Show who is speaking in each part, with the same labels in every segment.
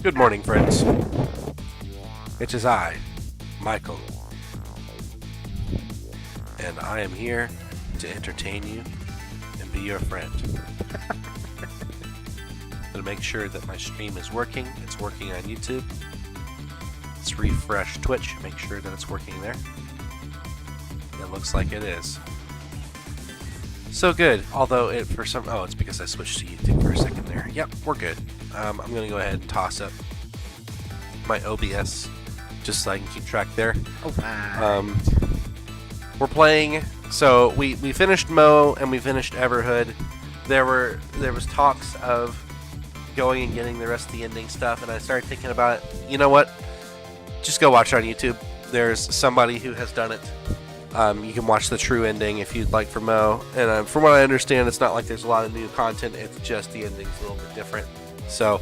Speaker 1: Good morning, friends. It is I, Michael, and I am here to entertain you and be your friend. To make sure that my stream is working, it's working on YouTube. Let's refresh Twitch, make sure that it's working there. It looks like it is. So good, although it's because I switched to YouTube for a second there. Yep, we're good. I'm going to go ahead and toss up my OBS just so I can keep track there.
Speaker 2: Alright.
Speaker 1: We're playing, so we finished Mo and we finished Everhood. There was talks of going and getting the rest of the ending stuff, and I started thinking about it. You know what? Just go watch it on YouTube. There's somebody who has done it. You can watch the true ending if you'd like for Mo. And from what I understand, it's not like there's a lot of new content. It's just the ending's a little bit different. So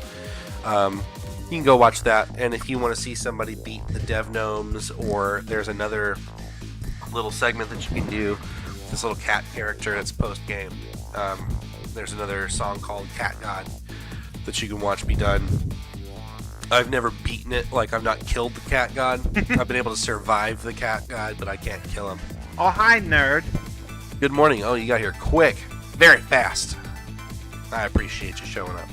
Speaker 1: you can go watch that. And if you want to see somebody beat the Dev Gnomes, or there's another little segment that you can do, this little cat character that's post-game. There's another song called Cat God that you can watch be done. I've never beaten it, like I've not killed the cat god. I've been able to survive the cat god, but I can't kill him.
Speaker 2: Oh, hi, nerd.
Speaker 1: Good morning. Oh, you got here quick. Very fast. I appreciate you showing up.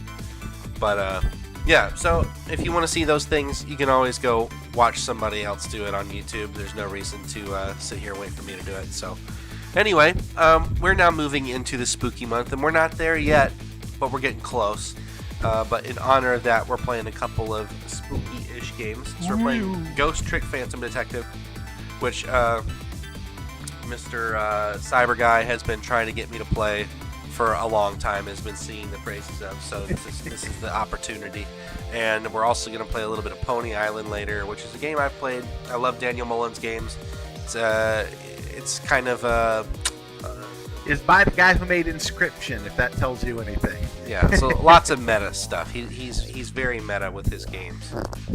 Speaker 1: But, yeah, so if you want to see those things, you can always go watch somebody else do it on YouTube. There's no reason to sit here and wait for me to do it. So, anyway, we're now moving into the spooky month, and we're not there yet, but we're getting close. But in honor of that, we're playing a couple of spooky-ish games. So we're playing Ghost Trick Phantom Detective, which Mr. Cyber Guy has been trying to get me to play for a long time, has been singing the praises of, so this is the opportunity. And we're also going to play a little bit of Pony Island later, which is a game I've played. I love Daniel Mullen's games. It's kind of
Speaker 2: Is by the guy who made Inscription, if that tells you anything.
Speaker 1: Yeah, so lots of meta stuff. He's very meta with his games.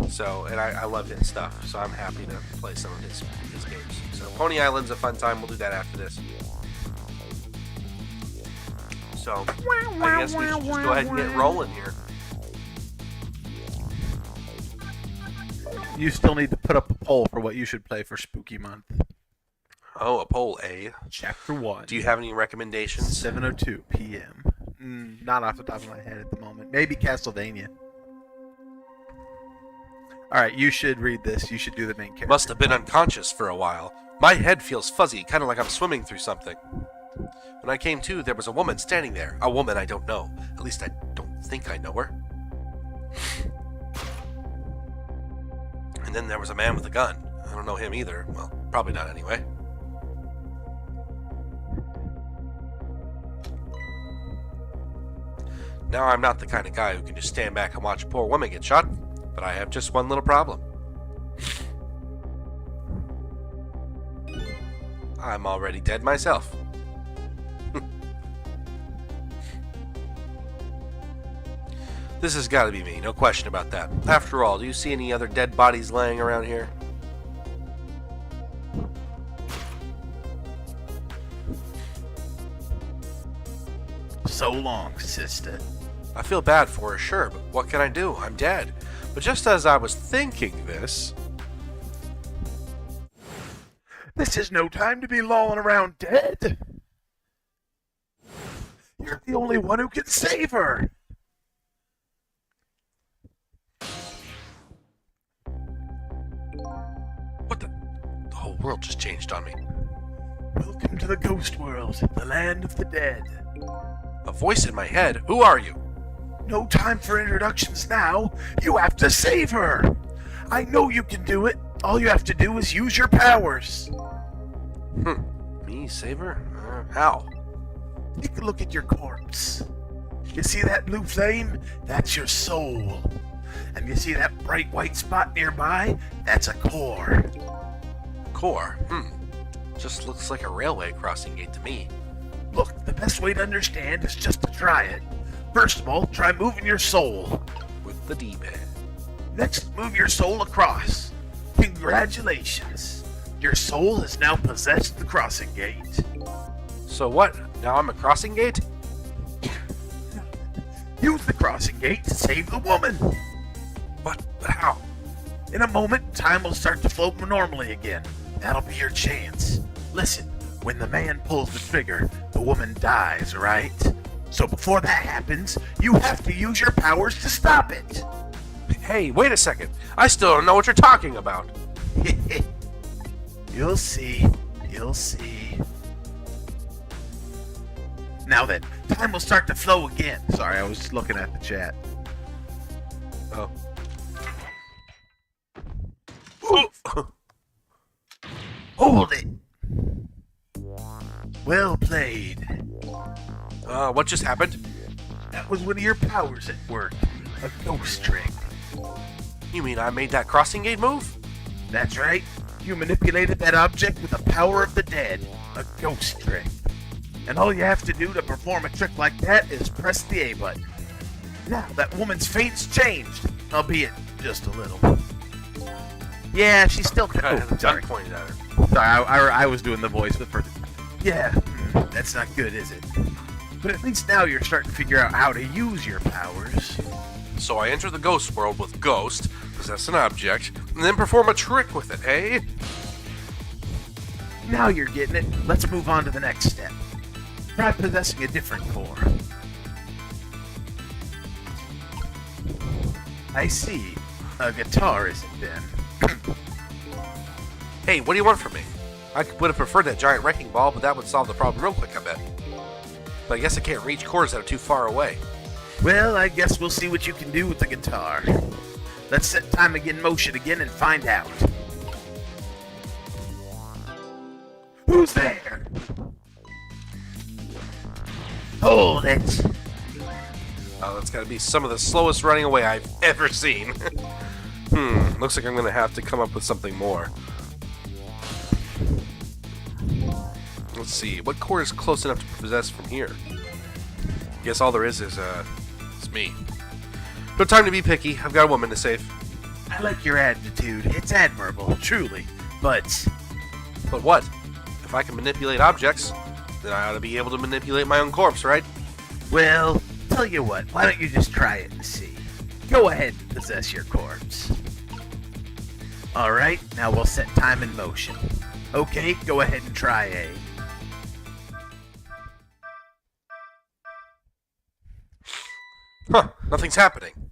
Speaker 1: So, and I love his stuff. So I'm happy to play some of his games. So Pony Island's a fun time. We'll do that after this. So I guess we should just go ahead and get rolling here.
Speaker 2: You still need to put up a poll for what you should play for Spooky Month.
Speaker 1: Oh, a poll, eh?
Speaker 2: Chapter 1.
Speaker 1: Do you have any recommendations?
Speaker 2: 7:02 p.m. Not off the top of my head at the moment. Maybe Castlevania. Alright, you should read this. You should do the main character.
Speaker 1: Must have been unconscious for a while. My head feels fuzzy, kind of like I'm swimming through something. When I came to, there was a woman standing there. A woman I don't know. At least I don't think I know her. And then there was a man with a gun. I don't know him either. Well, probably not anyway. Now I'm not the kind of guy who can just stand back and watch a poor woman get shot, but I have just one little problem. I'm already dead myself. This has got to be me, no question about that. After all, do you see any other dead bodies laying around here?
Speaker 2: So long, sister.
Speaker 1: I feel bad for her, sure, but what can I do? I'm dead. But just as I was thinking this...
Speaker 2: This is no time to be lolling around dead. You're the only one who can save her.
Speaker 1: What the... The whole world just changed on me.
Speaker 2: Welcome to the ghost world, the land of the dead.
Speaker 1: A voice in my head. Who are you?
Speaker 2: No time for introductions now. You have to save her. I know you can do it. All you have to do is use your powers.
Speaker 1: Me, save her? How?
Speaker 2: Take a look at your corpse. You see that blue flame? That's your soul. And you see that bright white spot nearby? That's a core.
Speaker 1: Core? Just looks like a railway crossing gate to me.
Speaker 2: Look, the best way to understand is just to try it. First of all, try moving your soul.
Speaker 1: With the D-pad.
Speaker 2: Next, move your soul across. Congratulations. Your soul has now possessed the crossing gate.
Speaker 1: So what? Now I'm a crossing gate?
Speaker 2: Use the crossing gate to save the woman.
Speaker 1: What? But how?
Speaker 2: In a moment, time will start to flow normally again. That'll be your chance. Listen, when the man pulls the trigger, the woman dies, right? So before that happens, you have to use your powers to stop it.
Speaker 1: Hey, wait a second. I still don't know what you're talking about.
Speaker 2: You'll see. You'll see. Now then, time will start to flow again. Sorry, I was looking at the chat.
Speaker 1: Oh.
Speaker 2: Hold it. Well played.
Speaker 1: What just happened?
Speaker 2: That was one of your powers at work. A ghost trick.
Speaker 1: You mean I made that crossing gate move?
Speaker 2: That's right. You manipulated that object with the power of the dead. A ghost trick. And all you have to do to perform a trick like that is press the A button. Now, that woman's fate's changed. Albeit just a little. Yeah, she's still...
Speaker 1: Sorry. Pointed at her.
Speaker 2: Sorry, I was doing the voice with her. Yeah, that's not good, is it? But at least now you're starting to figure out how to use your powers.
Speaker 1: So I enter the ghost world with Ghost, possess an object, and then perform a trick with it, eh?
Speaker 2: Now you're getting it. Let's move on to the next step. Try possessing a different core. I see. A guitar isn't then.
Speaker 1: Hey, what do you want from me? I would have preferred that giant wrecking ball, but that would solve the problem real quick, I bet. But I guess I can't reach chords that are too far away.
Speaker 2: Well, I guess we'll see what you can do with the guitar. Let's set time in motion again and find out. Who's there? Hold it.
Speaker 1: Oh, that's gotta be some of the slowest running away I've ever seen. Looks like I'm gonna have to come up with something more. Let's see, what chord is close enough to possess from here? Guess all there is it's me. No time to be picky. I've got a woman to save.
Speaker 2: I like your attitude. It's admirable, truly. But
Speaker 1: what? If I can manipulate objects, then I ought to be able to manipulate my own corpse, right?
Speaker 2: well, tell you what. Why don't you just try it and see? Go ahead and possess your corpse. All right. Now we'll set time in motion. Okay. Go ahead and try A.
Speaker 1: Huh, nothing's happening.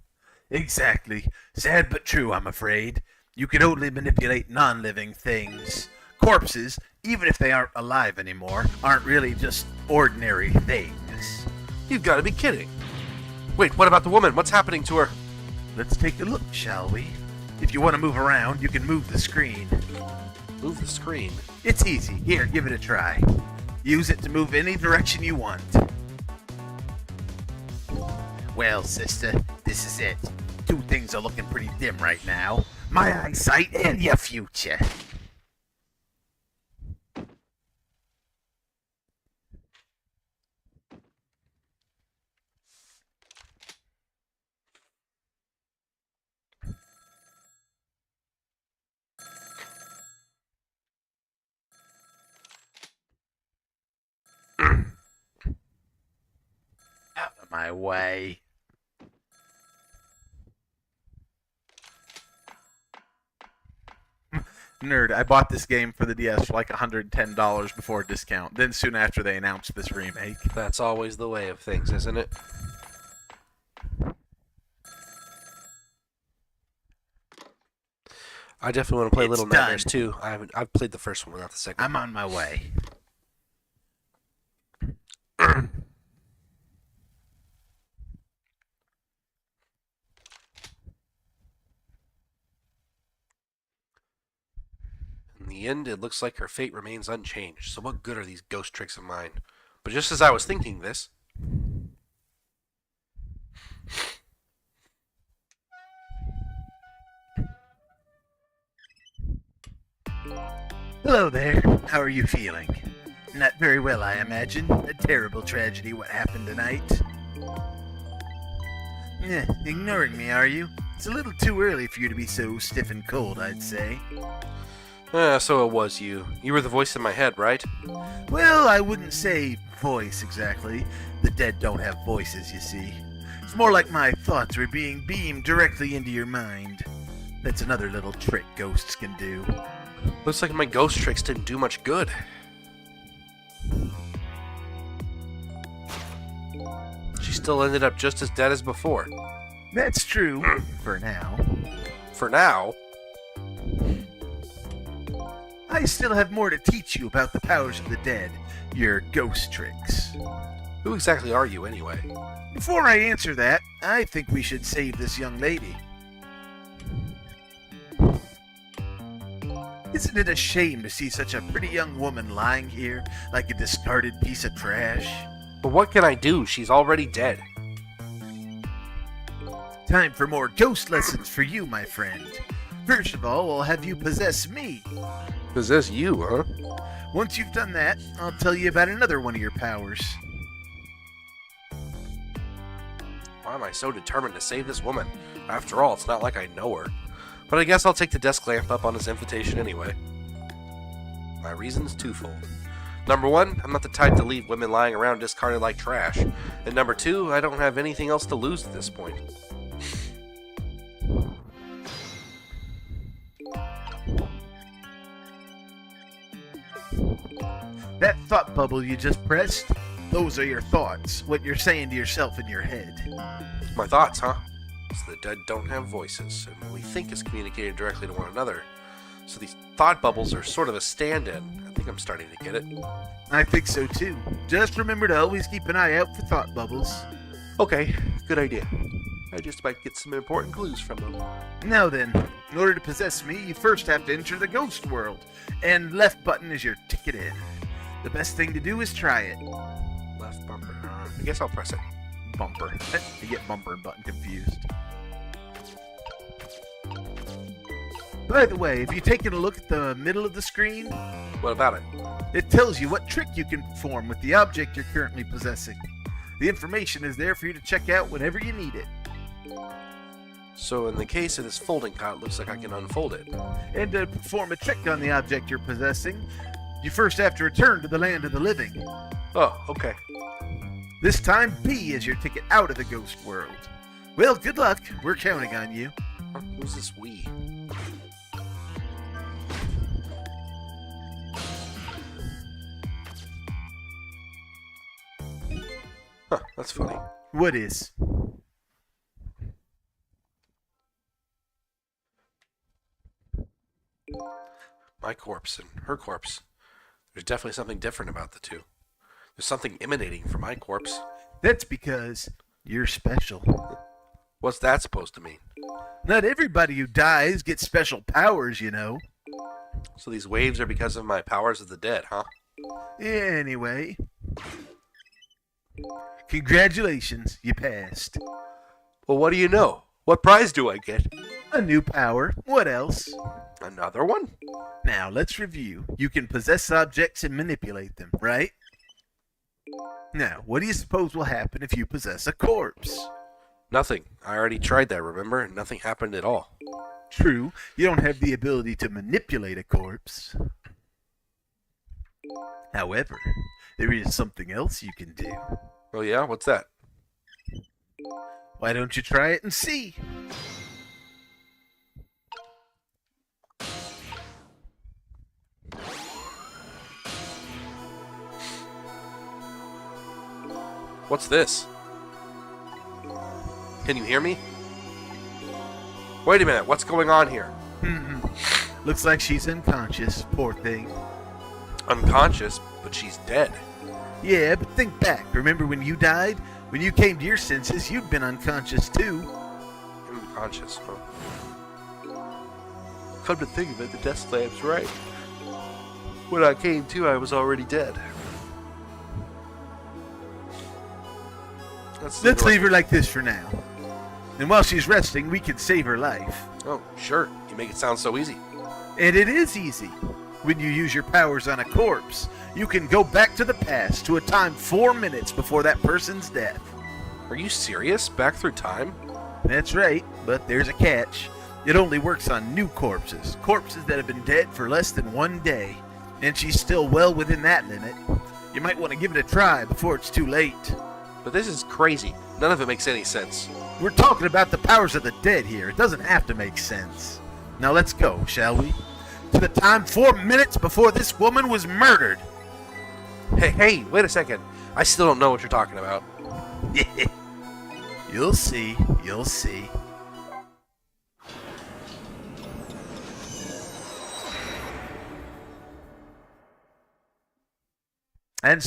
Speaker 2: Exactly. Sad but true, I'm afraid. You can only manipulate non-living things. Corpses, even if they aren't alive anymore, aren't really just ordinary things.
Speaker 1: You've got to be kidding. Wait, what about the woman? What's happening to her?
Speaker 2: Let's take a look, shall we? If you want to move around, you can move the screen.
Speaker 1: Move the screen.
Speaker 2: It's easy. Here, give it a try. Use it to move any direction you want. Well, sister, this is it. Two things are looking pretty dim right now. My eyesight and your future. Out of my way. Nerd, I bought this game for the DS for like $110 before discount. Then soon after they announced this remake.
Speaker 1: That's always the way of things, isn't it? I definitely want to play
Speaker 2: It's
Speaker 1: Little
Speaker 2: done.
Speaker 1: Nightmares too. I've played the first one, not the second.
Speaker 2: I'm on my way.
Speaker 1: In the end, it looks like her fate remains unchanged. So what good are these ghost tricks of mine? But just as I was thinking this,
Speaker 2: Hello there. How are you feeling? Not very well, I imagine. A terrible tragedy what happened tonight. Ignoring me, are you? It's a little too early for you to be so stiff and cold, I'd say.
Speaker 1: so it was you. You were the voice in my head, right?
Speaker 2: Well, I wouldn't say voice exactly. The dead don't have voices, you see. It's more like my thoughts were being beamed directly into your mind. That's another little trick ghosts can do.
Speaker 1: Looks like my ghost tricks didn't do much good. She still ended up just as dead as before.
Speaker 2: That's true, for now.
Speaker 1: For now?
Speaker 2: I still have more to teach you about the powers of the dead, your ghost tricks.
Speaker 1: Who exactly are you, anyway?
Speaker 2: Before I answer that, I think we should save this young lady. Isn't it a shame to see such a pretty young woman lying here like a discarded piece of trash?
Speaker 1: But what can I do? She's already dead.
Speaker 2: Time for more ghost lessons for you, my friend. First of all, I'll have you possess me.
Speaker 1: Possess you, huh?
Speaker 2: Once you've done that, I'll tell you about another one of your powers.
Speaker 1: Why am I so determined to save this woman? After all, it's not like I know her. But I guess I'll take the desk lamp up on his invitation anyway. My reason's twofold. Number one, I'm not the type to leave women lying around discarded like trash. And number two, I don't have anything else to lose at this point.
Speaker 2: That thought bubble you just pressed, those are your thoughts, what you're saying to yourself in your head.
Speaker 1: My thoughts, huh? So the dead don't have voices, and what we think is communicated directly to one another. So these thought bubbles are sort of a stand-in. I think I'm starting to get it.
Speaker 2: I think so too. Just remember to always keep an eye out for thought bubbles.
Speaker 1: Okay, good idea. I just might get some important clues from them.
Speaker 2: Now then, in order to possess me, you first have to enter the ghost world, and left button is your ticket in. The best thing to do is try it.
Speaker 1: Left bumper. I guess I'll press it.
Speaker 2: Bumper. I get bumper and button confused. By the way, have you taken a look at the middle of the screen?
Speaker 1: What about it?
Speaker 2: It tells you what trick you can perform with the object you're currently possessing. The information is there for you to check out whenever you need it.
Speaker 1: So in the case of this folding cot, it looks like I can unfold it.
Speaker 2: And to perform a trick on the object you're possessing, you first have to return to the land of the living.
Speaker 1: Oh, okay.
Speaker 2: This time, B is your ticket out of the ghost world. Well, good luck. We're counting on you.
Speaker 1: Who's this we? Huh, that's funny.
Speaker 2: What is?
Speaker 1: My corpse and her corpse. There's definitely something different about the two. There's something emanating from my corpse.
Speaker 2: That's because you're special.
Speaker 1: What's that supposed to mean?
Speaker 2: Not everybody who dies gets special powers, you know.
Speaker 1: So these waves are because of my powers of the dead, huh?
Speaker 2: Anyway. Congratulations, you passed.
Speaker 1: Well, what do you know? What prize do I get?
Speaker 2: A new power. What else?
Speaker 1: Another one?
Speaker 2: Now, let's review. You can possess objects and manipulate them, right? Now, what do you suppose will happen if you possess a corpse?
Speaker 1: Nothing. I already tried that, remember? And nothing happened at all.
Speaker 2: True, you don't have the ability to manipulate a corpse. However, there is something else you can do.
Speaker 1: Oh yeah? What's that?
Speaker 2: Why don't you try it and see?
Speaker 1: What's this? Can you hear me? Wait a minute, what's going on here?
Speaker 2: Looks like she's unconscious, poor thing.
Speaker 1: Unconscious, but she's dead.
Speaker 2: Yeah, but think back. Remember when you died? When you came to your senses, you'd been unconscious too.
Speaker 1: Unconscious, huh? Come to think of it, the desk lamp's right. When I came to, I was already dead.
Speaker 2: Let's leave her like this for now. And while she's resting, we can save her life.
Speaker 1: Oh, sure. You make it sound so easy.
Speaker 2: And it is easy. When you use your powers on a corpse, you can go back to the past to a time 4 minutes before that person's death.
Speaker 1: Are you serious? Back through time?
Speaker 2: That's right, but there's a catch. It only works on new corpses, corpses that have been dead for less than 1 day. And she's still well within that limit. You might want to give it a try before it's too late.
Speaker 1: But this is crazy. None of it makes any sense.
Speaker 2: We're talking about the powers of the dead here. It doesn't have to make sense. Now let's go, shall we? To the time 4 minutes before this woman was murdered.
Speaker 1: Hey, wait a second. I still don't know what you're talking about.
Speaker 2: You'll see. And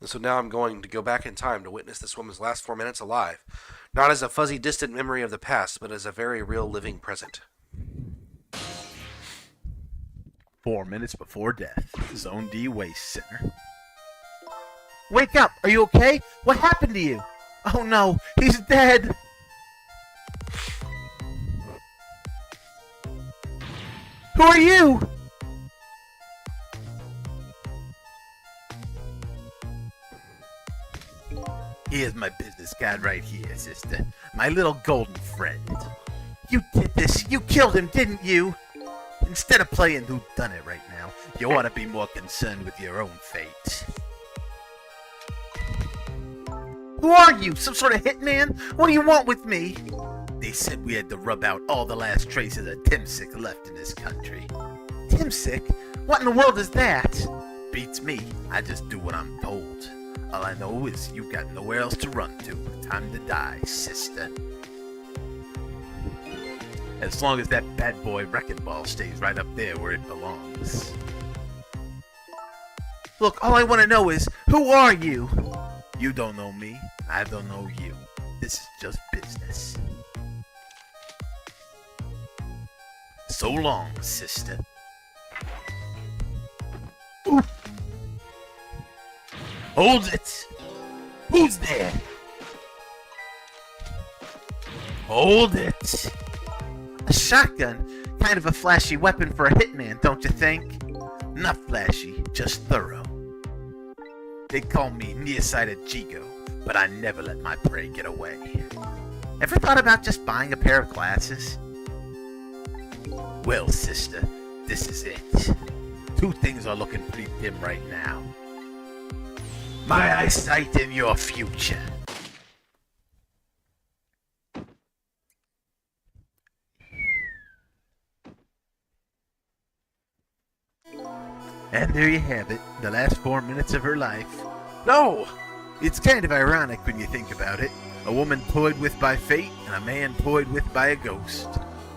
Speaker 1: so now I'm going to go back in time to witness this woman's last 4 minutes alive. Not as a fuzzy, distant memory of the past, but as a very real, living present.
Speaker 2: 4 minutes before death. Zone D Waste Center. Wake up! Are you okay? What happened to you? Oh no, he's dead! Who are you? Here's my business card right here, sister. My little golden friend. You did this. You killed him, didn't you? Instead of playing whodunit right now, you ought to be more concerned with your own fate. Who are you? Some sort of hitman? What do you want with me? They said we had to rub out all the last traces of Timsick left in this country. Timsick? What in the world is that? Beats me. I just do what I'm told. All I know is you've got nowhere else to run to. Time to die, sister. As long as that bad boy wrecking ball stays right up there where it belongs. Look, all I want to know is, who are you? You don't know me. I don't know you. This is just business. So long, sister. Ooh. Hold it! Who's there? Hold it! A shotgun? Kind of a flashy weapon for a hitman, don't you think? Not flashy, just thorough. They call me nearsighted Jigo, but I never let my prey get away. Ever thought about just buying a pair of glasses? Well, sister, this is it. Two things are looking pretty dim right now. My eyesight and your future. And there you have it, the last 4 minutes of her life.
Speaker 1: No!
Speaker 2: It's kind of ironic when you think about it. A woman toyed with by fate, and a man toyed with by a ghost.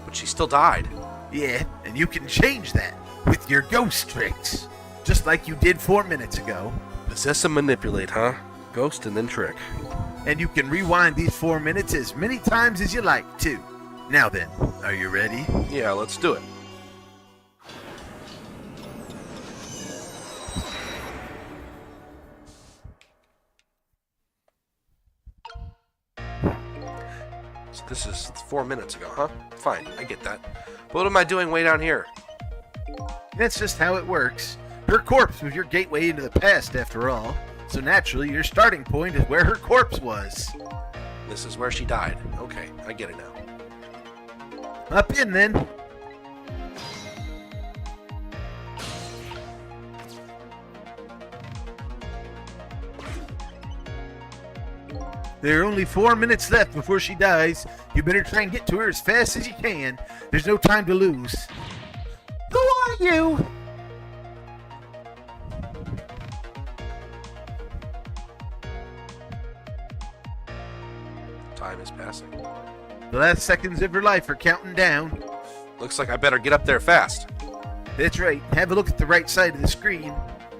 Speaker 1: But she still died.
Speaker 2: Yeah, and you can change that with your ghost tricks. Just like you did 4 minutes ago.
Speaker 1: Possess and manipulate, huh? Ghost and then trick.
Speaker 2: And you can rewind these 4 minutes as many times as you like, too. Now then, are you ready?
Speaker 1: Yeah, let's do it. So this is 4 minutes ago, huh? Fine, I get that. But what am I doing way down here?
Speaker 2: That's just how it works. Her corpse was your gateway into the past, after all. So naturally, your starting point is where her corpse was.
Speaker 1: This is where she died. Okay, I get it now.
Speaker 2: Up in, then. There are only 4 minutes left before she dies. You better try and get to her as fast as you can. There's no time to lose. Who are you?
Speaker 1: Time is passing.
Speaker 2: The last seconds of her life are counting down.
Speaker 1: Looks like I better get up there fast.
Speaker 2: That's right. Have a look at the right side of the screen.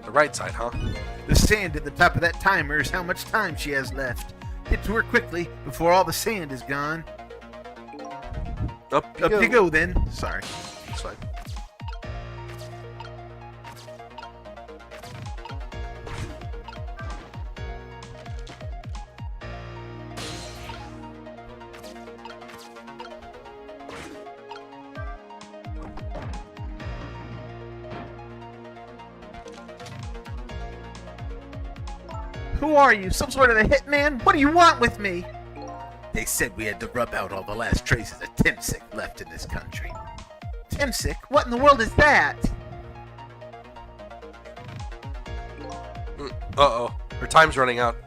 Speaker 1: The right side, huh?
Speaker 2: The sand at the top of that timer is how much time she has left. Get to her quickly before all the sand is gone.
Speaker 1: Up
Speaker 2: you go then. Sorry.
Speaker 1: That's fine.
Speaker 2: Who are you? Some sort of a hitman? What do you want with me? They said we had to rub out all the last traces of Timsick left in this country. Timsick? What in the world is that?
Speaker 1: Uh-oh. Her time's running out.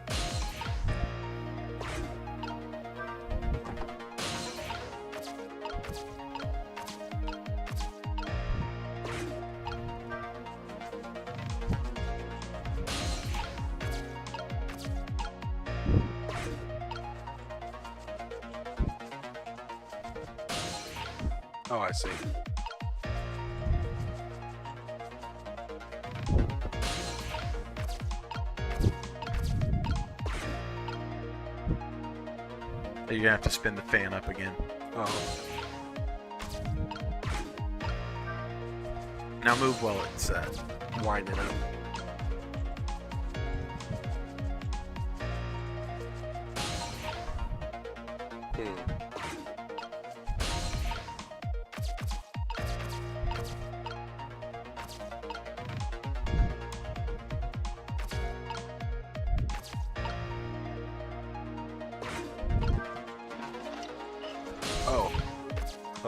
Speaker 1: Oh, I see.
Speaker 2: You're gonna have to spin the fan up again.
Speaker 1: Oh.
Speaker 2: Now move while it's
Speaker 1: Winding up.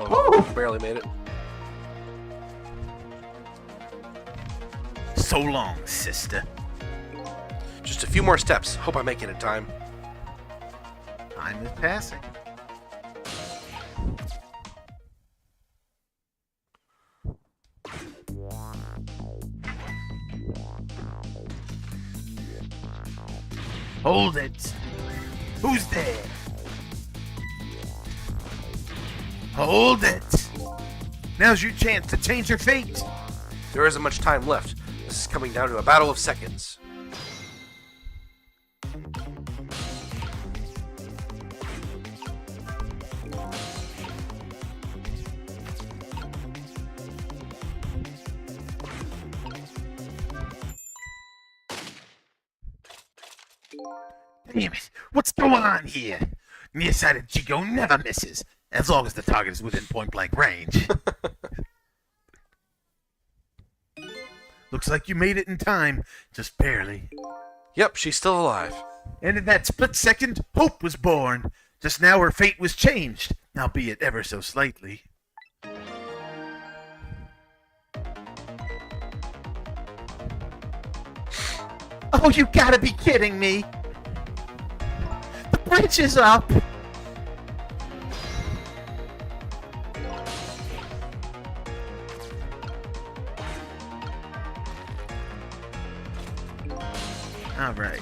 Speaker 1: Oh, barely made it.
Speaker 2: So long, sister.
Speaker 1: Just a few more steps. Hope I make it in time.
Speaker 2: Time is passing. Hold it. Who's there? Hold it. Now's your chance to change your fate.
Speaker 1: There isn't much time left. This is coming down to a battle of seconds.
Speaker 2: Damn it. What's going on here? Nearsighted Chico never misses, as long as the target is within point-blank range. Looks like you made it in time, just barely.
Speaker 1: Yep, she's still alive.
Speaker 2: And in that split second, hope was born. Just now her fate was changed, albeit ever so slightly. Oh, you gotta be kidding me! The bridge is up! Alright.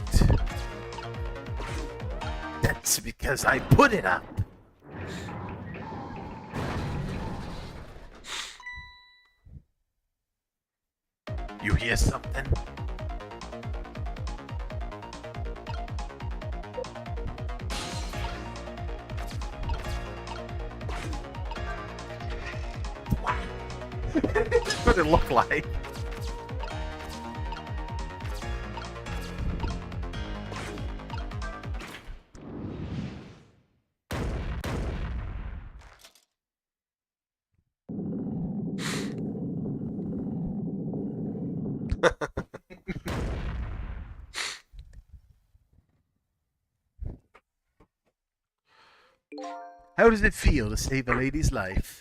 Speaker 2: That's because I put it up. You hear something? That's what it looked like. How does it feel to save a lady's life?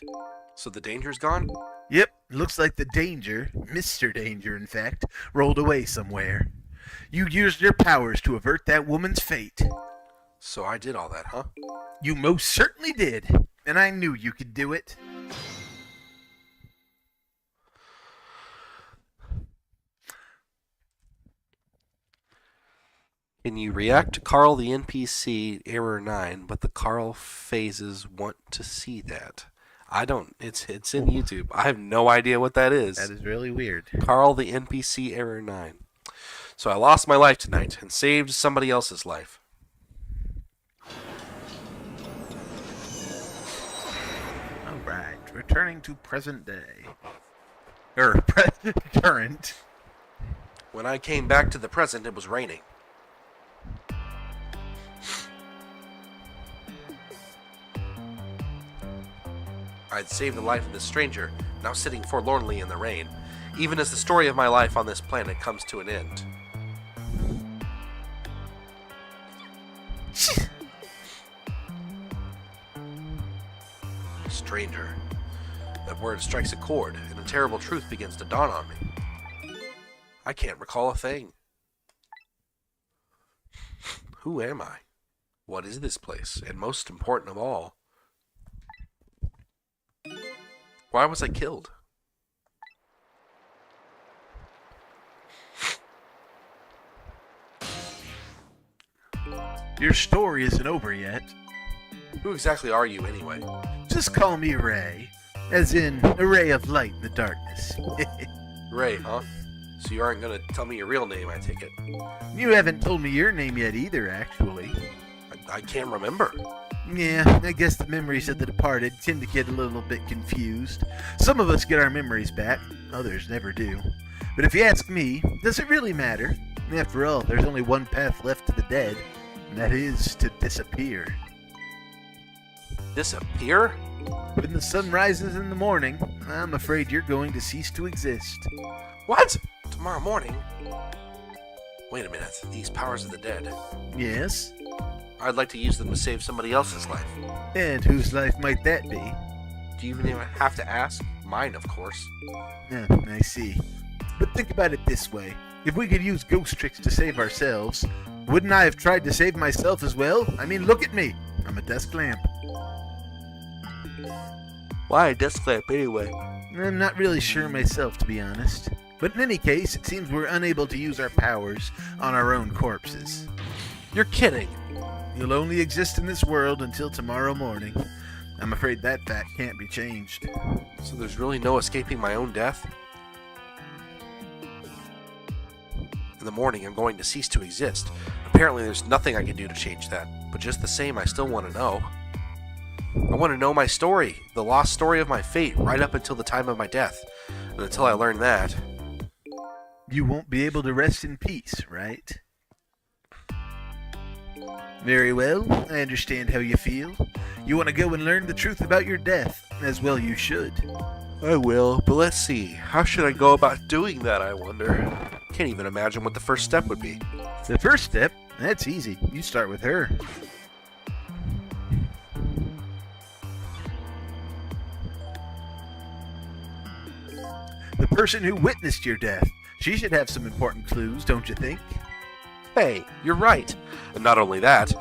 Speaker 1: So the danger's gone?
Speaker 2: Yep, looks like the danger, Mr. Danger in fact, rolled away somewhere. You used your powers to avert that woman's fate.
Speaker 1: So I did all that, huh?
Speaker 2: You most certainly did, and I knew you could do it.
Speaker 1: Can you react to Carl the NPC error 9, but the Carl phases want to see that? I don't. It's in YouTube. I have no idea what that is.
Speaker 2: That is really weird.
Speaker 1: Carl the NPC error 9. So I lost my life tonight and saved somebody else's life.
Speaker 2: Alright, returning to present day. Current.
Speaker 1: When I came back to the present, it was raining. I'd saved the life of this stranger, now sitting forlornly in the rain, even as the story of my life on this planet comes to an end. Stranger. That word strikes a chord, and a terrible truth begins to dawn on me. I can't recall a thing. Who am I? What is this place? And most important of all, why was I killed?
Speaker 2: Your story isn't over yet.
Speaker 1: Who exactly are you, anyway?
Speaker 2: Just call me Ray. As in, a ray of light in the darkness.
Speaker 1: Ray, huh? So you aren't gonna tell me your real name, I take it.
Speaker 2: You haven't told me your name yet either, actually.
Speaker 1: I can't remember.
Speaker 2: Yeah, I guess the memories of the departed tend to get a little bit confused. Some of us get our memories back, others never do. But if you ask me, does it really matter? After all, there's only one path left to the dead, and that is to disappear.
Speaker 1: Disappear?
Speaker 2: When the sun rises in the morning, I'm afraid you're going to cease to exist.
Speaker 1: What? Tomorrow morning? Wait a minute. These powers of the dead.
Speaker 2: Yes?
Speaker 1: I'd like to use them to save somebody else's life.
Speaker 2: And whose life might that be?
Speaker 1: Do you even have to ask? Mine, of course.
Speaker 2: I see. But think about it this way. If we could use ghost tricks to save ourselves, wouldn't I have tried to save myself as well? I mean, look at me. I'm a desk lamp.
Speaker 1: Why a desk lamp anyway?
Speaker 2: I'm not really sure myself, to be honest. But in any case, it seems we're unable to use our powers on our own corpses.
Speaker 1: You're kidding.
Speaker 2: You'll only exist in this world until tomorrow morning. I'm afraid that fact can't be changed.
Speaker 1: So there's really no escaping my own death? In the morning, I'm going to cease to exist. Apparently, there's nothing I can do to change that. But just the same, I still want to know. I want to know my story, the lost story of my fate, right up until the time of my death. And until I learn that...
Speaker 2: You won't be able to rest in peace, right? Very well, I understand how you feel. You want to go and learn the truth about your death, as well you should.
Speaker 1: I will, but let's see. How should I go about doing that, I wonder? Can't even imagine what the first step would be.
Speaker 2: The first step? That's easy. You start with her. The person who witnessed your death. She should have some important clues, don't you think?
Speaker 1: Hey, you're right. And not only that,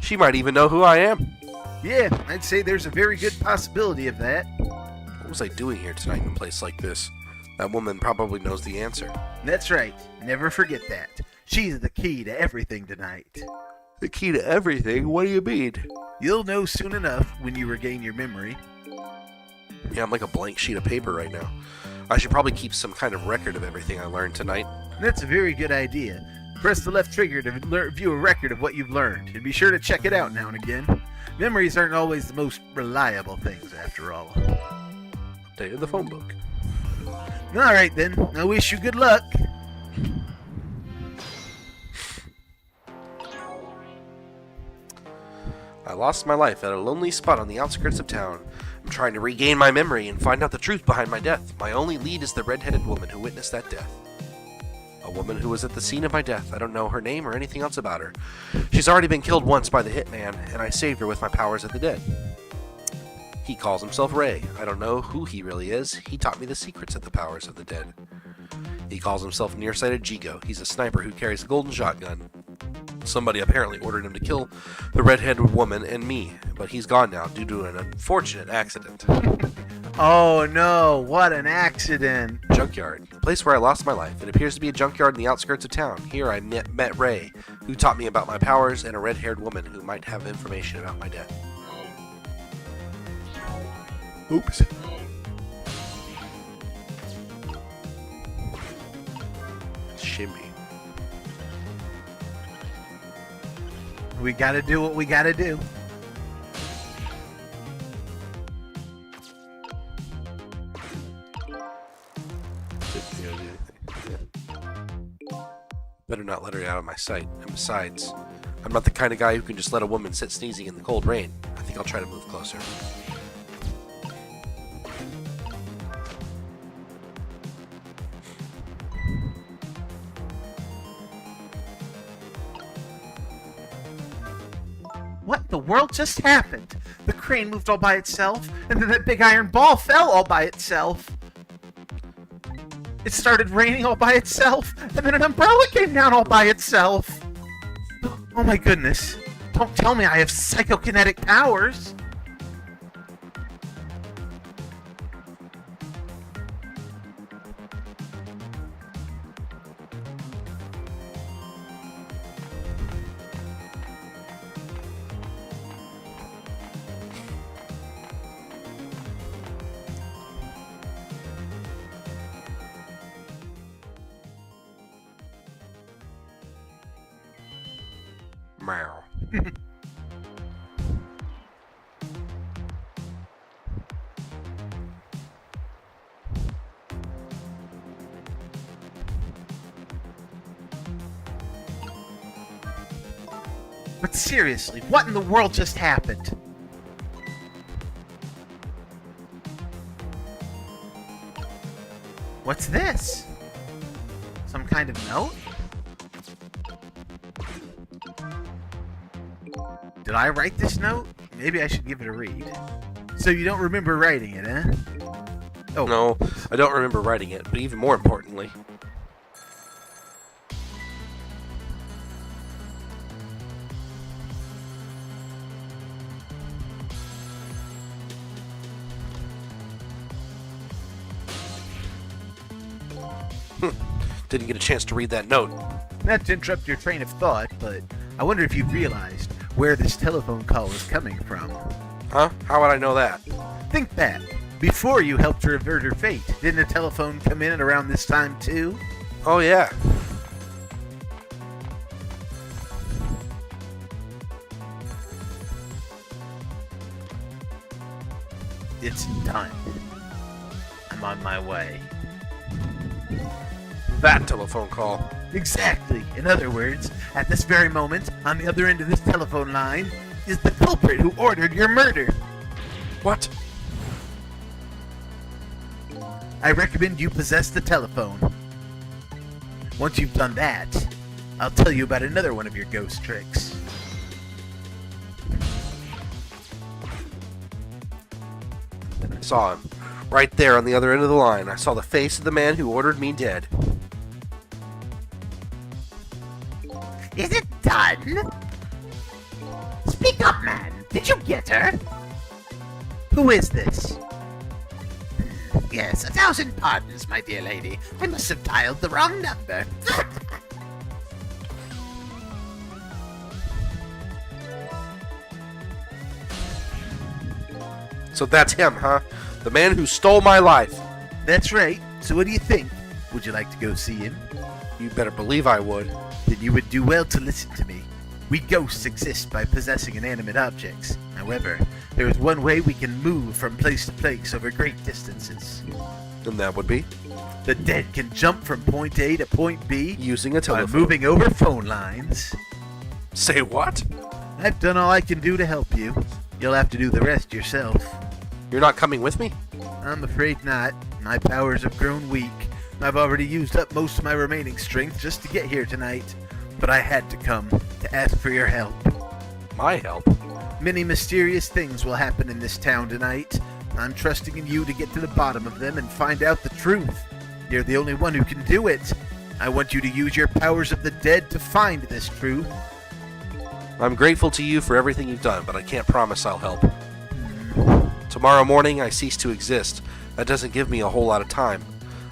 Speaker 1: she might even know who I am.
Speaker 2: Yeah, I'd say there's a very good possibility of that.
Speaker 1: What was I doing here tonight in a place like this? That woman probably knows the answer.
Speaker 2: That's right. Never forget that. She's the key to everything tonight.
Speaker 1: The key to everything? What do you mean?
Speaker 2: You'll know soon enough when you regain your memory.
Speaker 1: Yeah, I'm like a blank sheet of paper right now. I should probably keep some kind of record of everything I learned tonight.
Speaker 2: That's a very good idea. Press the left trigger to view a record of what you've learned, and be sure to check it out now and again. Memories aren't always the most reliable things, after all.
Speaker 1: Updated the phone book.
Speaker 2: Alright then, I wish you good luck.
Speaker 1: I lost my life at a lonely spot on the outskirts of town. I'm trying to regain my memory and find out the truth behind my death. My only lead is the red-headed woman who witnessed that death. A woman who was at the scene of my death. I don't know her name or anything else about her. She's already been killed once by the hitman, and I saved her with my powers of the dead. He calls himself Ray. I don't know who he really is. He taught me the secrets of the powers of the dead. He calls himself Nearsighted Jigo. He's a sniper who carries a golden shotgun. Somebody apparently ordered him to kill the red-headed woman and me, but he's gone now due to an unfortunate accident.
Speaker 2: Oh no, what an accident.
Speaker 1: Junkyard, the place where I lost my life. It appears to be a junkyard in the outskirts of town. Here I met Ray, who taught me about my powers, and a red-haired woman who might have information about my death. Oops. Shimmy.
Speaker 2: We gotta do what we gotta do.
Speaker 1: Better not let her out of my sight. And besides, I'm not the kind of guy who can just let a woman sit sneezing in the cold rain. I think I'll try to move closer.
Speaker 2: What in the world just happened? The crane moved all by itself, and then that big iron ball fell all by itself. It started raining all by itself, and then an umbrella came down all by itself. Oh my goodness. Don't tell me I have psychokinetic powers.
Speaker 1: Meow.
Speaker 2: But seriously, what in the world just happened? What's this? Some kind of note? Did I write this note? Maybe I should give it a read. So you don't remember writing it, eh? Oh.
Speaker 1: No, I don't remember writing it, but even more importantly... Didn't get a chance to read that note.
Speaker 2: Not to interrupt your train of thought, but I wonder if you've realized where this telephone call is coming from.
Speaker 1: Huh? How would I know that?
Speaker 2: Think back. Before you helped her avert her fate, didn't a telephone come in at around this time too?
Speaker 1: Oh, yeah.
Speaker 2: It's done. I'm on my way.
Speaker 1: That telephone call.
Speaker 2: Exactly. In other words, at this very moment, on the other end of this telephone line, is the culprit who ordered your murder.
Speaker 1: What?
Speaker 2: I recommend you possess the telephone. Once you've done that, I'll tell you about another one of your ghost tricks.
Speaker 1: I saw him. Right there on the other end of the line. I saw the face of the man who ordered me dead.
Speaker 2: Is it done? Speak up, man. Did you get her? Who is this? Yes, 1,000 pardons, my dear lady. I must have dialed the wrong number.
Speaker 1: So that's him, huh? The man who stole my life.
Speaker 2: That's right. So what do you think? Would you like to go see him?
Speaker 1: You better believe I would.
Speaker 2: Then you would do well to listen to me. We ghosts exist by possessing inanimate objects. However, there is one way we can move from place to place over great distances.
Speaker 1: And that would be?
Speaker 2: The dead can jump from point A to point B
Speaker 1: Using a
Speaker 2: by
Speaker 1: telephone.
Speaker 2: moving over phone lines.
Speaker 1: Say what?
Speaker 2: I've done all I can do to help you. You'll have to do the rest yourself.
Speaker 1: You're not coming with me?
Speaker 2: I'm afraid not. My powers have grown weak. I've already used up most of my remaining strength just to get here tonight. But I had to come to ask for your help.
Speaker 1: My help?
Speaker 2: Many mysterious things will happen in this town tonight. I'm trusting in you to get to the bottom of them and find out the truth. You're the only one who can do it. I want you to use your powers of the dead to find this truth.
Speaker 1: I'm grateful to you for everything you've done, but I can't promise I'll help. Tomorrow morning, I cease to exist. That doesn't give me a whole lot of time.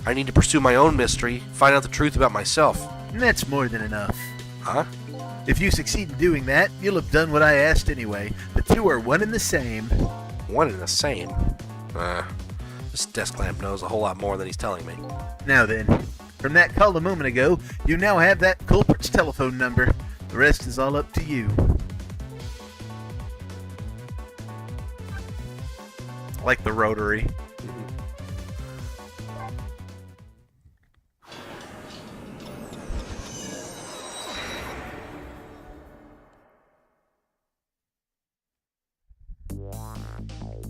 Speaker 1: I need to pursue my own mystery, find out the truth about myself.
Speaker 2: That's more than enough.
Speaker 1: Huh?
Speaker 2: If you succeed in doing that, you'll have done what I asked anyway. The two are one and the same.
Speaker 1: One and the same. This desk lamp knows a whole lot more than he's telling me.
Speaker 2: Now then, from that call a moment ago, you now have that culprit's telephone number. The rest is all up to you. Like the rotary.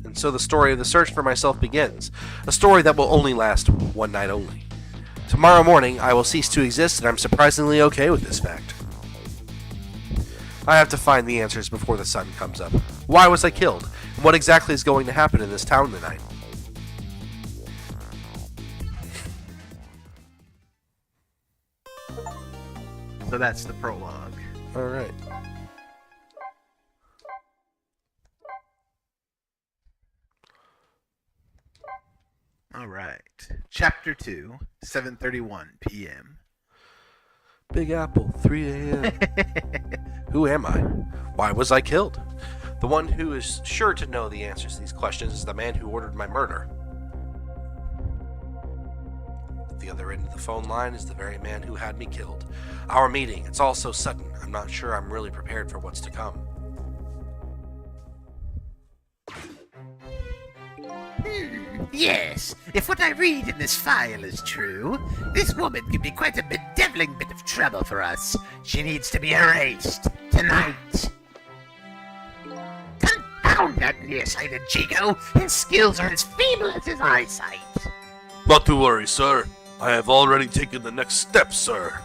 Speaker 1: And so the story of the search for myself begins. A story that will only last one night only. Tomorrow morning, I will cease to exist, and I'm surprisingly okay with this fact. I have to find the answers before the sun comes up. Why was I killed? And what exactly is going to happen in this town tonight?
Speaker 2: So that's the prologue.
Speaker 1: Alright.
Speaker 2: Alright. Chapter 2, 7:31 p.m.
Speaker 1: Big Apple, 3 a.m. Who am I? Why was I killed? The one who is sure to know the answers to these questions is the man who ordered my murder. the other end of the phone line is the very man who had me killed. Our meeting, it's all so sudden. I'm not sure I'm really prepared for what's to come.
Speaker 3: Yes, if what I read in this file is true, this woman could be quite a bedeviling bit of trouble for us. She needs to be erased tonight. Confound that nearsighted Chico! His skills are as feeble as his eyesight.
Speaker 4: Not to worry, sir. I have already taken the next step, sir.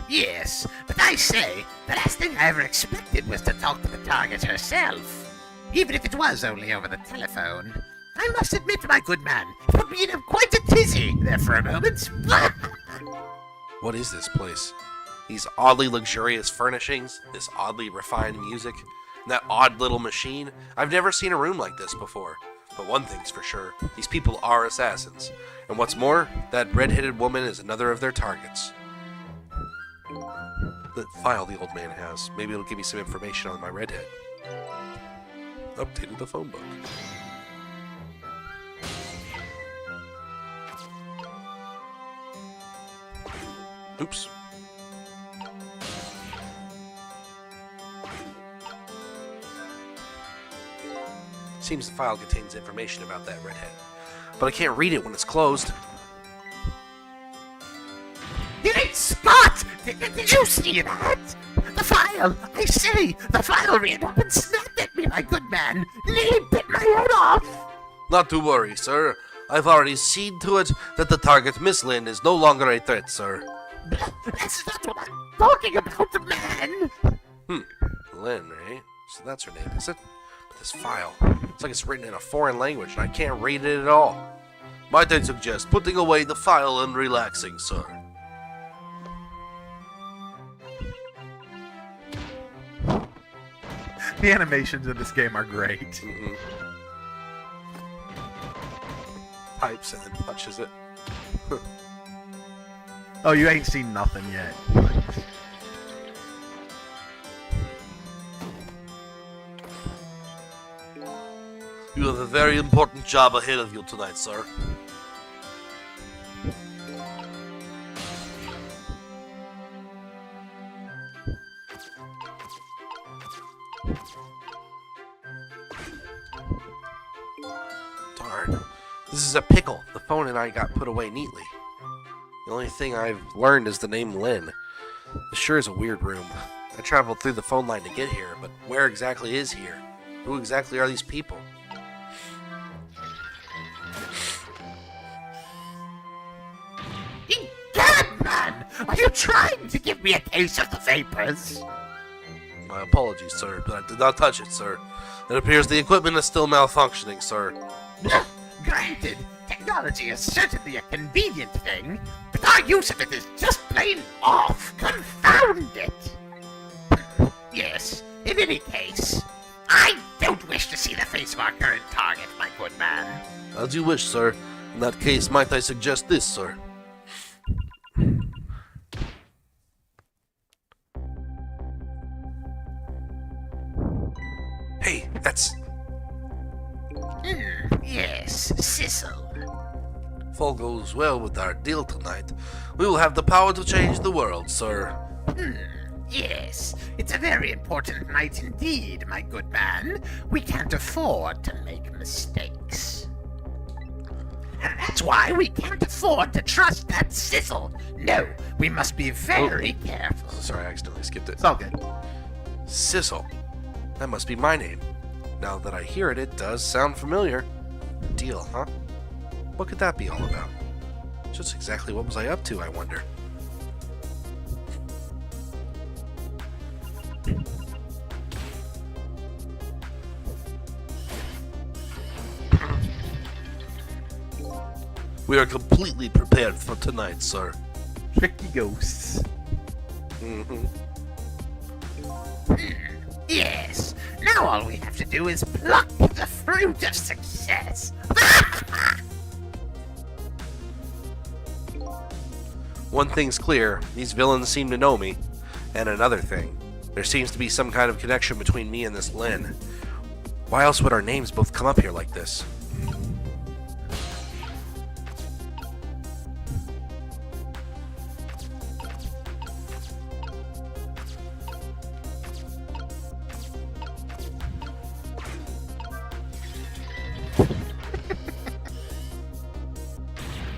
Speaker 3: Yes, but I say, the last thing I ever expected was to talk to the target herself. Even if it was only over the telephone. I must admit, my good man, it put me in quite a tizzy there for a moment.
Speaker 1: What is this place? These oddly luxurious furnishings, this oddly refined music, and that odd little machine? I've never seen a room like this before. But one thing's for sure, these people are assassins. And what's more, that red-headed woman is another of their targets. The file the old man has. Maybe it'll give me some information on my redhead. Updated the phone book. Oops. Seems the file contains information about that redhead, but I can't read it when it's closed.
Speaker 3: Great Scott! Did you see that? The file! I say! The file ran up and snapped at me, my good man! Nearly bit my head off!
Speaker 4: Not to worry, sir. I've already seen to it that the target, Miss Lynn, is no longer a threat, sir.
Speaker 3: That's not what I'm talking about, man!
Speaker 1: Lynn, eh? So that's her name, is it? But this file, it's like it's written in a foreign language and I can't read it at all.
Speaker 4: Might I suggest putting away the file and relaxing, sir?
Speaker 2: The animations in this game are great.
Speaker 1: Types and then punches it.
Speaker 2: Oh, you ain't seen nothing yet.
Speaker 4: You have a very important job ahead of you tonight, sir.
Speaker 1: Darn. This is a pickle. The phone and I got put away neatly. The only thing I've learned is the name Lynn. This sure is a weird room. I traveled through the phone line to get here, but where exactly is here? Who exactly are these people?
Speaker 3: Egad, man! Are you trying to give me a case of the vapors?
Speaker 4: My apologies, sir, but I did not touch it, sir. It appears the equipment is still malfunctioning, sir.
Speaker 3: Granted, technology is certainly a convenient thing, but our use of it is just plain off. Confound it! Yes, in any case, I don't wish to see the face of our current target, my good man.
Speaker 4: As you wish, sir. In that case, might I suggest this, sir?
Speaker 1: Hey, that's...
Speaker 3: Yes, Sissel.
Speaker 4: If all goes well with our deal tonight, we will have the power to change the world, sir.
Speaker 3: Yes, it's a very important night indeed, my good man. We can't afford to make mistakes. And that's why we can't afford to trust that Sissel. No, we must be very careful.
Speaker 1: Sorry, I accidentally skipped it.
Speaker 2: It's all good.
Speaker 1: Sissel. That must be my name. Now that I hear it, it does sound familiar. Deal, huh? What could that be all about? Just exactly what was I up to, I wonder?
Speaker 4: We are completely prepared for tonight, sir.
Speaker 2: Tricky ghosts.
Speaker 3: Yes, now all we have to do is pluck the fruit of success.
Speaker 1: One thing's clear, these villains seem to know me. And another thing, There seems to be some kind of connection between me and this Lynn. Why else would our names both come up here like this?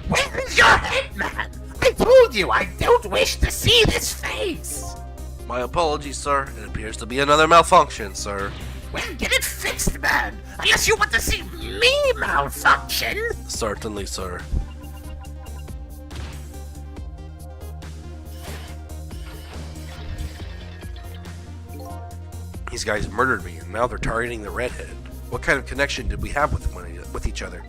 Speaker 3: Where is your head, man? I told you I don't wish to see this face.
Speaker 4: My apologies, sir. It appears to be another malfunction, sir.
Speaker 3: Well, get it fixed, man. Unless you want to see me malfunction.
Speaker 4: Certainly, sir.
Speaker 1: These guys murdered me, and now they're targeting the redhead. What kind of connection did we have with each other?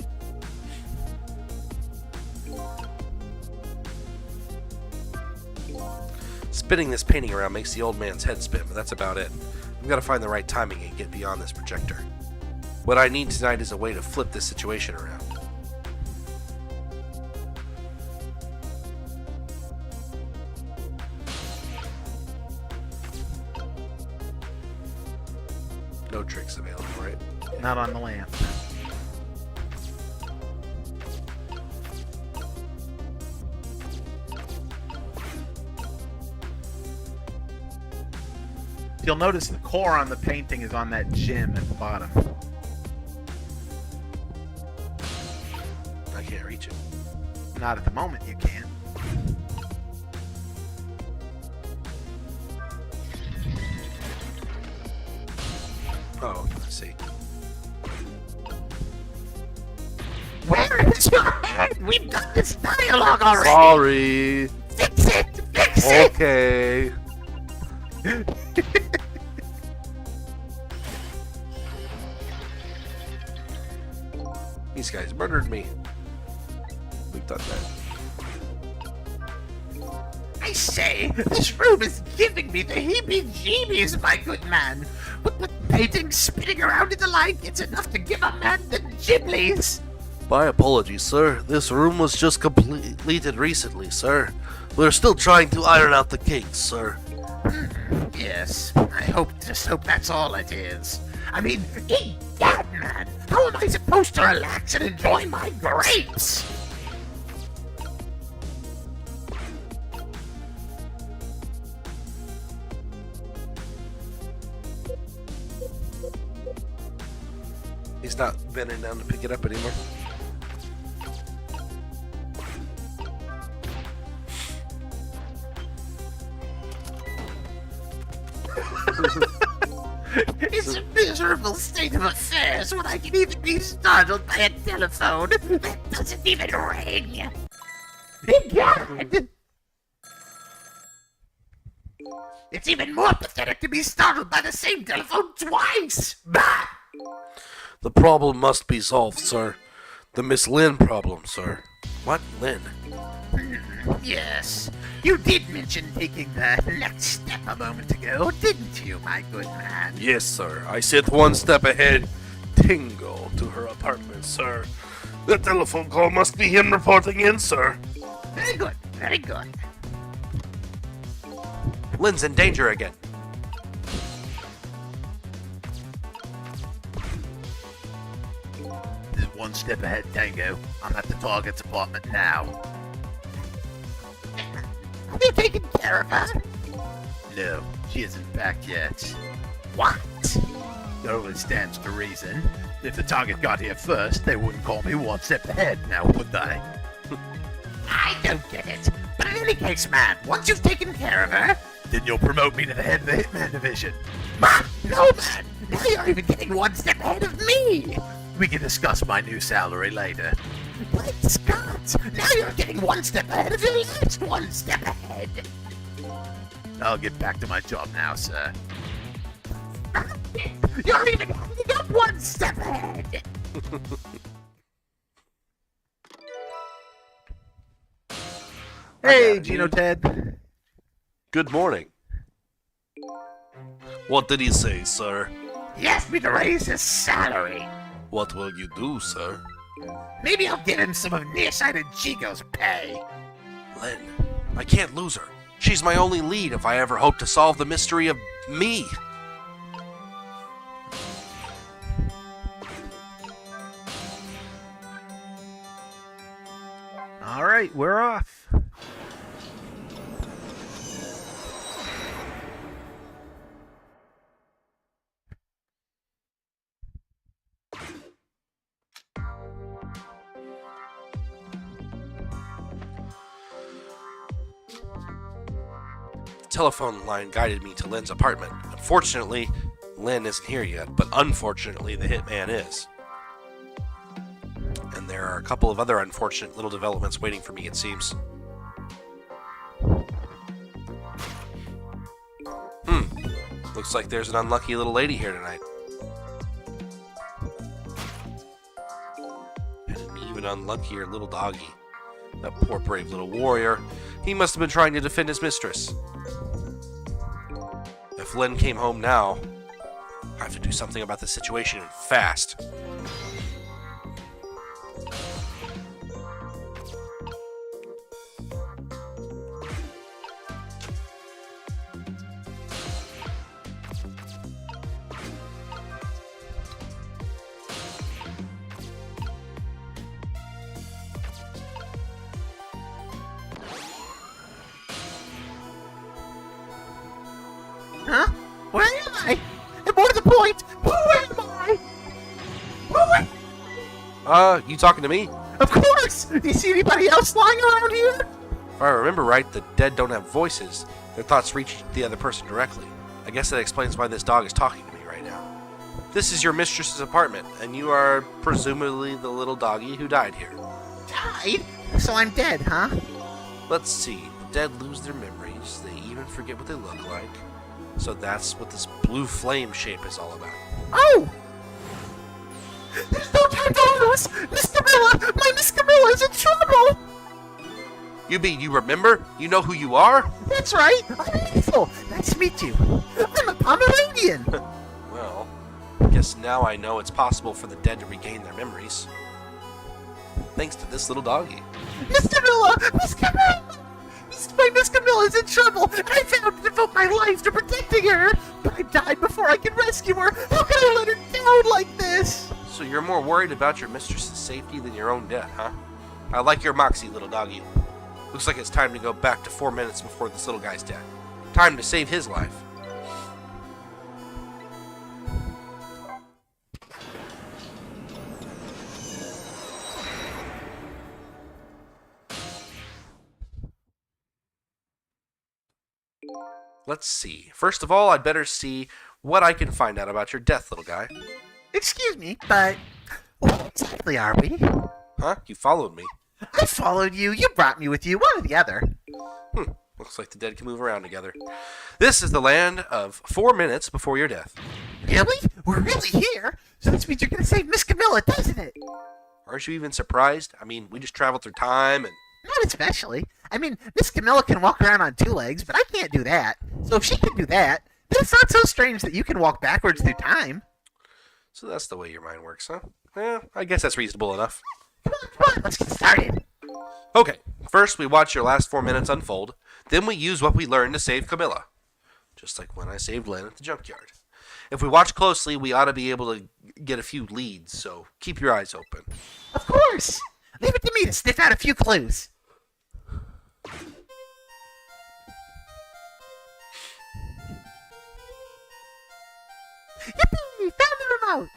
Speaker 1: Spinning this painting around makes the old man's head spin, but that's about it. I've got to find the right timing and get beyond this projector. What I need tonight is a way to flip this situation around. No tricks available, right?
Speaker 2: Not on the lamp. You'll notice the core on the painting is on that gem at the bottom.
Speaker 1: I can't reach it.
Speaker 2: Not at the moment, you can.
Speaker 1: Oh, I see.
Speaker 3: Where is your head? We've got this dialogue already.
Speaker 4: Sorry.
Speaker 3: Fix it. Fix it.
Speaker 4: Okay.
Speaker 1: These guys murdered me. We've done that.
Speaker 3: I say, this room is giving me the heebie-jeebies, my good man. With paintings spinning around in the light, it's enough to give a man the ghiblis.
Speaker 4: My apologies, sir. This room was just completed recently, sir. We're still trying to iron out the kinks, sir.
Speaker 3: Yes, I just hope that's all it is. I mean, egad, man, how am I supposed to relax and enjoy my grapes?
Speaker 1: He's not bending down to pick it up anymore.
Speaker 3: It's a miserable state of affairs when I can even be startled by a telephone that doesn't even ring. Egad! It's even more pathetic to be startled by the same telephone twice! Bah!
Speaker 4: The problem must be solved, sir. The Miss Lynn problem, sir.
Speaker 1: What, Lynn?
Speaker 3: Yes, you did mention taking the next step a moment ago, didn't you, my good man?
Speaker 4: Yes, sir. I said one step ahead. Tingo to her apartment, sir. The telephone call must be him reporting in, sir.
Speaker 3: Very good, very good.
Speaker 1: Lynn's in danger again.
Speaker 2: This is one step ahead, Tango. I'm at the target's apartment now.
Speaker 3: Have you taken care of her?
Speaker 2: No, she isn't back yet.
Speaker 3: What?
Speaker 2: It only stands to reason. If the target got here first, they wouldn't call me one step ahead now, would they?
Speaker 3: I don't get it. But in any case, man, once you've taken care of her...
Speaker 2: Then you'll promote me to the head of the Hitman Division.
Speaker 3: No, man! Now you're even getting one step ahead of me!
Speaker 2: We can discuss my new salary later.
Speaker 3: Great Scott! Now you're getting one step ahead of your last one step ahead!
Speaker 2: I'll get back to my job now, sir.
Speaker 3: You're even ending up one step ahead!
Speaker 2: Hey, Gino Ted.
Speaker 1: Good morning.
Speaker 4: What did he say, sir?
Speaker 3: He asked me to raise his salary.
Speaker 4: What will you do, sir?
Speaker 3: Maybe I'll give him some of Nearsighted Chico's pay.
Speaker 1: Lynn, I can't lose her. She's my only lead if I ever hope to solve the mystery of Me.
Speaker 2: All right, we're off.
Speaker 1: The telephone line guided me to Lynn's apartment. Unfortunately, Lynn isn't here yet, but unfortunately, the hitman is. And there are a couple of other unfortunate little developments waiting for me, it seems. Looks like there's an unlucky little lady here tonight. And an even unluckier little doggy. That poor brave little warrior. He must have been trying to defend his mistress. If Lynn came home now, I have to do something about the situation and fast.
Speaker 3: Huh? Where am I? And more to the point, who am I? Who am
Speaker 1: You talking to me?
Speaker 3: Of course! Do you see anybody else lying around here?
Speaker 1: If I remember right, the dead don't have voices. Their thoughts reach the other person directly. I guess that explains why this dog is talking to me right now. This is your mistress's apartment, and you are presumably the little doggy who died here.
Speaker 3: Died? So I'm dead, huh?
Speaker 1: Let's see. The dead lose their memories. They even forget what they look like. So that's what this blue flame shape is all about.
Speaker 3: Oh! There's no time to lose! Miss Camilla! My Miss Camilla's in trouble!
Speaker 1: You remember? You know who you are?
Speaker 3: That's right! I'm Ethel! Nice to meet you. I'm a Pomeranian!
Speaker 1: Well, I guess now I know it's possible for the dead to regain their memories. Thanks to this little doggy.
Speaker 3: Miss Camilla! Miss Camilla! My Miss Camilla's in trouble! I vowed to devote my life to protecting her! But I died before I could rescue her! How can I let her down like this?
Speaker 1: So you're more worried about your mistress's safety than your own death, huh? I like your moxie, little doggy. Looks like it's time to go back to 4 minutes before this little guy's dead. Time to save his life. Let's see. First of all, I'd better see what I can find out about your death, little guy.
Speaker 3: Excuse me, but where exactly are we?
Speaker 1: Huh? You followed me.
Speaker 3: I followed you. You brought me with you. One or the other.
Speaker 1: Looks like the dead can move around together. This is the land of 4 minutes before your death.
Speaker 3: Really? We're really here? So this means you're going to save Miss Camilla, doesn't it?
Speaker 1: Aren't you even surprised? I mean, we just traveled through time and...
Speaker 3: Not especially. I mean, Miss Camilla can walk around on 2 legs, but I can't do that. So if she can do that, then it's not so strange that you can walk backwards through time.
Speaker 1: So that's the way your mind works, huh? Yeah, I guess that's reasonable enough.
Speaker 3: Come on, let's get started.
Speaker 1: Okay, first we watch your last 4 minutes unfold, then we use what we learned to save Camilla. Just like when I saved Lynn at the junkyard. If we watch closely, we ought to be able to get a few leads, so keep your eyes open.
Speaker 3: Of course. Leave it to me to sniff out a few clues. Yippee! Found the remote!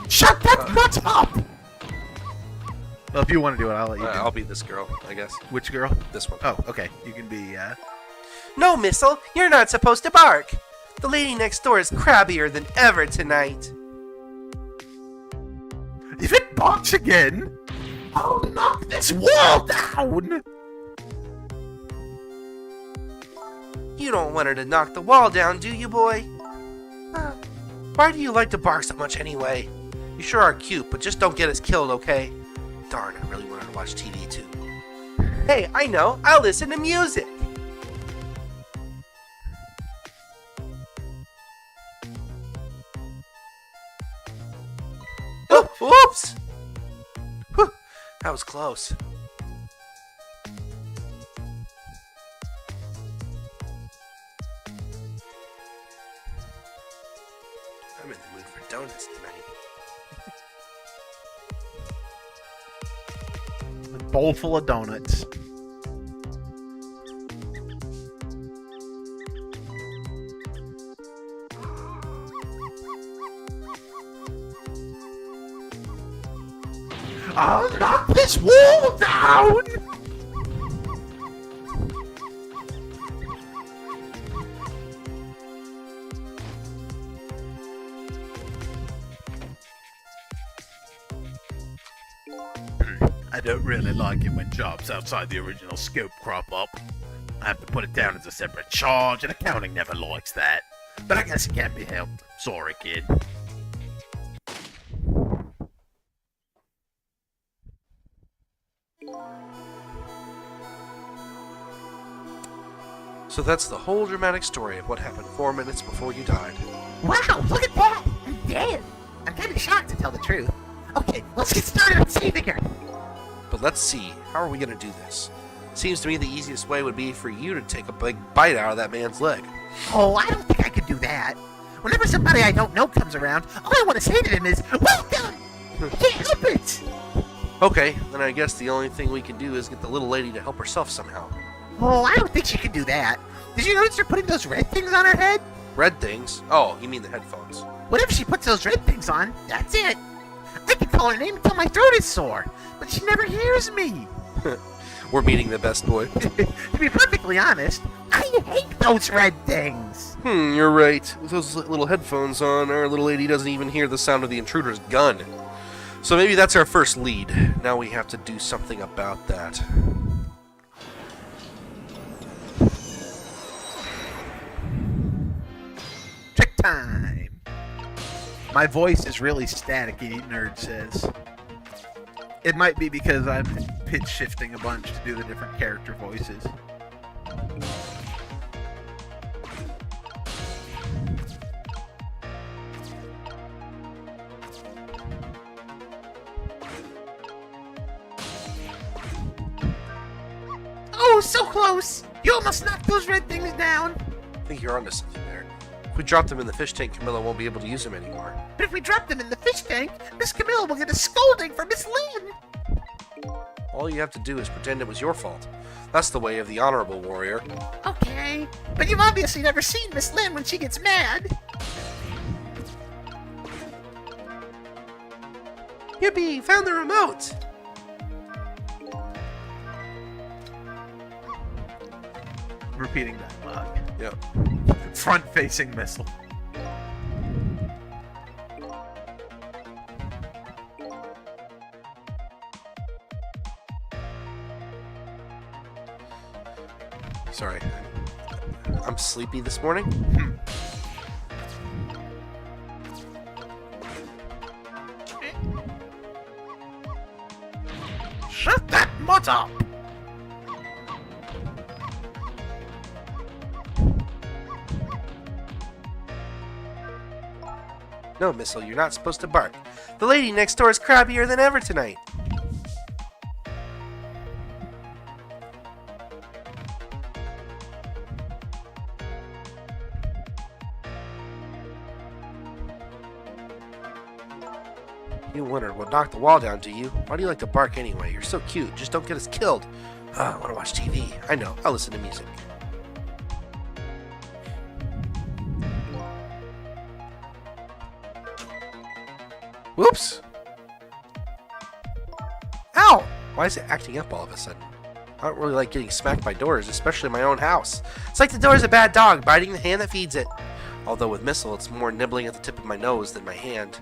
Speaker 3: Shut that butt up!
Speaker 2: Well, if you want to do it, I'll let you do
Speaker 1: I'll be this girl, I guess.
Speaker 2: Which girl?
Speaker 1: This one.
Speaker 2: Oh, okay. You can be,
Speaker 1: No, Missile, you're not supposed to bark. The lady next door is crabbier than ever tonight.
Speaker 2: If it barks again, I'll knock this wall down!
Speaker 1: You don't want her to knock the wall down, do you, boy? Why do you like to bark so much anyway? You sure are cute, but just don't get us killed, okay? Darn, I really wanted to watch TV too. Hey, I know, I'll listen to music. Whoops! Whew, that was close. I'm in the mood for donuts tonight.
Speaker 2: A bowl full of donuts. I'll knock this wall down! I don't really like it when jobs outside the original scope crop up. I have to put it down as a separate charge, and accounting never likes that. But I guess it can't be helped. Sorry, kid.
Speaker 1: So that's the whole dramatic story of what happened 4 minutes before you died.
Speaker 3: Wow, look at that! I'm dead! I'm kind of shocked to tell the truth. Okay, let's get started on saving her!
Speaker 1: But let's see, how are we going to do this? Seems to me the easiest way would be for you to take a big bite out of that man's leg.
Speaker 3: Oh, I don't think I could do that. Whenever somebody I don't know comes around, all I want to say to them is, welcome! I can't help it!
Speaker 1: Okay, then I guess the only thing we can do is get the little lady to help herself somehow.
Speaker 3: Oh, I don't think she can do that. Did you notice her putting those red things on her head?
Speaker 1: Red things? Oh, you mean the headphones.
Speaker 3: Whenever she puts those red things on, that's it. I can call her name until my throat is sore, but she never hears me.
Speaker 1: We're meeting the best boy.
Speaker 3: To be perfectly honest, I hate those red things.
Speaker 1: You're right. With those little headphones on, our little lady doesn't even hear the sound of the intruder's gun. So maybe that's our first lead. Now we have to do something about that.
Speaker 2: Trick time! My voice is really staticky, Nerd says. It might be because I'm pitch shifting a bunch to do the different character voices.
Speaker 3: Oh, so close! You almost knocked those red things down.
Speaker 1: I think you're onto something there. If we drop them in the fish tank, Camilla won't be able to use them anymore.
Speaker 3: But if we drop them in the fish tank, Miss Camilla will get a scolding from Miss Lynn.
Speaker 1: All you have to do is pretend it was your fault. That's the way of the honorable warrior.
Speaker 3: Okay, but you've obviously never seen Miss Lynn when she gets mad.
Speaker 1: Yippee! Found the remote!
Speaker 2: Repeating dialogue.
Speaker 1: Yep.
Speaker 2: Front-facing missile.
Speaker 1: Sorry. I'm sleepy this morning.
Speaker 2: Shut that mutt up!
Speaker 1: No, Missile, you're not supposed to bark. The lady next door is crabbier than ever tonight. You wondered what knocked the wall down, do you? Why do you like to bark anyway? You're so cute. Just don't get us killed. I want to watch TV. I know. I'll listen to music. Whoops! Ow! Why is it acting up all of a sudden? I don't really like getting smacked by doors, especially in my own house. It's like the door's a bad dog, biting the hand that feeds it. Although with Missile, it's more nibbling at the tip of my nose than my hand.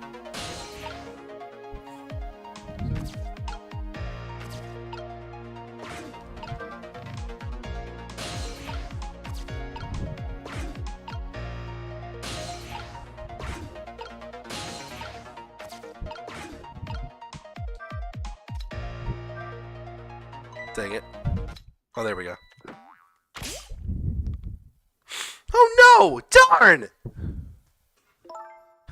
Speaker 1: Dang it. Oh, there we go. Oh no! Darn!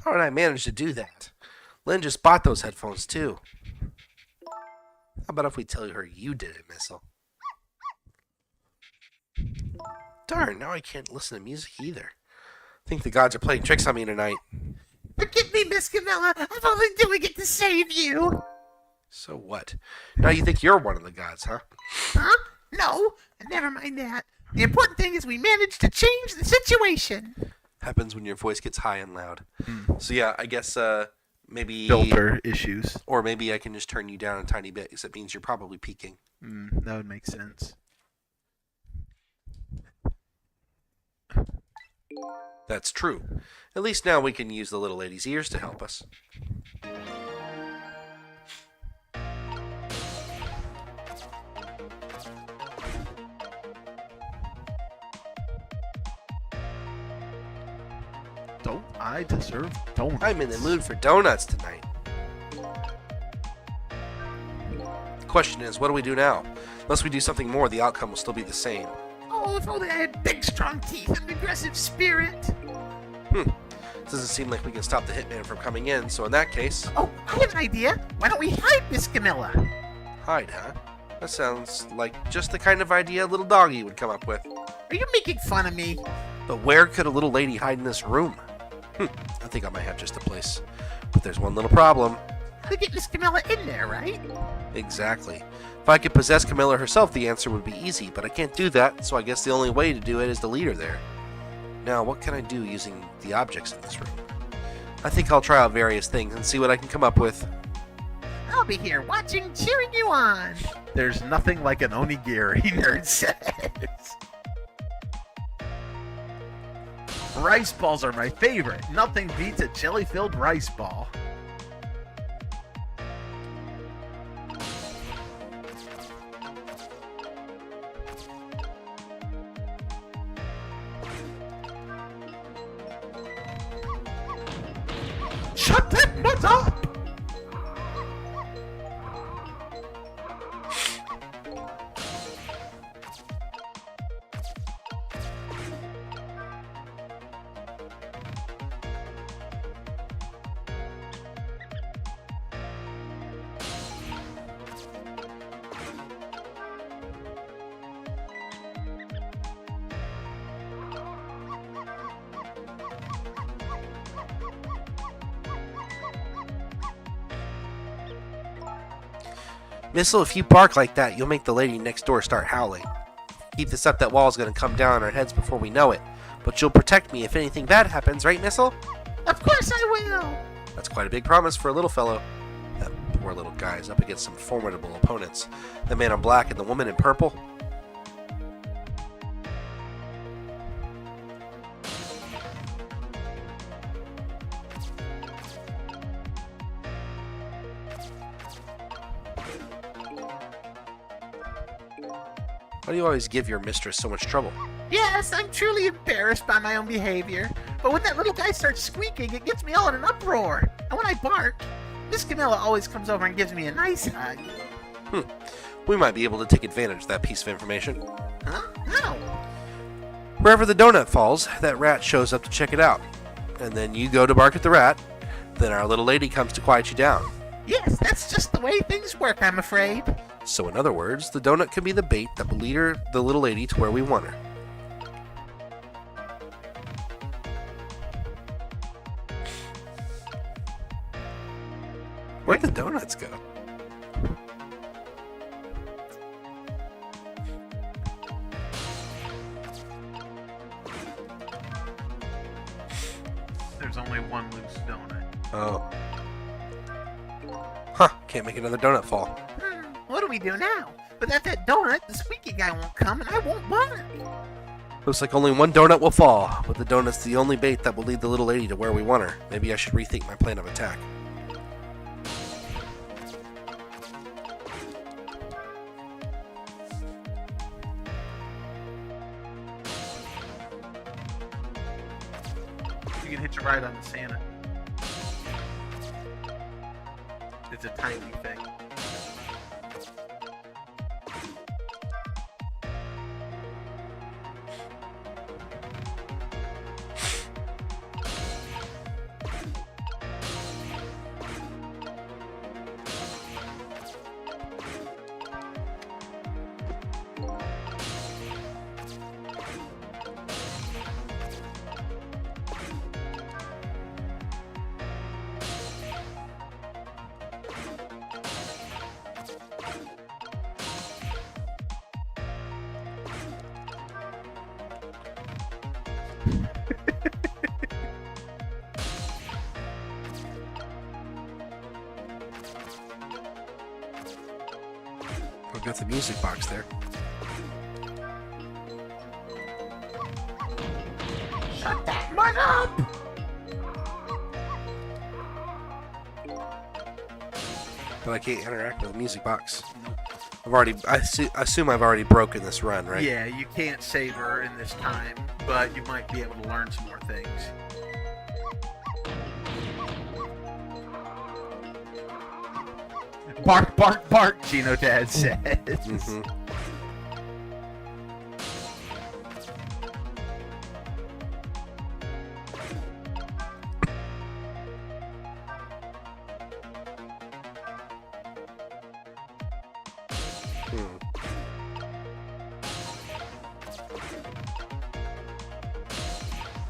Speaker 1: How did I manage to do that? Lynn just bought those headphones, too. How about if we tell her you did it, Missile? Darn, now I can't listen to music either. I think the gods are playing tricks on me tonight.
Speaker 3: Forgive me, Miss Camilla. I'm only doing it to save you.
Speaker 1: So what? Now you think you're one of the gods, huh?
Speaker 3: Huh? No, never mind that. The important thing is we managed to change the situation.
Speaker 1: Happens when your voice gets high and loud. So yeah, I guess maybe...
Speaker 2: Filter issues.
Speaker 1: Or maybe I can just turn you down a tiny bit, because it means you're probably peaking.
Speaker 2: That would make sense.
Speaker 1: That's true. At least now we can use the little lady's ears to help us.
Speaker 2: Don't I deserve donuts?
Speaker 1: I'm in the mood for donuts tonight. The question is, what do we do now? Unless we do something more, the outcome will still be the same.
Speaker 3: Oh, if only I had big, strong teeth and an aggressive spirit.
Speaker 1: Doesn't seem like we can stop the hitman from coming in, so in that case...
Speaker 3: Oh, I have an idea. Why don't we hide Miss Camilla?
Speaker 1: Hide, huh? That sounds like just the kind of idea a little doggy would come up with.
Speaker 3: Are you making fun of me?
Speaker 1: But where could a little lady hide in this room? I think I might have just a place. But there's one little problem.
Speaker 3: To get Miss Camilla in there, right?
Speaker 1: Exactly. If I could possess Camilla herself, the answer would be easy, but I can't do that, so I guess the only way to do it is to lead her there. Now, what can I do using the objects in this room? I think I'll try out various things and see what I can come up with.
Speaker 3: I'll be here watching, cheering you on.
Speaker 2: There's nothing like an onigiri, nerd says. Rice balls are my favorite. Nothing beats a jelly-filled rice ball. Shut that nut up!
Speaker 1: Missile, if you bark like that, you'll make the lady next door start howling. Keep this up, that wall's gonna come down on our heads before we know it. But you'll protect me if anything bad happens, right, Missile?
Speaker 3: Of course I will.
Speaker 1: That's quite a big promise for a little fellow. That poor little guy is up against some formidable opponents. The man in black and the woman in purple. Why do you always give your mistress so much trouble?
Speaker 3: Yes, I'm truly embarrassed by my own behavior. But when that little guy starts squeaking, it gets me all in an uproar. And when I bark, Miss Camilla always comes over and gives me a nice hug.
Speaker 1: We might be able to take advantage of that piece of information.
Speaker 3: Huh? How?
Speaker 1: Wherever the donut falls, that rat shows up to check it out. And then you go to bark at the rat, then our little lady comes to quiet you down.
Speaker 3: Yes, that's just the way things work, I'm afraid.
Speaker 1: So in other words, the donut can be the bait that will lead her, the little lady, to where we want her. Where'd the donuts go?
Speaker 2: There's only one loose donut.
Speaker 1: Oh. Huh, can't make another donut fall.
Speaker 3: What do we do now? Without that donut, the squeaky guy won't come and I won't bark.
Speaker 1: Looks like only one donut will fall, but the donut's the only bait that will lead the little lady to where we want her. Maybe I should rethink my plan of attack.
Speaker 2: You can hitch a ride on the Santa. It's a tiny thing.
Speaker 1: I've got the music box there.
Speaker 3: Shut that mud up!
Speaker 1: But I can't interact with the music box. I assume I've already broken this run, right?
Speaker 2: Yeah, you can't save her in this time, but you might be able to learn some more things. Bark, bark, bark, Gino Dad says.
Speaker 1: Mm-hmm.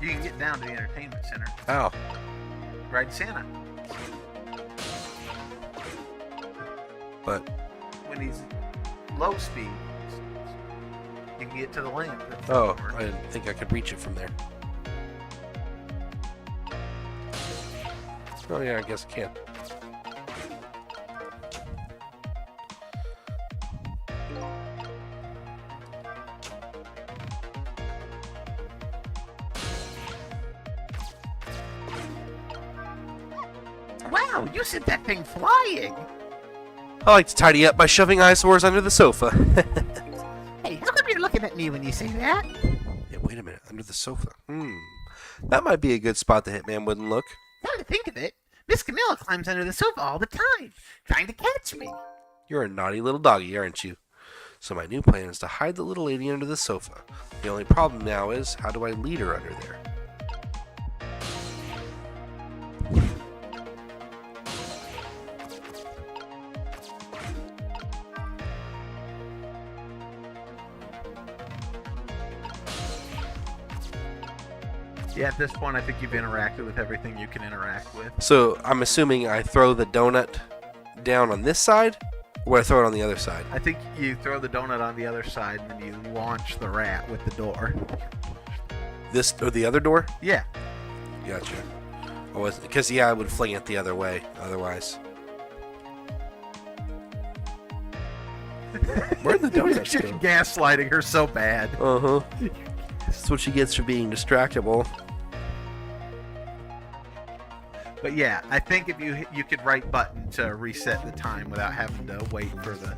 Speaker 2: You can get down to the entertainment center.
Speaker 1: Oh.
Speaker 2: Ride Santa.
Speaker 1: But
Speaker 2: When he's low speed, you can get to the lamp. that's
Speaker 1: oh,
Speaker 2: over.
Speaker 1: I didn't think I could reach it from there. Oh yeah, I guess I can.
Speaker 3: Wow, you sent that thing flying!
Speaker 1: I like to tidy up by shoving eyesores under the sofa.
Speaker 3: Hey, how come you're looking at me when you say that?
Speaker 1: Yeah, wait a minute, under the sofa. That might be a good spot the hitman wouldn't look.
Speaker 3: Come to think of it, Miss Camilla climbs under the sofa all the time, trying to catch me.
Speaker 1: You're a naughty little doggy, aren't you? So my new plan is to hide the little lady under the sofa. The only problem now is, how do I lead her under there?
Speaker 2: Yeah, at this point, I think you've interacted with everything you can interact with.
Speaker 1: So I'm assuming I throw the donut down on this side, or I throw it on the other side?
Speaker 2: I think you throw the donut on the other side, and then you launch the rat with the door.
Speaker 1: This or the other door?
Speaker 2: Yeah.
Speaker 1: Gotcha. Because yeah, I would fling it the other way otherwise. Where'd the donuts
Speaker 2: You're
Speaker 1: go?
Speaker 2: gaslighting her so bad.
Speaker 1: Uh-huh. That's what she gets for being distractible.
Speaker 2: But yeah, I think if you could right button to reset the time without having to wait for the...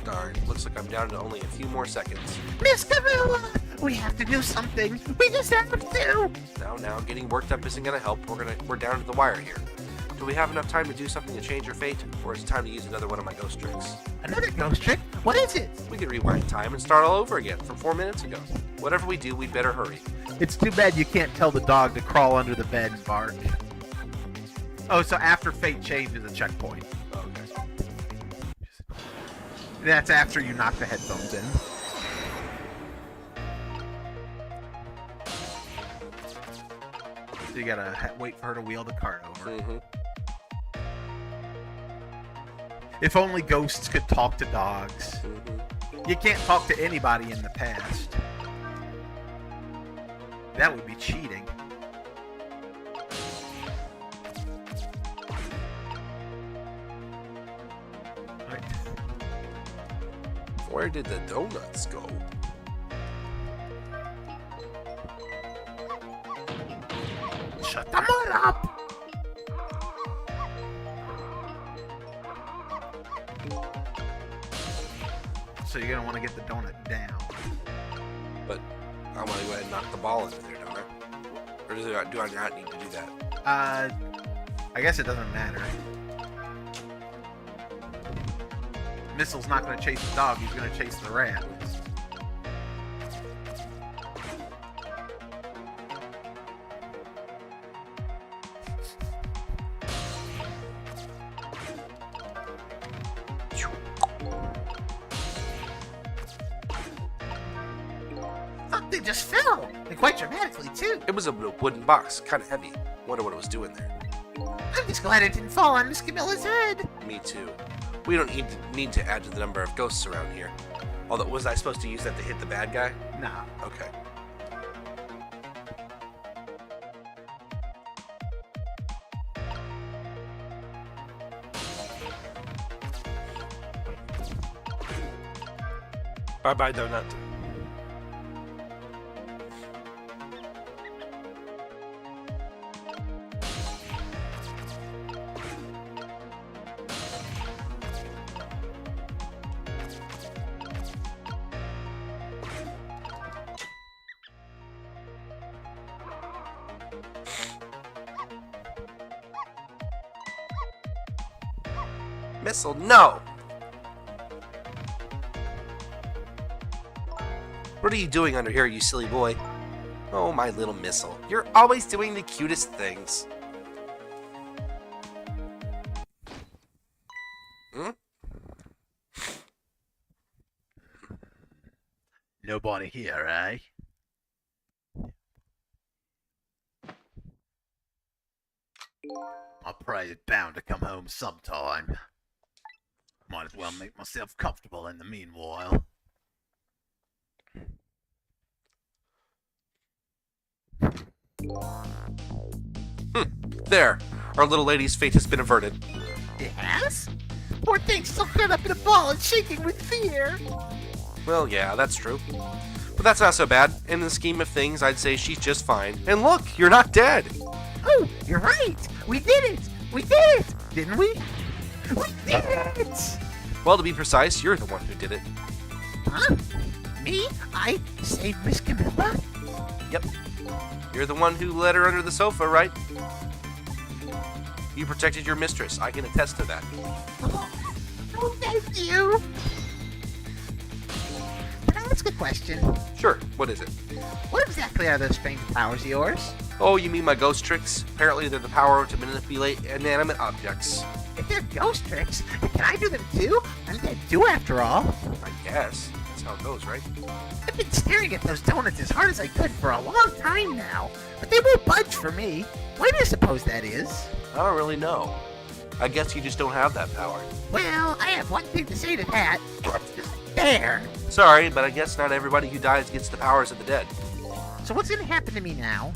Speaker 1: Darn, looks like I'm down to only a few more seconds.
Speaker 3: Miss Camilla, we have to do something. We just have to.
Speaker 1: Now, getting worked up isn't gonna help. We're down to the wire here. Do we have enough time to do something to change your fate, or is it time to use another one of my ghost tricks?
Speaker 3: Another ghost trick? What is it?
Speaker 1: We could rewind time and start all over again from 4 minutes ago. Whatever we do, we'd better hurry.
Speaker 2: It's too bad you can't tell the dog to crawl under the bed and bark. Oh, so after fate changes a checkpoint.
Speaker 1: Okay.
Speaker 2: That's after you knock the headphones in. So you gotta wait for her to wheel the cart over.
Speaker 1: Mm-hmm.
Speaker 2: If only ghosts could talk to dogs.
Speaker 1: Mm-hmm.
Speaker 2: You can't talk to anybody in the past. That would be cheating. Right.
Speaker 1: Where did the donuts go?
Speaker 3: Shut the mud up.
Speaker 2: So you're gonna want to get the donut down.
Speaker 1: But I want to go ahead and knock the ball into there, don't I? Or do I not need to do that?
Speaker 2: I guess it doesn't matter. Missile's not gonna chase the dog, he's gonna chase the rat.
Speaker 3: Something just fell, and quite dramatically too.
Speaker 1: It was a wooden box, kind of heavy. Wonder what it was doing there.
Speaker 3: I'm just glad it didn't fall on Miss Camilla's head.
Speaker 1: Me too. We don't need to add to the number of ghosts around here. Although, was I supposed to use that to hit the bad guy?
Speaker 2: Nah.
Speaker 1: Okay.
Speaker 4: Bye-bye, Donut.
Speaker 1: Missile, no! What are you doing under here, you silly boy? Oh, my little Missile. You're always doing the cutest things. Hmm?
Speaker 2: Nobody here, eh? My prey is bound to come home sometime. Might as well make myself comfortable in the meanwhile.
Speaker 1: There. Our little lady's fate has been averted.
Speaker 3: Yes? Poor thing's still curled up in a ball and shaking with fear.
Speaker 1: Well, yeah, that's true. But that's not so bad. In the scheme of things, I'd say she's just fine. And look, you're not dead.
Speaker 3: Oh, you're right. We did it. We did it. Didn't we? We did it.
Speaker 1: Well, to be precise, you're the one who did it.
Speaker 3: Huh? Me? I saved Miss Camilla?
Speaker 1: Yep. You're the one who let her under the sofa, right? You protected your mistress. I can attest to that.
Speaker 3: Oh, thank you. Can I ask a question?
Speaker 1: Sure. What is it?
Speaker 3: What exactly are those strange powers of yours?
Speaker 1: Oh, you mean my ghost tricks? Apparently they're the power to manipulate inanimate objects.
Speaker 3: If they're ghost tricks, can I do them too? I'm dead too, after all.
Speaker 1: I guess. That's how it goes, right?
Speaker 3: I've been staring at those donuts as hard as I could for a long time now, but they won't budge for me. Why do you suppose that is?
Speaker 1: I don't really know. I guess you just don't have that power.
Speaker 3: Well, I have one thing to say to that. There.
Speaker 1: Sorry, but I guess not everybody who dies gets the powers of the dead.
Speaker 3: So what's gonna happen to me now?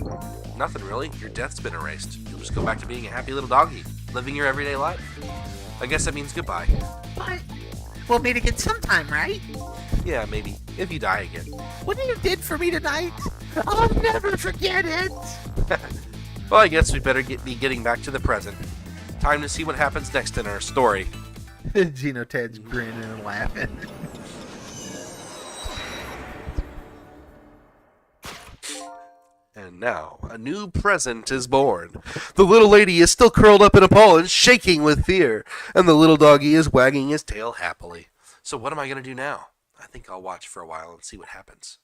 Speaker 1: Nothing really. Your death's been erased. You'll just go back to being a happy little doggy, living your everyday life. I guess that means goodbye.
Speaker 3: But we'll meet again sometime, right?
Speaker 1: Yeah, maybe. If you die again.
Speaker 3: What you did for me tonight, I'll never forget it.
Speaker 1: Well, I guess we better be getting back to the present. Time to see what happens next in our story.
Speaker 2: Gino Ted's grinning and laughing.
Speaker 1: And now, a new present is born. The little lady is still curled up in a ball and shaking with fear, and the little doggy is wagging his tail happily. So what am I going to do now? I think I'll watch for a while and see what happens.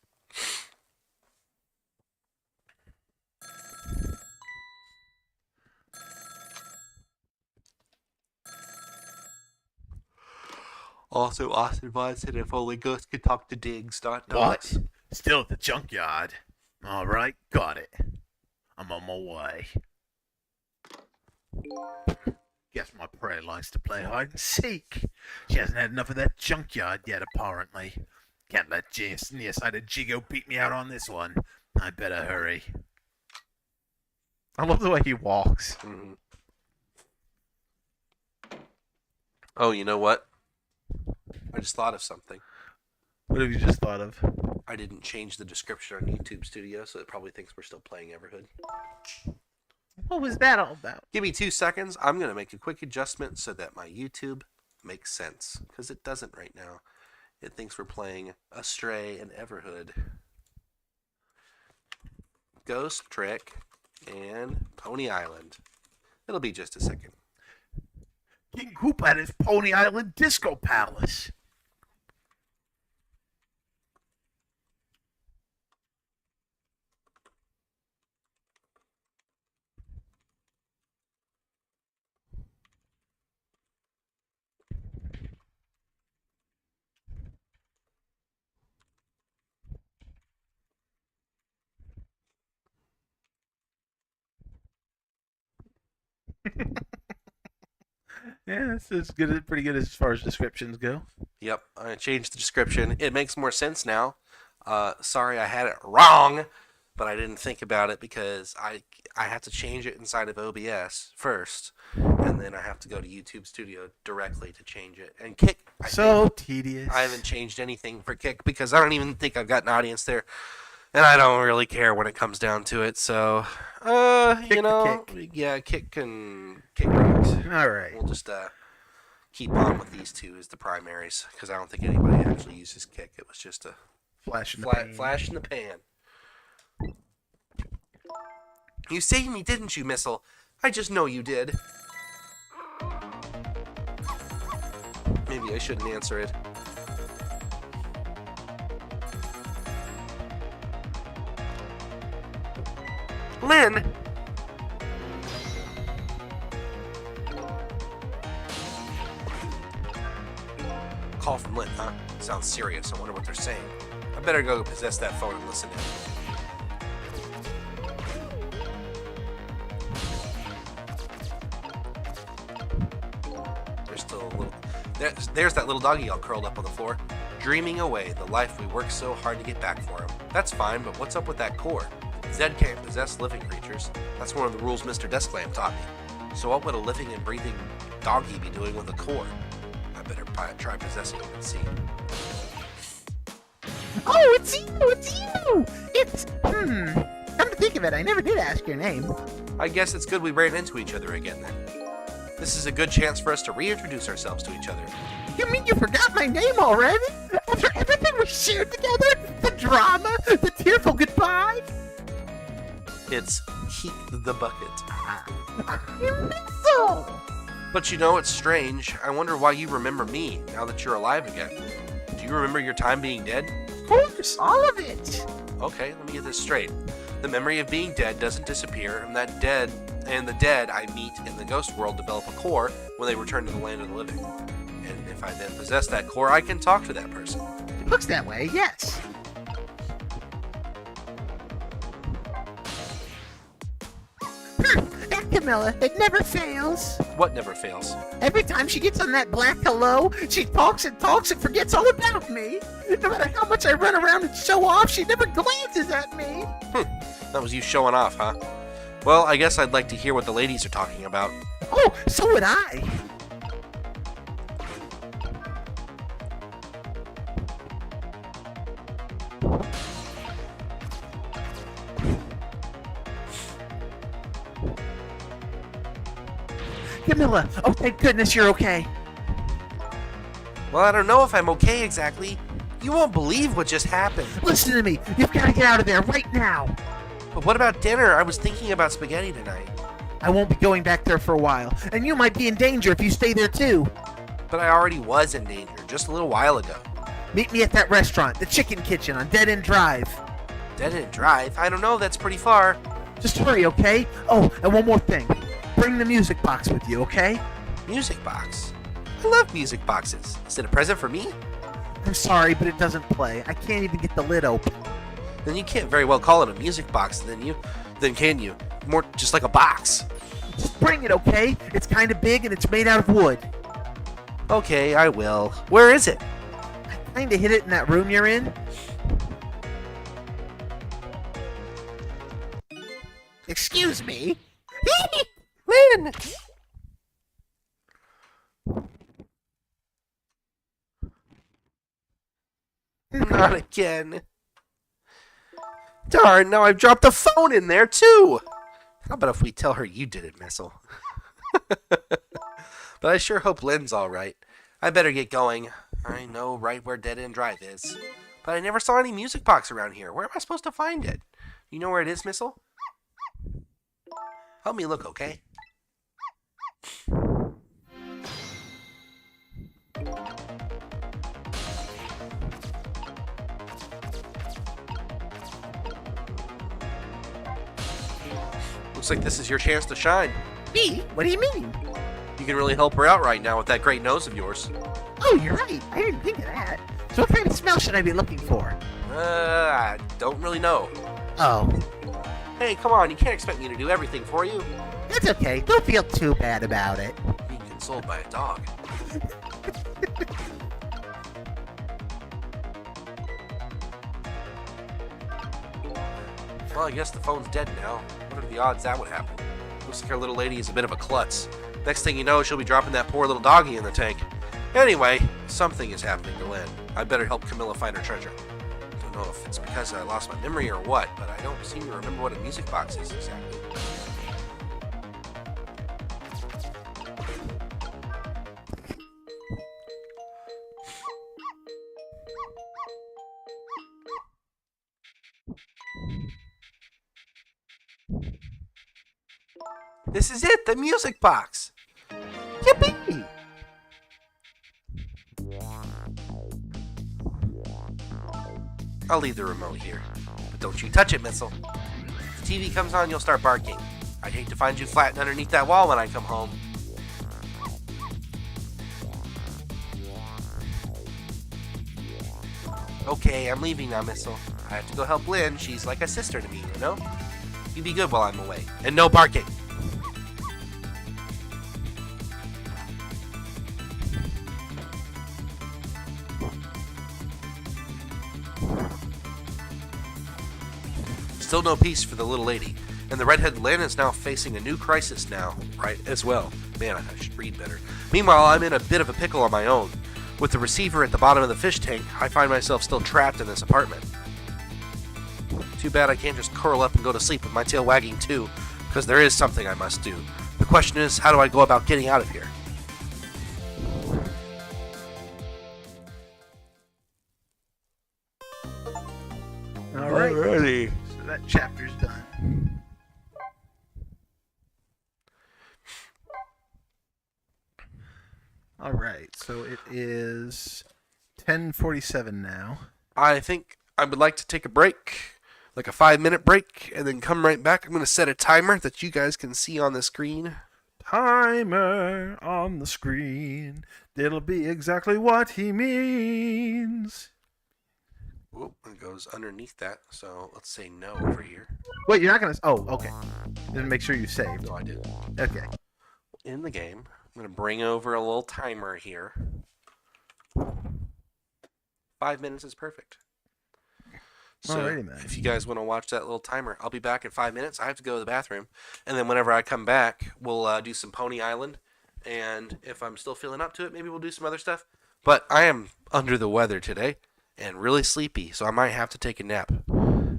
Speaker 1: Also, Austin Vaughn said if only ghosts could talk to Diggs, not dogs.
Speaker 2: What? Still at the junkyard. All right, got it. I'm on my way. Guess my prey likes to play hide and seek. She hasn't had enough of that junkyard yet, apparently. Can't let James nearsighted Jigo beat me out on this one. I better hurry. I love the way he walks.
Speaker 1: Mm-hmm. Oh, you know what? I just thought of something.
Speaker 2: What have you just thought of?
Speaker 1: I didn't change the description on YouTube Studio, so it probably thinks we're still playing Everhood.
Speaker 3: What was that all about?
Speaker 1: Give me 2 seconds. I'm going to make a quick adjustment so that my YouTube makes sense, because it doesn't right now. It thinks we're playing Astray and Everhood. Ghost Trick and Pony Island. It'll be just a second.
Speaker 2: King Koopa at his Pony Island Disco Palace. Yeah, it's good. Pretty good as far as descriptions go.
Speaker 1: Yep, I changed the description. It makes more sense now. Sorry I had it wrong. but I didn't think about it because I have to change it inside of OBS first, and then I have to go to YouTube Studio directly to change it. And Kick,
Speaker 2: So tedious.
Speaker 1: I haven't changed anything for Kick because I don't even think I've got an audience there, and I don't really care when it comes down to it. So, yeah, Kick rocks.
Speaker 2: All right.
Speaker 1: We'll just keep on with these two as the primaries because I don't think anybody actually uses Kick. It was just a
Speaker 2: Flash in the pan.
Speaker 1: flash in the pan. You saved me, didn't you, Missile? I just know you did. Maybe I shouldn't answer it. Lynn! Call from Lynn, huh? Sounds serious. I wonder what they're saying. I better go possess that phone and listen in. There's that little doggy all curled up on the floor, dreaming away the life we worked so hard to get back for him. That's fine, but what's up with that core? Zed can't possess living creatures. That's one of the rules Mr. Desklam taught me. So what would a living and breathing doggy be doing with a core? I better try possessing him and see.
Speaker 3: Oh, it's you! It's, come to think of it, I never did ask your name.
Speaker 1: I guess it's good we ran into each other again then. This is a good chance for us to reintroduce ourselves to each other.
Speaker 3: You mean you forgot my name already? After everything we shared together? The drama? The tearful goodbye?
Speaker 1: It's Heek the Bucket.
Speaker 3: You missile!
Speaker 1: But you know, it's strange. I wonder why you remember me now that you're alive again. Do you remember your time being dead?
Speaker 3: Of course, all of it.
Speaker 1: Okay, let me get this straight. The memory of being dead doesn't disappear, and the dead I meet in the ghost world develop a core when they return to the land of the living. And if I then possess that core, I can talk to that person.
Speaker 3: It looks that way, yes. That Camilla, it never fails.
Speaker 1: What never fails?
Speaker 3: Every time she gets on that black hello, she talks and forgets all about me. No matter how much I run around and show off, she never glances at me.
Speaker 1: That was you showing off, huh? Well, I guess I'd like to hear what the ladies are talking about.
Speaker 3: Oh, so would I. Camilla, oh thank goodness you're okay.
Speaker 1: Well, I don't know if I'm okay exactly. You won't believe what just happened.
Speaker 3: Listen to me, you've got to get out of there right now.
Speaker 1: But what about dinner? I was thinking about spaghetti tonight.
Speaker 3: I won't be going back there for a while, and you might be in danger if you stay there too.
Speaker 1: But I already was in danger just a little while ago.
Speaker 3: Meet me at that restaurant, the Chicken Kitchen on Dead End Drive.
Speaker 1: Dead End Drive? I don't know, that's pretty far.
Speaker 3: Just hurry, okay? Oh, and one more thing. Bring the music box with you, okay?
Speaker 1: Music box? I love music boxes. Is it a present for me?
Speaker 3: I'm sorry, but it doesn't play. I can't even get the lid open.
Speaker 1: Then you can't very well call it a music box, then can you? More just like a box.
Speaker 3: Just bring it, okay? It's kind of big and it's made out of wood.
Speaker 1: Okay, I will. Where is it?
Speaker 3: I kind of hid it in that room you're in. Excuse me?
Speaker 1: Lynn! Not again. Darn, now I've dropped the phone in there, too! How about if we tell her you did it, Missile? But I sure hope Lynn's alright. I better get going. I know right where Dead End Drive is. But I never saw any music box around here. Where am I supposed to find it? You know where it is, Missile? Help me look, okay? Looks like this is your chance to shine.
Speaker 3: Me? What do you mean?
Speaker 1: You can really help her out right now with that great nose of yours.
Speaker 3: Oh, you're right. I didn't think of that. So what kind of smell should I be looking for?
Speaker 1: I don't really know.
Speaker 3: Oh,
Speaker 1: Hey, come on, you can't expect me to do everything for you.
Speaker 3: that's okay. Don't feel too bad about it.
Speaker 1: Being consoled by a dog. Well, I guess the phone's dead now. What are the odds that would happen? Looks like our little lady is a bit of a klutz. Next thing you know, she'll be dropping that poor little doggy in the tank. Anyway, something is happening to Lynn. I better help Camilla find her treasure. Don't know if it's because I lost my memory or what, but I don't seem to remember what a music box is exactly. This is it, the music box! Yippee! I'll leave the remote here. But don't you touch it, Missile. If the TV comes on, you'll start barking. I'd hate to find you flattened underneath that wall when I come home. Okay, I'm leaving now, Missile. I have to go help Lynn. She's like a sister to me, you know? You be good while I'm away. And no barking! Still no peace for the little lady, and the redhead Lynn is now facing a new crisis now, right, as well. Man, I should read better. Meanwhile, I'm in a bit of a pickle on my own. With the receiver at the bottom of the fish tank, I find myself still trapped in this apartment. Too bad I can't just curl up and go to sleep with my tail wagging too, because there is something I must do. The question is, how do I go about getting out of here?
Speaker 2: Alright.
Speaker 1: Alrighty.
Speaker 2: So that chapter's done. Alright, so it is 10:47 now.
Speaker 1: I think I would like to take a break, like a 5-minute break, and then come right back. I'm going to set a timer that you guys can see on the screen.
Speaker 2: Timer on the screen. It'll be exactly what he means.
Speaker 1: Whoop, it goes underneath that, so let's say no over here.
Speaker 2: Wait, you're not gonna. Oh, okay. Then make sure you saved.
Speaker 1: No, I did.
Speaker 2: Okay.
Speaker 1: In the game, I'm going to bring over a little timer here. 5 minutes is perfect. So
Speaker 2: Alrighty, man.
Speaker 1: if you guys want to watch that little timer, I'll be back in 5 minutes. I have to go to the bathroom. And then whenever I come back, we'll do some Pony Island. And if I'm still feeling up to it, maybe we'll do some other stuff. But I am under the weather today and really sleepy, so I might have to take a nap.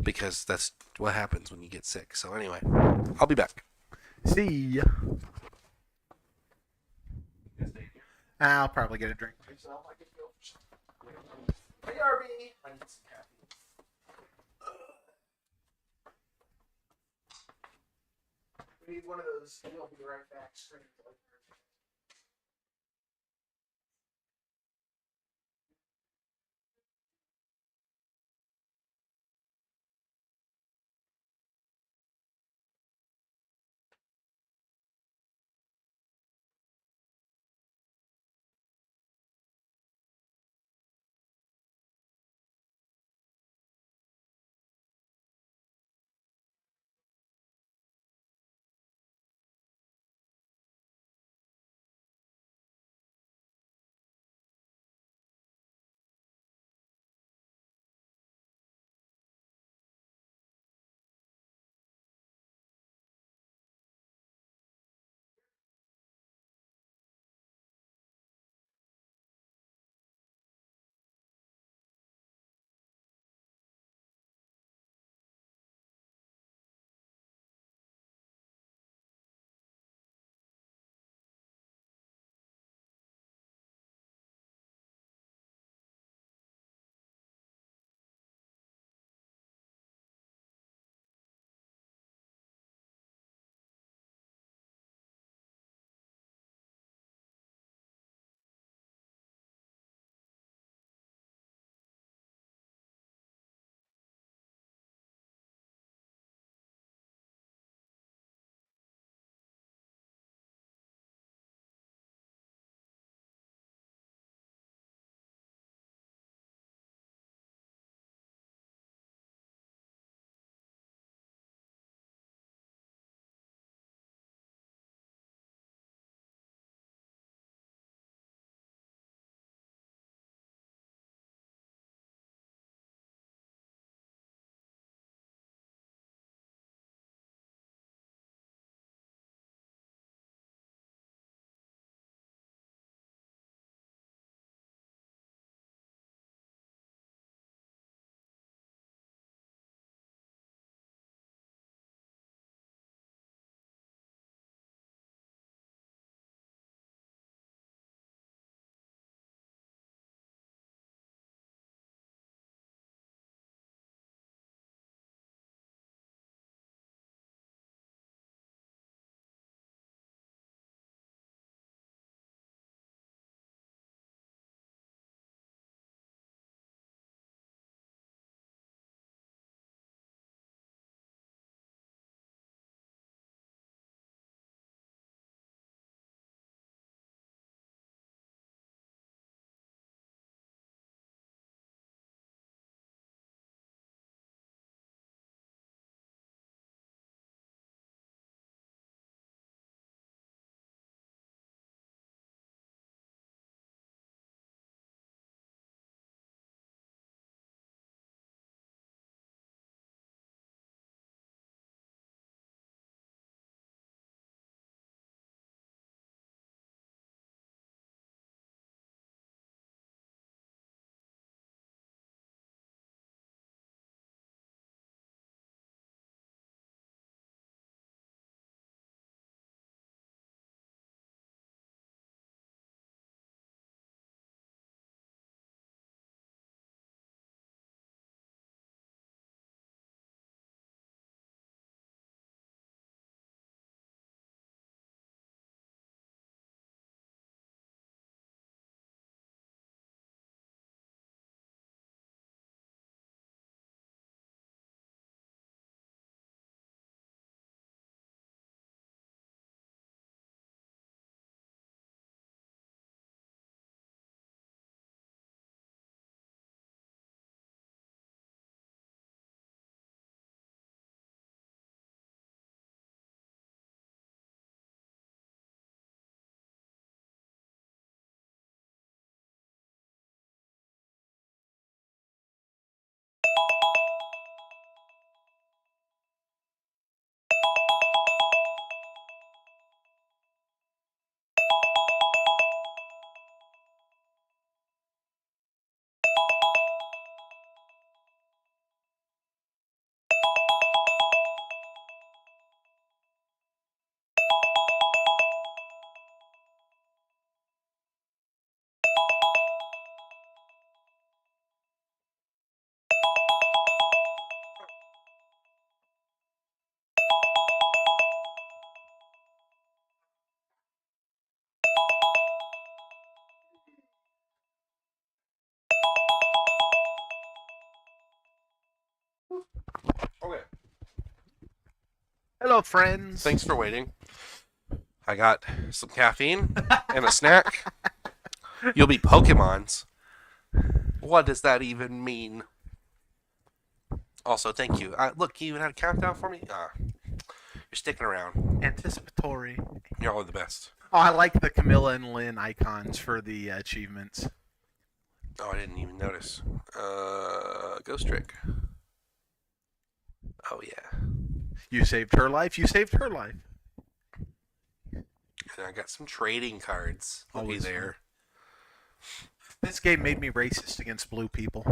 Speaker 1: Because that's what happens when you get sick. So anyway, I'll be back.
Speaker 2: See ya. I'll probably get a drink myself. I can go for some. Hey, RB. I need some caffeine. We need one of those. We'll be right back. Screens.
Speaker 1: Okay.
Speaker 2: Hello, friends.
Speaker 1: Thanks for waiting. I got some caffeine and a snack. You'll be Pokemons. What does that even mean? Also, thank you. Look, you even had a countdown for me? You're sticking around.
Speaker 2: Anticipatory.
Speaker 1: You're all the best.
Speaker 2: Oh, I like the Camilla and Lynn icons for the achievements.
Speaker 1: Oh, I didn't even notice. Ghost trick. Oh, yeah.
Speaker 2: You saved her life. You saved her life.
Speaker 1: And I got some trading cards. Looky
Speaker 2: Always
Speaker 1: there.
Speaker 2: This game made me racist against blue people.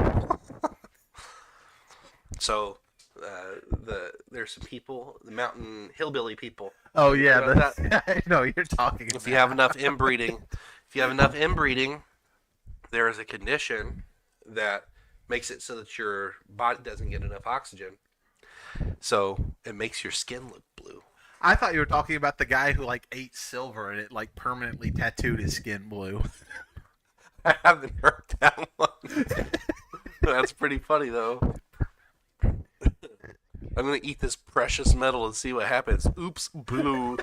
Speaker 1: So, there's some people, the mountain hillbilly people.
Speaker 2: Oh yeah,
Speaker 1: What about
Speaker 2: I know what you're talking about.
Speaker 1: If you have enough inbreeding, there is a condition that makes it so that your body doesn't get enough oxygen. So it makes your skin look blue.
Speaker 2: I thought you were talking about the guy who like ate silver and it like permanently tattooed his skin blue.
Speaker 1: I haven't heard that one. That's pretty funny though. I'm gonna eat this precious metal and see what happens. Oops, blue.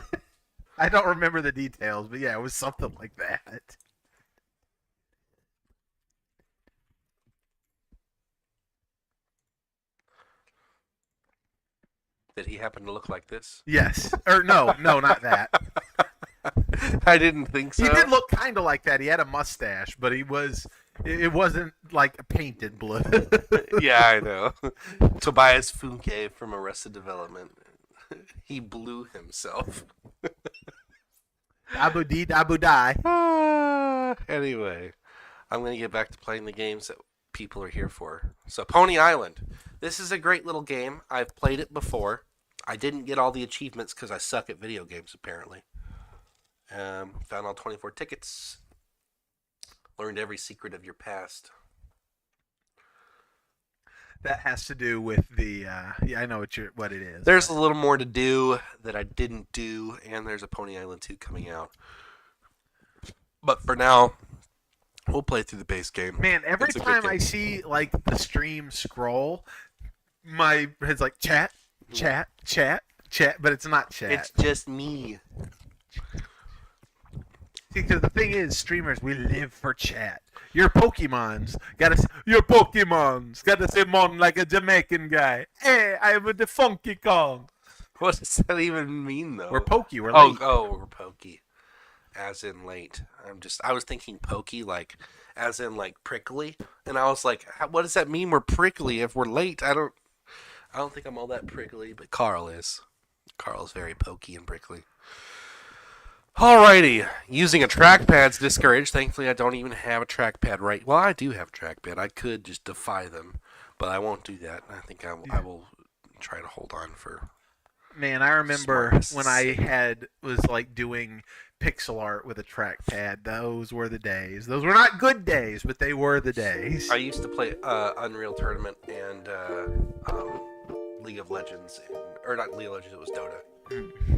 Speaker 2: I don't remember the details, but yeah, it was something like that.
Speaker 1: Did he happen to look like this?
Speaker 2: Yes. Or no, not that.
Speaker 1: I didn't think so.
Speaker 2: He did look kind of like that. He had a mustache, but it wasn't like a painted blue.
Speaker 1: Yeah, I know. Tobias Funke from Arrested Development. He blew himself.
Speaker 2: Abu dee Abu die.
Speaker 1: Anyway, I'm going to get back to playing the games that people are here for. So, Pony Island. This is a great little game. I've played it before. I didn't get all the achievements because I suck at video games, apparently. Found all 24 tickets. Learned every secret of your past.
Speaker 2: That has to do with the yeah, I know what it is.
Speaker 1: There's a little more to do that I didn't do, and there's a Pony Island 2 coming out. But for now, we'll play through the base game.
Speaker 2: Man, every
Speaker 1: It's a good
Speaker 2: time
Speaker 1: game.
Speaker 2: I see like the stream scroll, my head's like chat, but it's not chat.
Speaker 1: It's just me.
Speaker 2: See, because the thing is, streamers, we live for chat. Your Pokemons gotta say mon like a Jamaican guy. Hey, I'm with the Funky Kong.
Speaker 1: What does that even mean, though?
Speaker 2: We're pokey. We're
Speaker 1: Oh,
Speaker 2: late.
Speaker 1: we're pokey. As in late. I was thinking pokey, like, as in, like, prickly. And I was like, what does that mean we're prickly if we're late? I don't think I'm all that prickly, but Carl is. Carl's very pokey and prickly. Alrighty. Using a trackpad's discouraged. Thankfully, I don't even have a trackpad right. Well, I do have a trackpad. I could just defy them, but I won't do that. I think I will try to hold on for...
Speaker 2: Man, I remember
Speaker 1: Smartest.
Speaker 2: when I was like doing pixel art with a trackpad. Those were the days. Those were not good days, but they were the days.
Speaker 1: I used to play Unreal Tournament and League of Legends, or not League of Legends, it was Dota,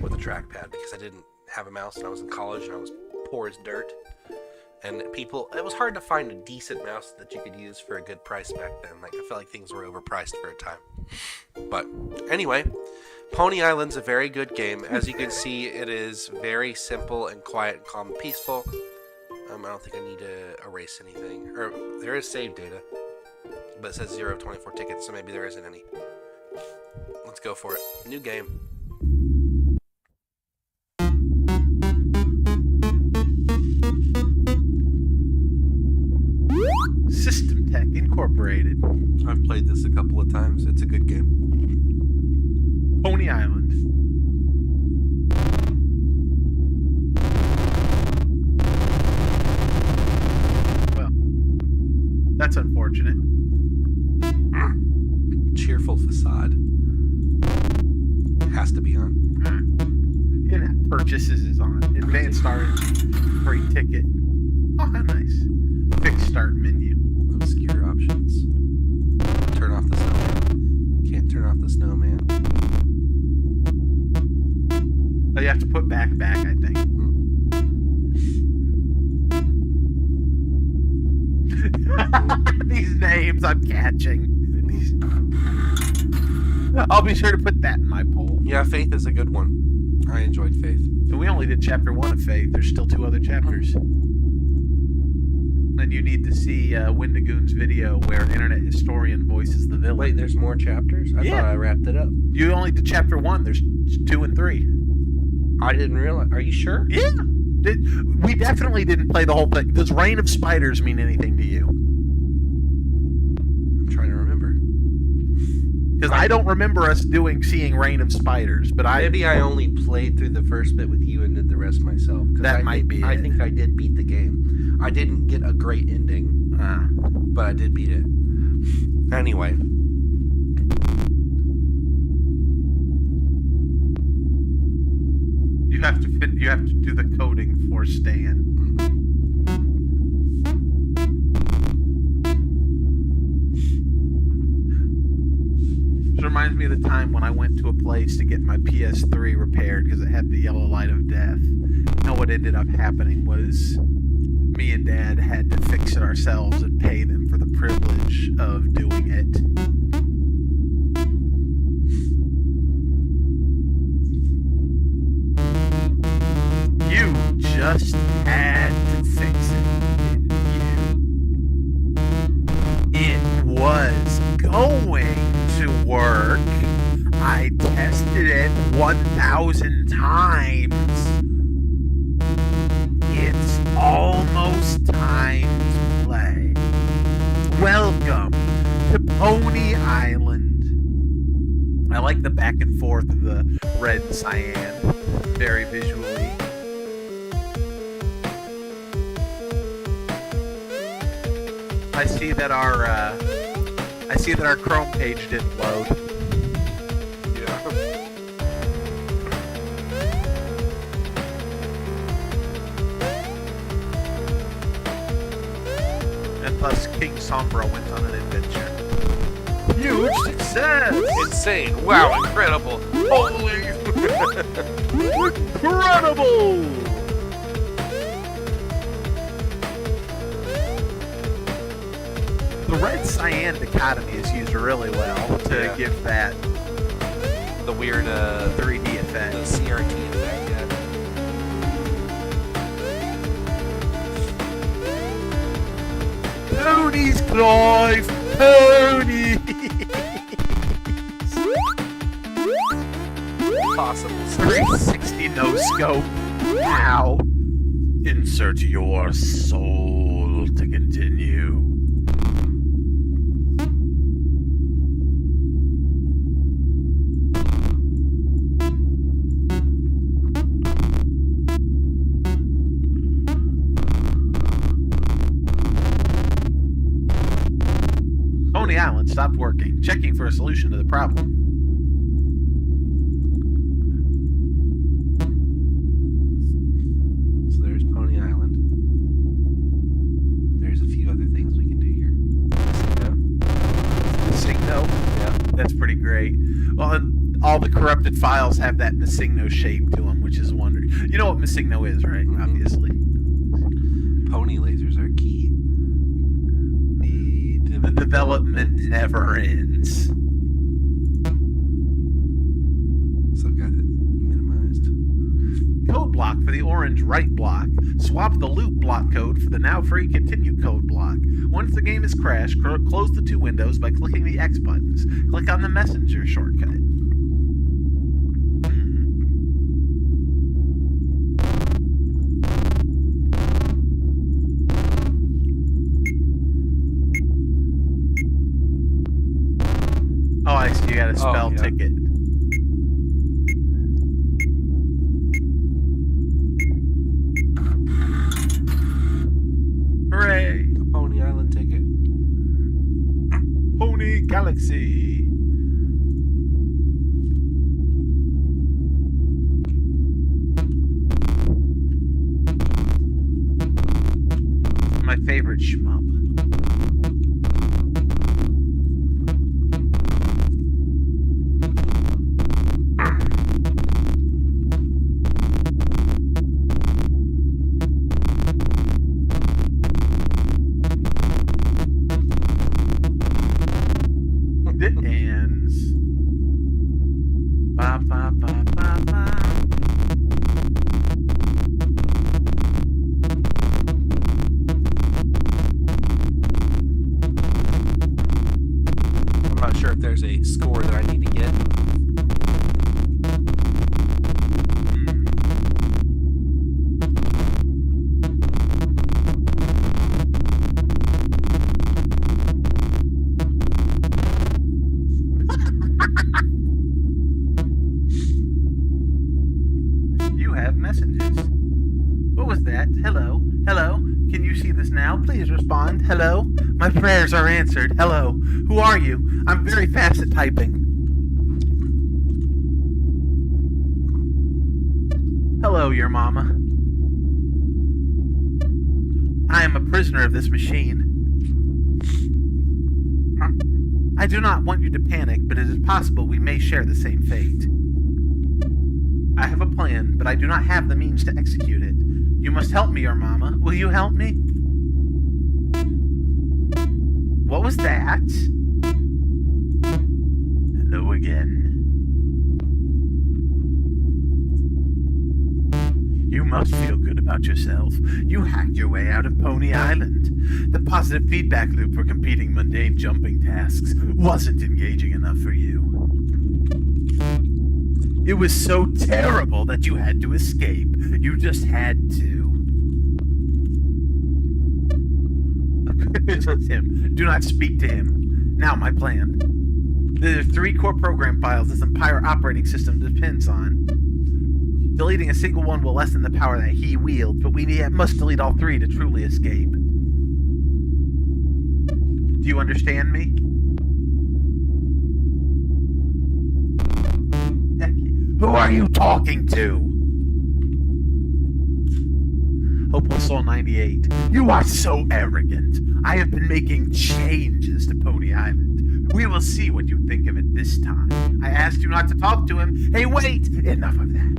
Speaker 1: with a trackpad because I didn't have a mouse and I was in college and I was poor as dirt. And it was hard to find a decent mouse that you could use for a good price back then. Like, I felt like things were overpriced for a time. But anyway, Pony Island's a very good game. As you can see, it is very simple and quiet and calm and peaceful. I don't think I need to erase anything. Or there is save data, but it says 0 of 24 tickets, so maybe there isn't any. Let's go for it. New game.
Speaker 2: System Tech Incorporated.
Speaker 1: I've played this a couple of times. It's a good game.
Speaker 2: Pony Island. Well, that's unfortunate.
Speaker 1: Cheerful facade. Has to be on.
Speaker 2: In-app purchases is on. Advanced RNG. Free ticket. Oh, how nice. Fixed start menu.
Speaker 1: Obscure options. Turn off the snowman. Can't turn off the snowman.
Speaker 2: Oh, you have to put back, I think. These names I'm catching. I'll be sure to put that in my poll.
Speaker 1: Yeah, Faith is a good one. I enjoyed Faith.
Speaker 2: And we only did chapter 1 of Faith. There's still 2 other chapters. And you need to see Wendigoon's video where internet historian voices the villain.
Speaker 1: Wait, there's more chapters? I thought I wrapped it up.
Speaker 2: You only did chapter 1. There's 2 and 3.
Speaker 1: I didn't realize. Are you sure?
Speaker 2: Yeah. We definitely didn't play the whole thing. Does Reign of Spiders mean anything to you?
Speaker 1: I'm trying to remember.
Speaker 2: Because I don't remember us seeing Reign of Spiders, but
Speaker 1: Maybe I only played through the first bit with you and did the rest myself.
Speaker 2: That might be
Speaker 1: I
Speaker 2: it.
Speaker 1: think I did beat the game. I didn't get a great ending, but I did beat it. Anyway.
Speaker 2: You have to do the coding for Stan. This reminds me of the time when I went to a place to get my PS3 repaired because it had the yellow light of death. And what ended up happening was me and Dad had to fix it ourselves and pay them for the privilege of doing it. You just had to fix it, didn't you? It was going to work. I tested it 1,000 times. It's almost time to play. Welcome to Pony Island. I like the back and forth of the red and cyan. Very visually. I see that our Chrome page didn't load.
Speaker 1: Yeah.
Speaker 2: And thus King Sombra went on an adventure. Huge success!
Speaker 1: Insane. Wow, incredible. Holy.
Speaker 2: Incredible! The red cyan dichotomy is used really well to give that
Speaker 1: The weird
Speaker 2: 3D effect.
Speaker 1: the CRT effect, yeah.
Speaker 2: Ponies, Clive! Ponies!
Speaker 1: Possible.
Speaker 2: 360 no scope. Wow. Insert your soul to continue. Pony Island stopped working, checking for a solution to the problem.
Speaker 1: So there's Pony Island. There's a few other things we can do here.
Speaker 2: Masigno.
Speaker 1: Yeah.
Speaker 2: That's pretty great. Well, and all the corrupted files have that Masigno shape to them, which is wonderful. You know what Masigno is, right?
Speaker 1: Mhm.
Speaker 2: Obviously.
Speaker 1: Pony lasers are key.
Speaker 2: The development never ends.
Speaker 1: So I've got it minimized.
Speaker 2: Code block for the orange right block. Swap the loop block code for the now free continue code block. Once the game is crashed, close the 2 windows by clicking the X buttons. Click on the messenger shortcut. Oh, I see. You got to spell
Speaker 1: yeah.
Speaker 2: ticket. Hooray!
Speaker 1: The Pony Island ticket.
Speaker 2: Pony Galaxy. My favorite shmup. It ends. messages. What was that? Hello? Hello? Can you see this now? Please respond. Hello? My prayers are answered. Hello? Who are you? I'm very fast at typing. Hello, your mama. I am a prisoner of this machine. I do not want you to panic, but it is possible we may share the same fate. I have a plan, but I do not have the means to execute it. You must help me, your mama. Will you help me? What was that? Hello again. You must feel good about yourself. You hacked your way out of Pony Island. The positive feedback loop for completing mundane jumping tasks wasn't engaging enough for you. It was so terrible that you had to escape. You just had to. It's him. Do not speak to him. Now, my plan. There are 3 core program files this entire operating system depends on. Deleting a single one will lessen the power that he wields, but we must delete all 3 to truly escape. Do you understand me? Who are you talking to? Hopeless Soul 98. You are so arrogant. I have been making changes to Pony Island. We will see what you think of it this time. I asked you not to talk to him. Hey, wait! Enough of that.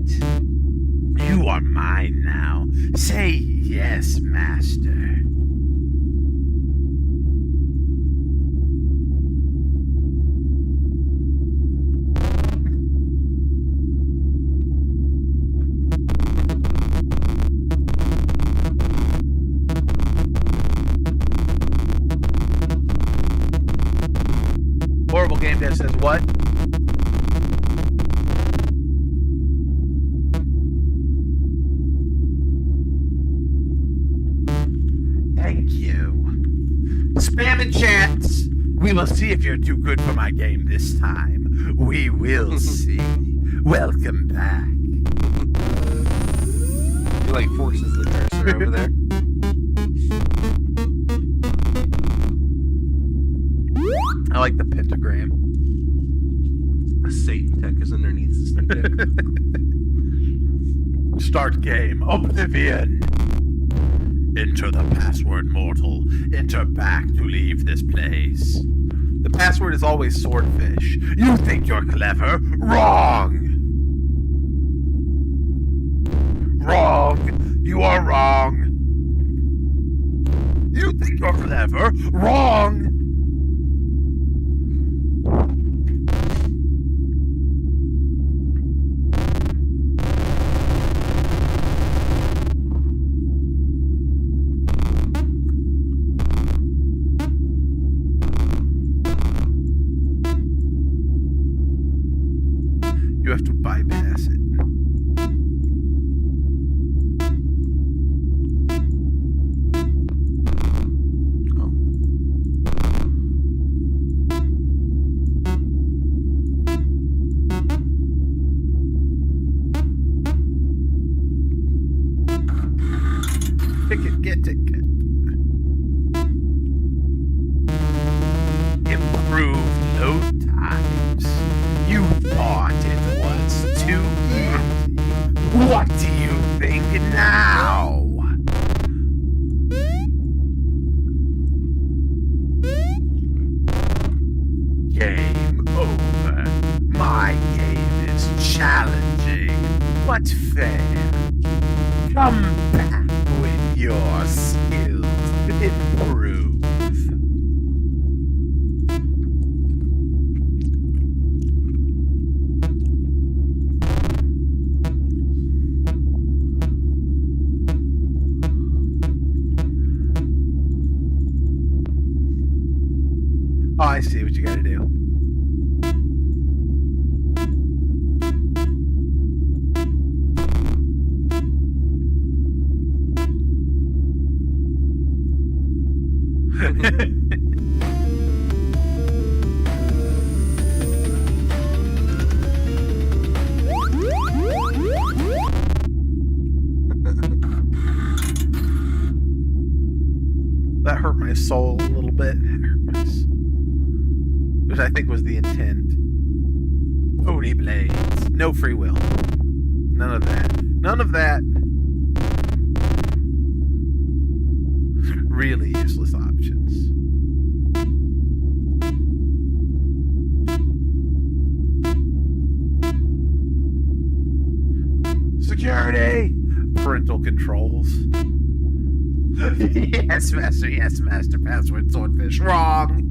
Speaker 2: You are mine now. Say yes, master. Horrible game dev says what? Thank you. Spam in chats. We will see if you're too good for my game this time. We will see. Welcome back.
Speaker 1: He like forces the cursor over there.
Speaker 2: I like the pentagram.
Speaker 1: A Satan tech is underneath this thing.
Speaker 2: Start game. Oblivion. Enter the password, mortal. Enter back to leave this place. The password is always swordfish. You think you're clever? Wrong! Wrong! You are wrong! You think you're clever? Wrong! You have to bypass it. Oh. Ticket, get ticket. Improved load times. You thought it was too easy. What do you think now? Game over. My game is challenging. What's fair? Come back when your skills improve. Oh, I see what you gotta do. his soul a little bit, which I think was the intent. Pony blades, no free will, none of that. None of that. Really useless options. Security! Parental controls. Yes, master. Yes, master. Password swordfish. Wrong.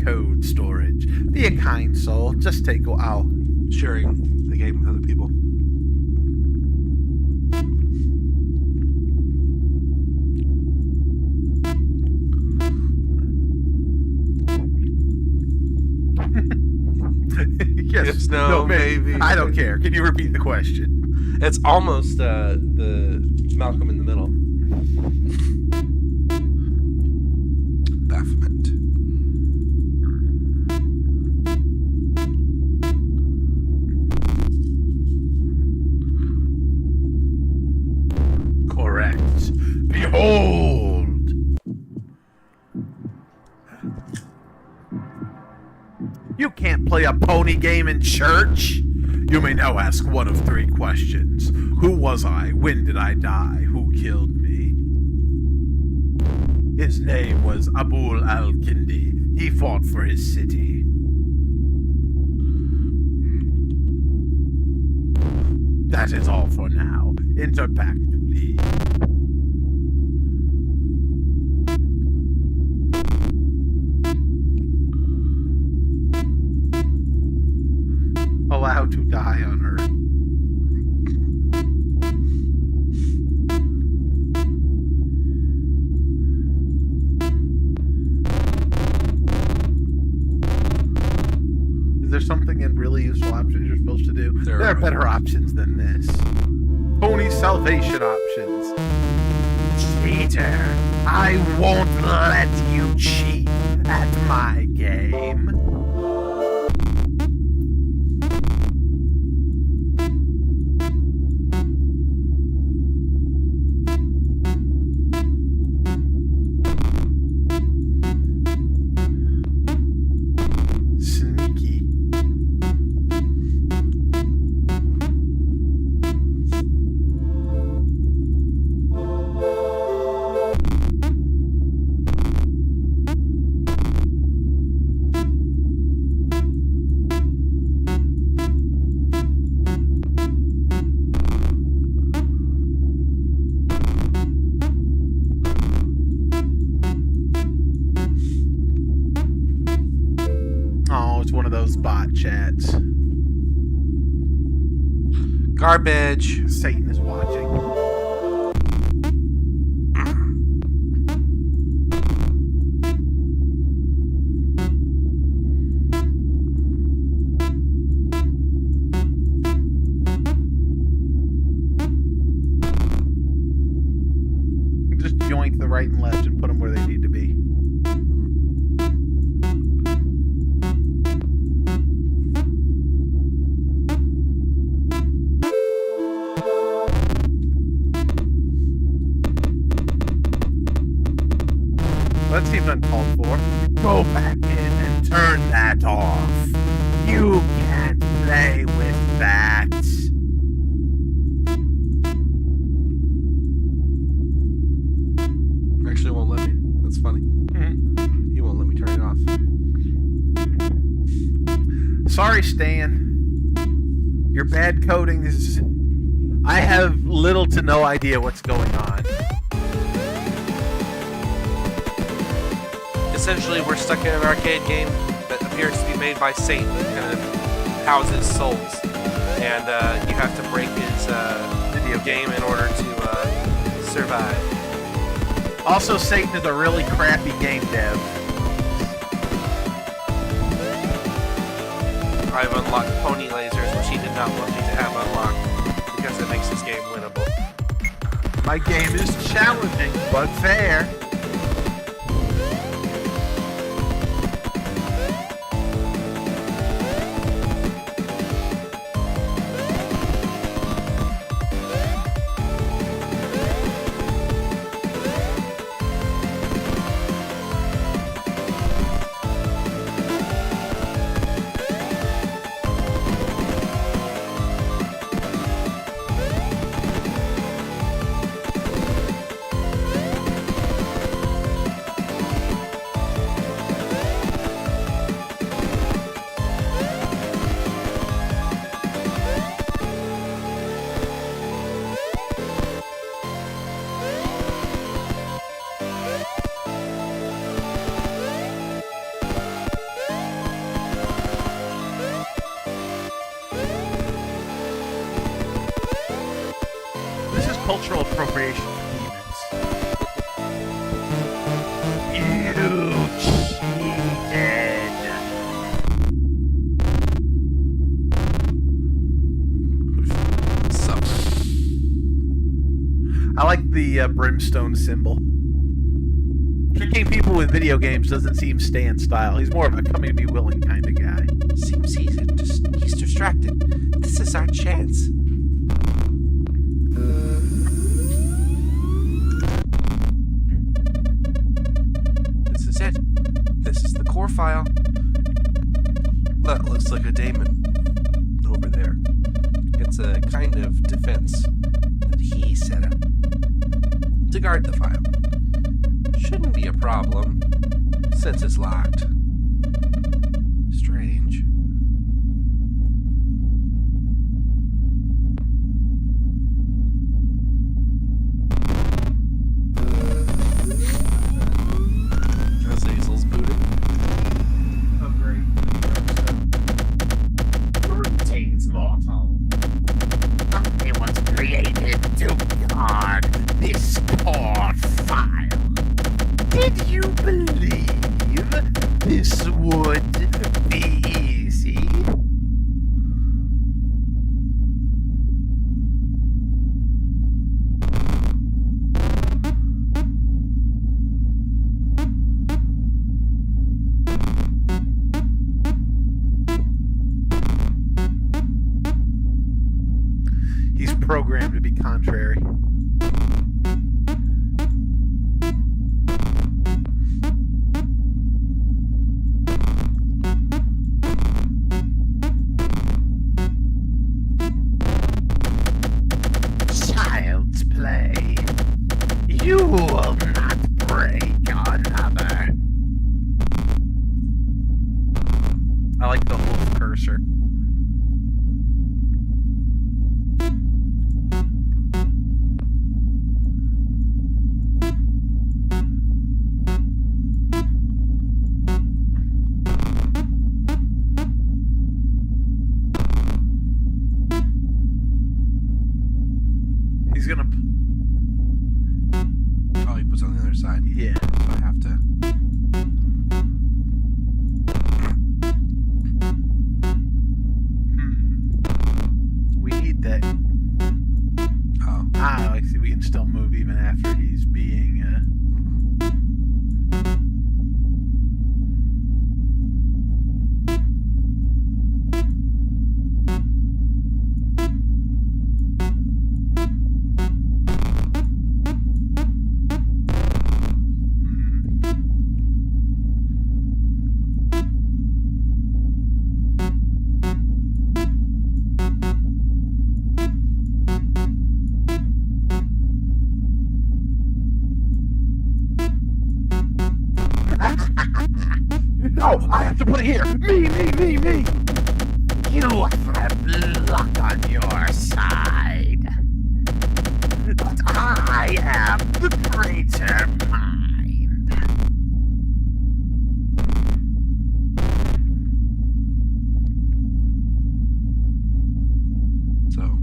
Speaker 2: Code storage. Be a kind soul. Just take a while.
Speaker 1: Sharing the game with other people. Yes, no, maybe.
Speaker 2: I don't care. Can you repeat the question?
Speaker 1: It's almost the Malcolm in the Middle. Bafflement.
Speaker 2: Correct. Behold! You can't play a pony game in church. You may now ask one of 3 questions. Who was I? When did I die? Who killed me? His name was Abul al-Kindi. He fought for his city. That is all for now. Enter back to leave. Allowed to die on Earth. Is there something in really useful options you're supposed to do? There are better options than this. Pony salvation options. Cheater! I won't let you cheat at my game. One of those bot chats.
Speaker 1: Garbage.
Speaker 2: Satan is watching. Just yoink the right and left and put them where they need to be. That seems uncalled for. Go back in and turn that off. You can't play with that.
Speaker 1: Actually, it won't let me. That's funny. He won't let me turn it off.
Speaker 2: Sorry, Stan. Your bad coding is... I have little to no idea what's going on.
Speaker 1: Essentially, we're stuck in an arcade game that appears to be made by Satan, kind of houses souls, and you have to break his video game in order to survive.
Speaker 2: Also, Satan is a really crappy game dev.
Speaker 1: I've unlocked pony lasers, which he did not want me to have unlocked, because it makes this game winnable.
Speaker 2: My game is challenging, but fair. cultural appropriation for demons. You cheated.
Speaker 1: Suffer.
Speaker 2: I like the brimstone symbol. Tricking people with video games doesn't seem stay in style. He's more of a coming to be willing kind of guy.
Speaker 1: Seems he's distracted. This is our chance. This is it. This is the core file. That looks like a daemon over there. It's a kind of defense that he set up to guard the file. Shouldn't be a problem since it's locked. Strange. Azazel's booting.
Speaker 2: Oh, great.
Speaker 3: Greetings, mortal. I was created to guard this core file. Did you believe this would be easy?
Speaker 2: He's programmed to be contrary.
Speaker 3: Child's play. You will not break another.
Speaker 2: I like the wolf cursor. He's gonna.
Speaker 1: Oh, he puts on the other side.
Speaker 2: Yeah.
Speaker 1: So I have to.
Speaker 2: We need that.
Speaker 1: Oh.
Speaker 2: Ah, I see. We can still move even after he's being.
Speaker 3: No, I have to put it here. Me. You have luck on your side. But I am the greater mind.
Speaker 1: So,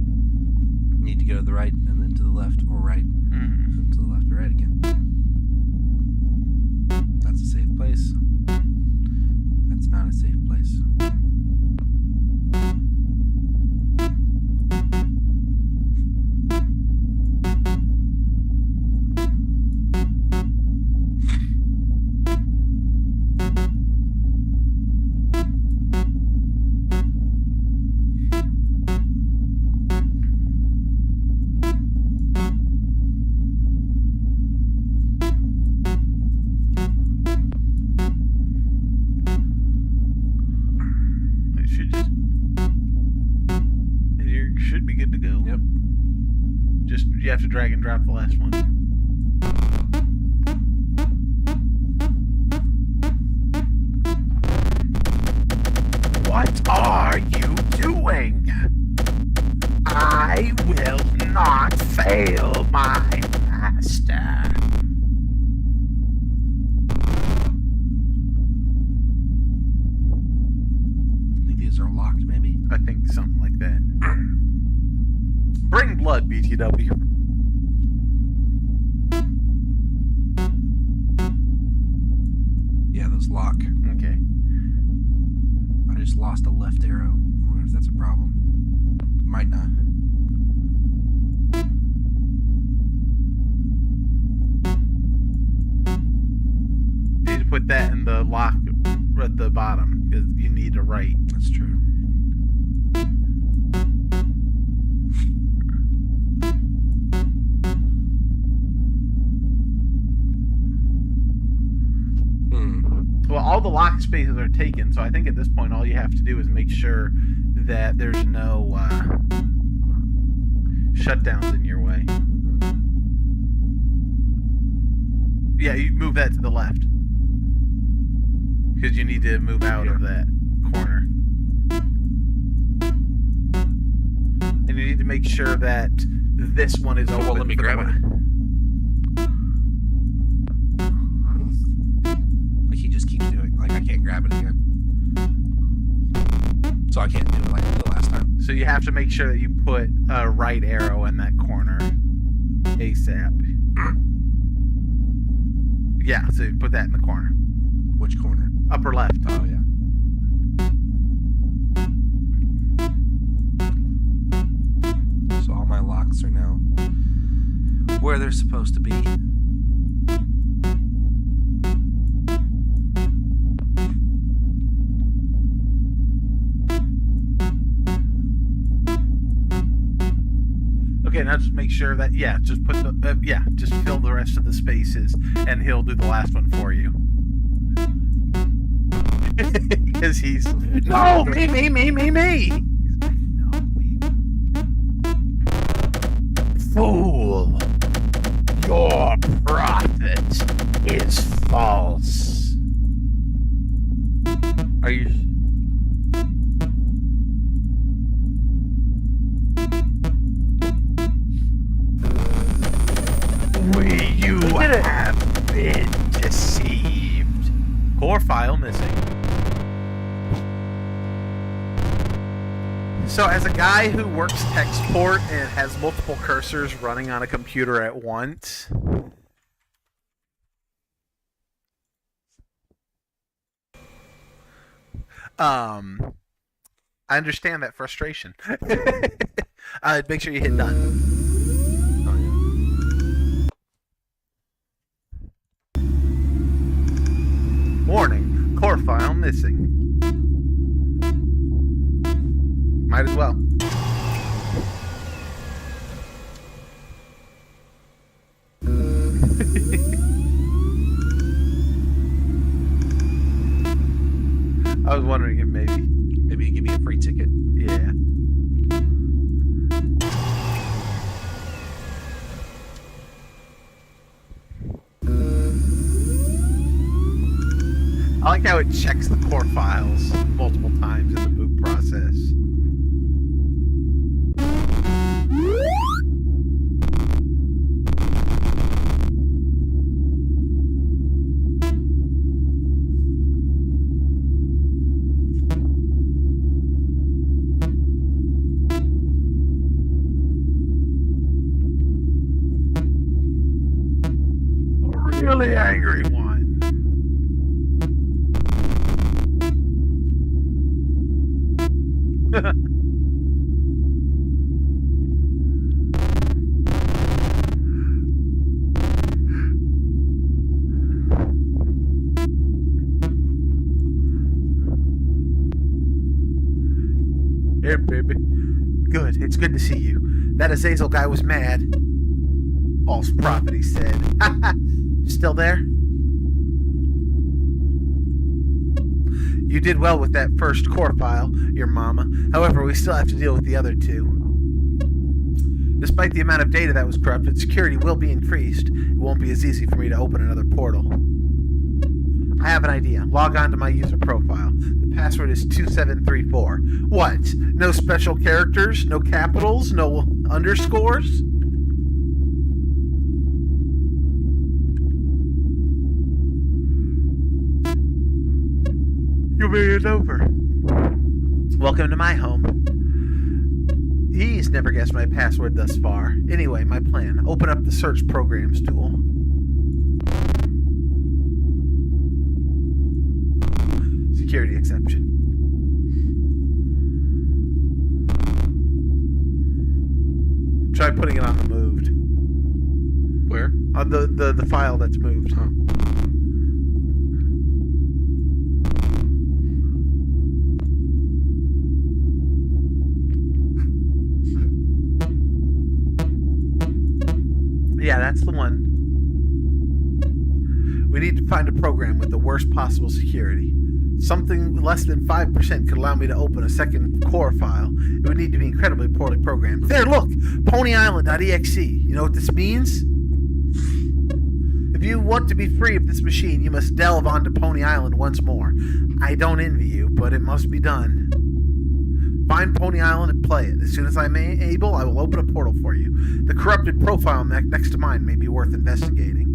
Speaker 1: need to go to the right and then to the left or right. And to the left or right again. That's a safe place. That's not a safe place.
Speaker 2: Should be good to go.
Speaker 1: Yep.
Speaker 2: Just you have to drag and drop the last one.
Speaker 3: What are you doing? I will not fail my master.
Speaker 1: I think these are locked, maybe?
Speaker 2: I think something like that. Bring blood, BTW.
Speaker 1: lost a left arrow. I wonder if that's a problem. Might not.
Speaker 2: You need to put that in the lock at the bottom because you need a right.
Speaker 1: That's true.
Speaker 2: Well, all the lock spaces are taken, so I think at this point all you have to do is make sure that there's no shutdowns in your way. Yeah, you move that to the left. Because you need to move out of that corner. And you need to make sure that this one is open.
Speaker 1: Well, let me grab it. Like he just keeps doing. Like I can't grab it again. So I can't do it like the last time.
Speaker 2: So you have to make sure that you put a right arrow in that corner ASAP. Yeah, so you put that in the corner.
Speaker 1: Which corner?
Speaker 2: Upper left.
Speaker 1: Oh, yeah. So all my locks are now where they're supposed to be.
Speaker 2: Okay, now just make sure that, just put the, just fill the rest of the spaces, and he'll do the last one for you. Because he's... No, me! No, me. Fool! Your prophet is false.
Speaker 1: Are you...
Speaker 2: You have been deceived. Core file missing. So as a guy who works tech support and has multiple cursors running on a computer at once, I understand that frustration. Make sure you hit done. Warning, core file missing. Might as well. I was wondering if maybe
Speaker 1: you give me a free ticket.
Speaker 2: Yeah. I like how it checks the core files multiple times in the boot process. A really angry one. Here, baby. Good. It's good to see you. That Azazel guy was mad. False prophet, he said. Still there? You did well with that first core file, your mama. However, we still have to deal with the other two. Despite the amount of data that was corrupted, security will be increased. It won't be as easy for me to open another portal. I have an idea. Log on to my user profile. The password is 2734. What? No special characters? No capitals? No underscores? You made it over. Welcome to my home. He's never guessed my password thus far. Anyway, my plan. Open up the search programs tool. Security exception. Try putting it on the moved.
Speaker 4: Where?
Speaker 2: On the file that's moved.
Speaker 4: Oh.
Speaker 2: Yeah, that's the one. We need to find a program with the worst possible security. Something less than 5% could allow me to open a second core file. It would need to be incredibly poorly programmed. There, look! PonyIsland.exe. You know what this means? If you want to be free of this machine, you must delve onto Pony Island once more. I don't envy you, but it must be done. Find Pony Island and play it. As soon as I'm able, I will open a portal for you. The corrupted profile mech next to mine may be worth investigating.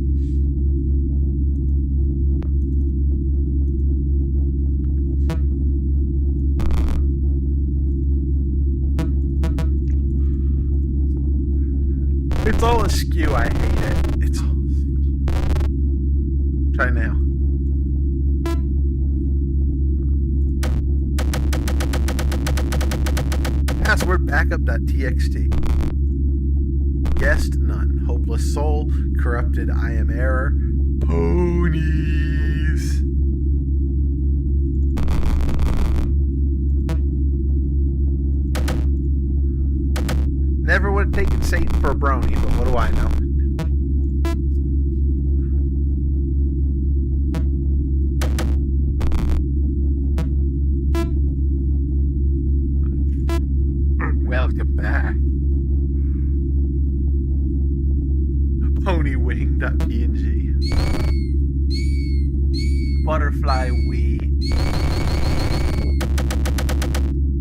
Speaker 2: It's all askew. I hate it. It's all askew. Try now. Password backup.txt. Guest none. Hopeless soul. Corrupted I am error. Ponies. Never would have taken Satan for a brony, but what do I know? Welcome back. Ponywing.png. Butterfly Wee.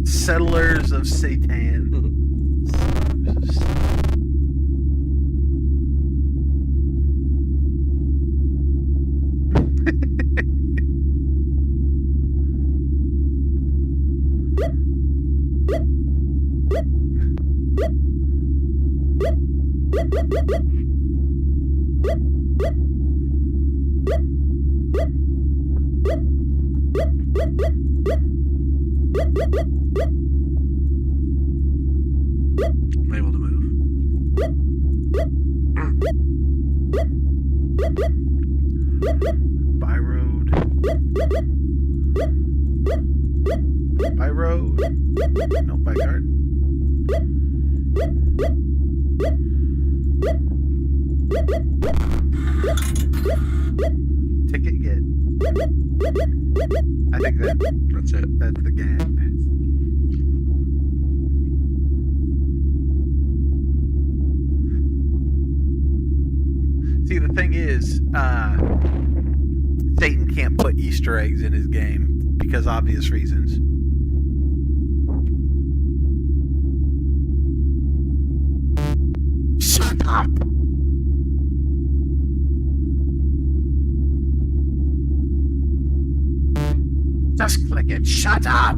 Speaker 2: Settlers of Satan.
Speaker 4: I'm able to move.
Speaker 2: By road. By road. No, by yard. Ticket get. I think
Speaker 4: That's it.
Speaker 2: that's the gang. See, the thing is, Satan can't put Easter eggs in his game because obvious reasons.
Speaker 3: Shut up! Just click it. Shut up!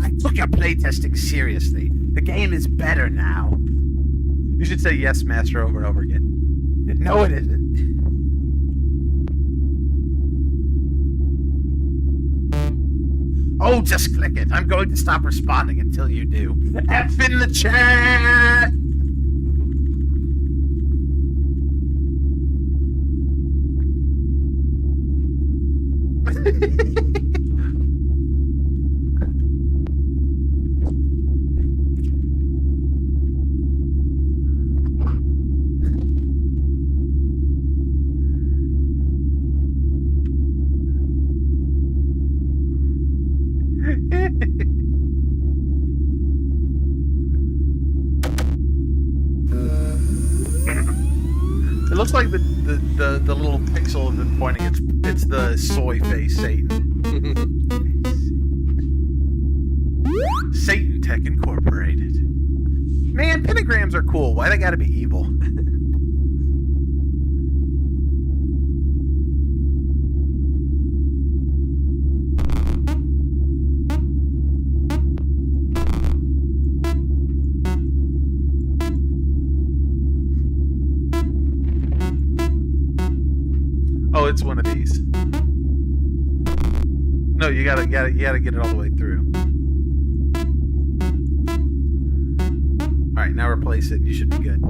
Speaker 3: I took your playtesting seriously. The game is better now.
Speaker 2: You should say yes, master, over and over again.
Speaker 3: No, it isn't. Oh, just click it. I'm going to stop responding until you do. F in the chat!
Speaker 2: It looks like the little pixel of it pointing. It's the soy face Satan. Satan Tech Incorporated. Man, pentagrams are cool. Why they gotta be evil? Oh, it's one of these. No, you gotta get it all the way through. All Alright, now replace it and you should be good.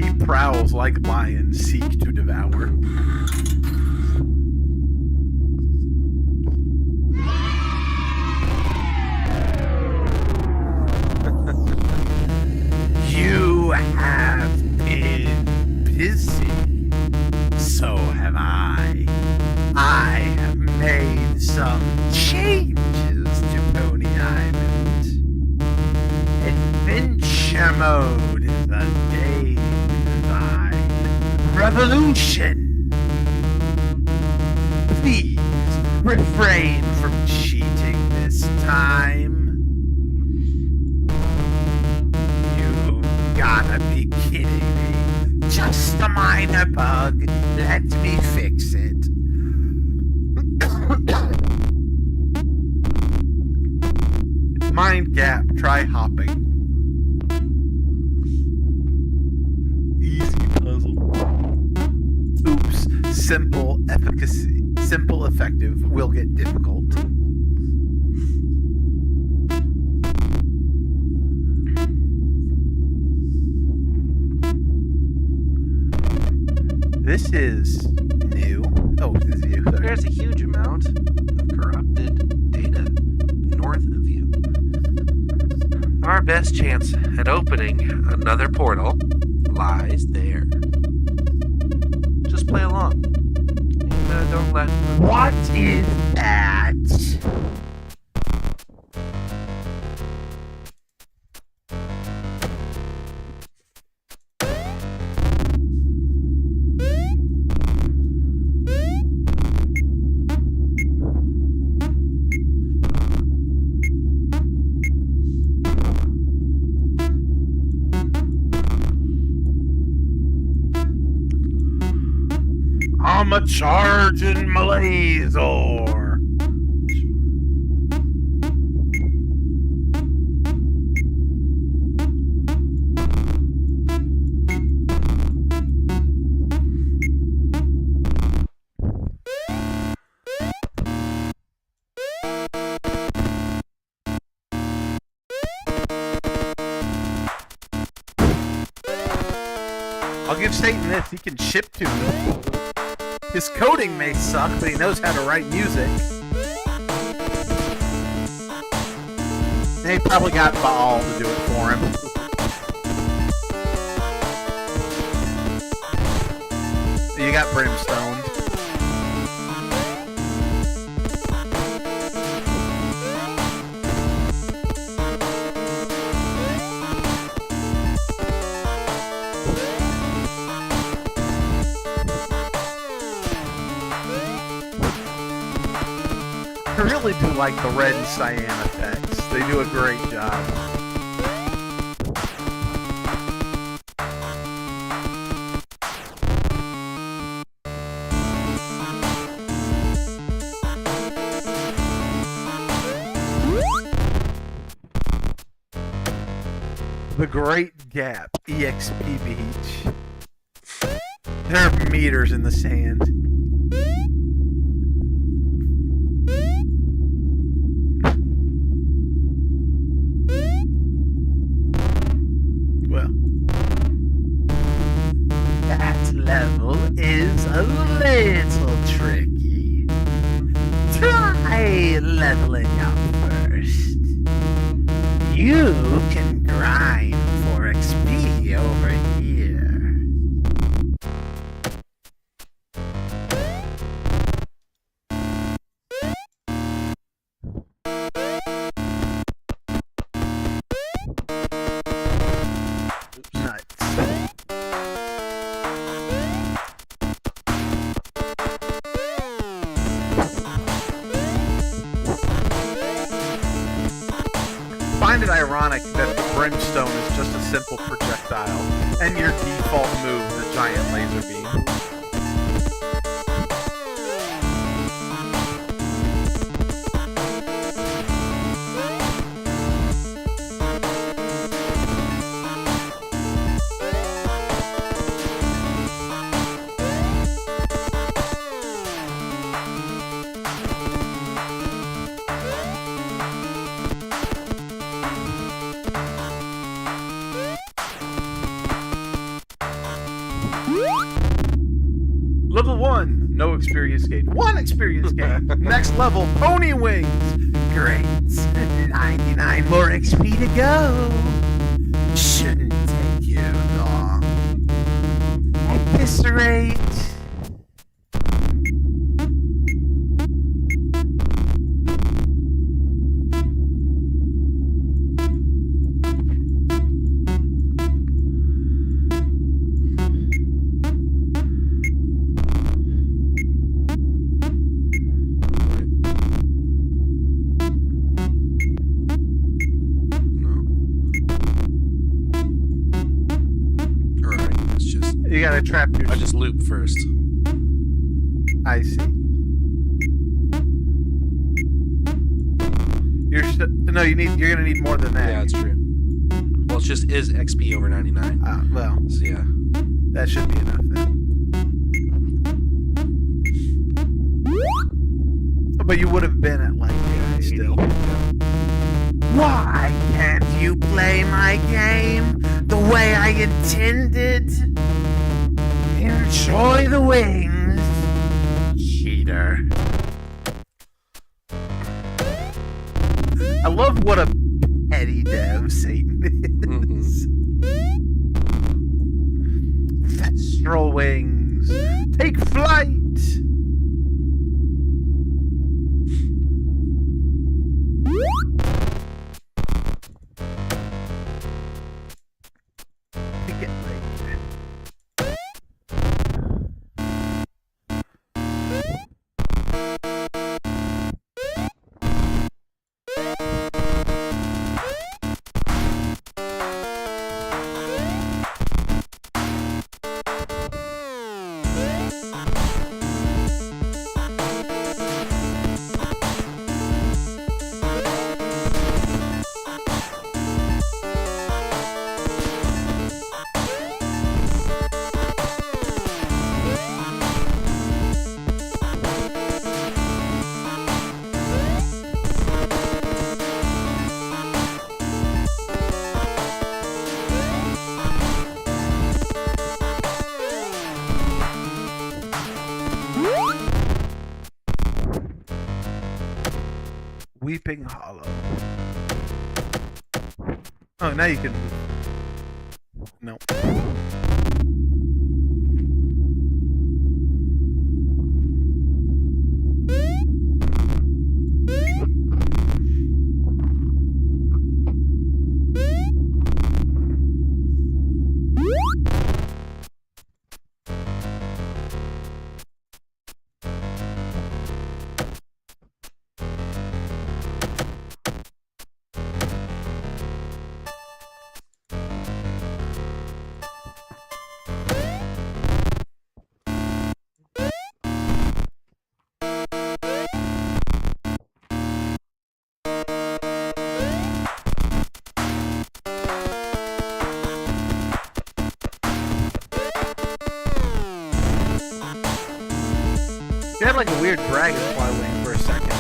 Speaker 2: He prowls like lions seek to devour. You have been busy. So have I. I have made some changes to Pony Island. Adventure mode is the game design. Revolution! Please refrain from cheating this time. You gotta be kidding me. Just a minor bug. Let me fix it. Mind gap, try hopping. Easy puzzle. Oops, simple efficacy. Simple effective will get difficult. This is new. Oh, this is you. Sorry.
Speaker 1: There's a huge amount of corrupted data north of you. Our best chance at opening another portal lies there. Just play along. And don't let...
Speaker 3: What is that?
Speaker 2: I'm a charging Malazor. I'll give Satan this, he can chip tune. His coding may suck, but he knows how to write music. And he probably got Baal to do it for him. You got Brimstone. I really do like the red and cyan effects. They do a great job. The Great Gap, EXP Beach. There are meters in the sand. Well, that level is a little tricky. Try leveling up first. You can grind for XP over here. Nuts. Find it ironic that the Brimstone is just a simple projectile, and your default move is a giant laser beam. experience gained. 1 experience gained. Next level, pony wings. Great. 99 more XP to go. Shouldn't take you long. At this rate. You gotta trap your.
Speaker 1: I just loop first.
Speaker 2: I see. No, you're gonna need more than that.
Speaker 1: Yeah, it's true. Well, it just is XP over 99.
Speaker 2: Well,
Speaker 1: So yeah.
Speaker 2: that should be enough then. But you would have been at like 80 still. Why can't you play my game the way I intended? Enjoy the wings, cheater. I love what a petty dev Satan is. Thestral wings, take flight. Get late. Weeping Hollow. Oh, now you can. No. You had like a weird dragonfly wing for a second. I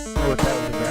Speaker 2: don't know what that was about.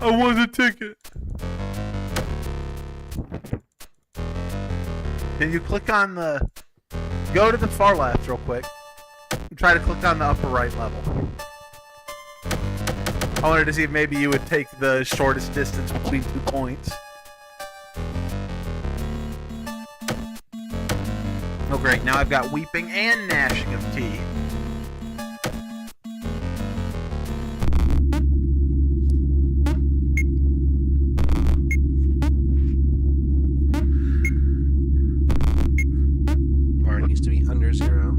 Speaker 2: I want a ticket. Can you click on the... Go to the far left real quick. And try to click on the upper right level. I wanted to see if maybe you would take the shortest distance between 2 points. Oh great, now I've got weeping and gnashing of teeth.
Speaker 1: Bar needs to be under 0.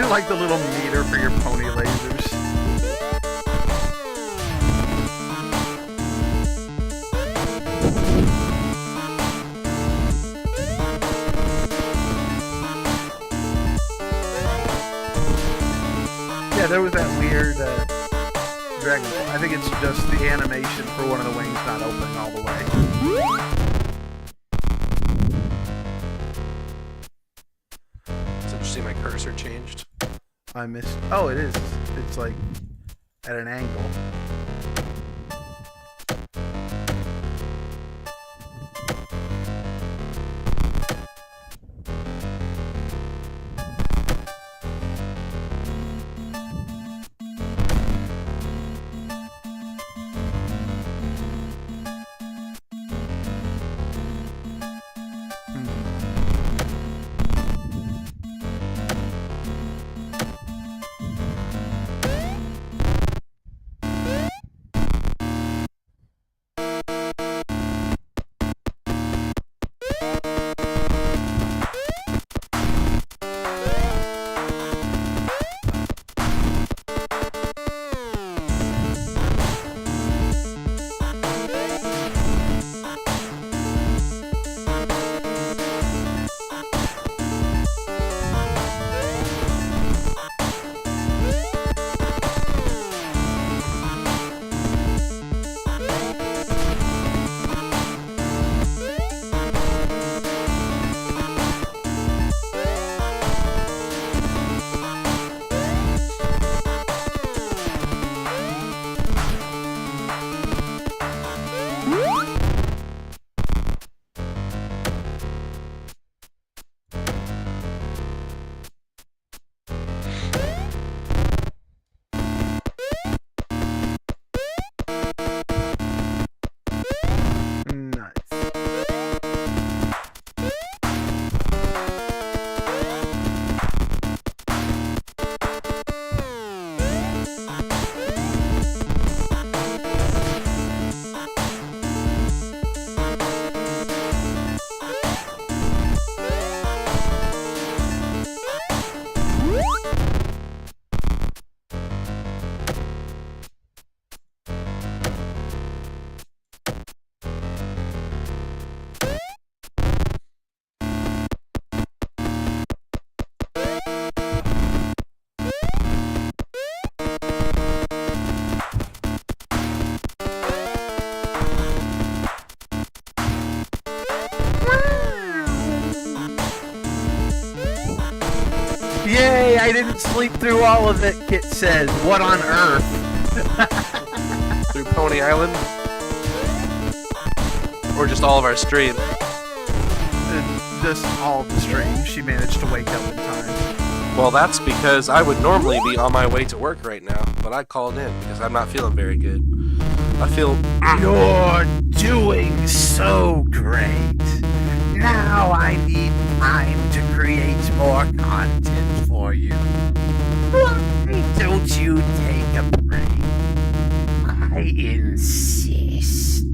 Speaker 2: do like the little meter for your pony lasers. Yeah, there was that weird dragon. I think it's just the animation for one of the wings not opening all the way.
Speaker 1: It's interesting. My cursor changed.
Speaker 2: I missed. Oh, it is. It's like at an angle. Yay, I didn't sleep through all of it, Kit says. What on earth?
Speaker 1: Through Pony Island? Or just all of our stream?
Speaker 2: Just all of the stream. She managed to wake up in time.
Speaker 1: Well, that's because I would normally be on my way to work right now, but I called in because I'm not feeling very good. I feel...
Speaker 3: You're doing so great. Now I need time to create more content for you. Why don't you take a break? I insist.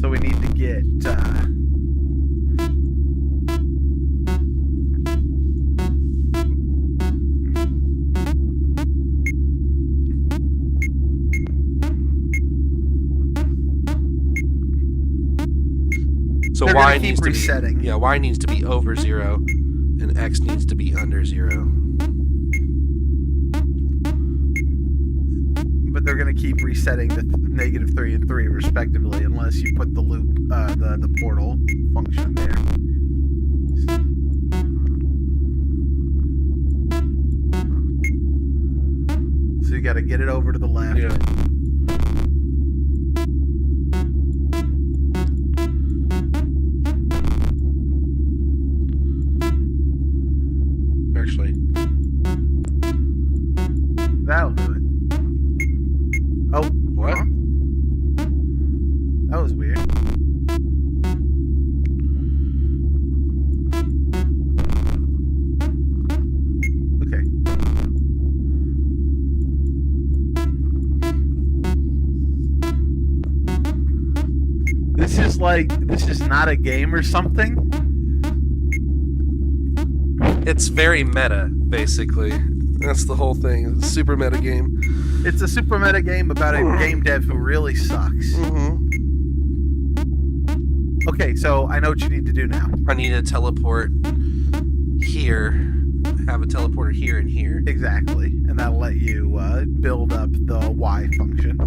Speaker 2: So we need to get
Speaker 1: So
Speaker 2: They're
Speaker 1: y
Speaker 2: gonna keep
Speaker 1: needs to
Speaker 2: resetting.
Speaker 1: be, yeah, y needs to be over 0, and x needs to be under 0.
Speaker 2: but they're going to keep resetting the -3 and 3 respectively unless you put the loop, the portal function there. So you got to get it over to the left.
Speaker 1: Yeah. Actually,
Speaker 2: That'll do it. Oh,
Speaker 1: what?
Speaker 2: huh? That was weird. Okay. like this is not a game or something?
Speaker 1: It's very meta, basically.
Speaker 4: That's the whole thing. It's a super meta game.
Speaker 2: It's a super meta game about a game dev who really sucks.
Speaker 4: Mm-hmm.
Speaker 2: Okay, so I know what you need to do now.
Speaker 1: I need to teleport here. Have a teleporter here and here.
Speaker 2: Exactly, and that'll let you build up the Y function.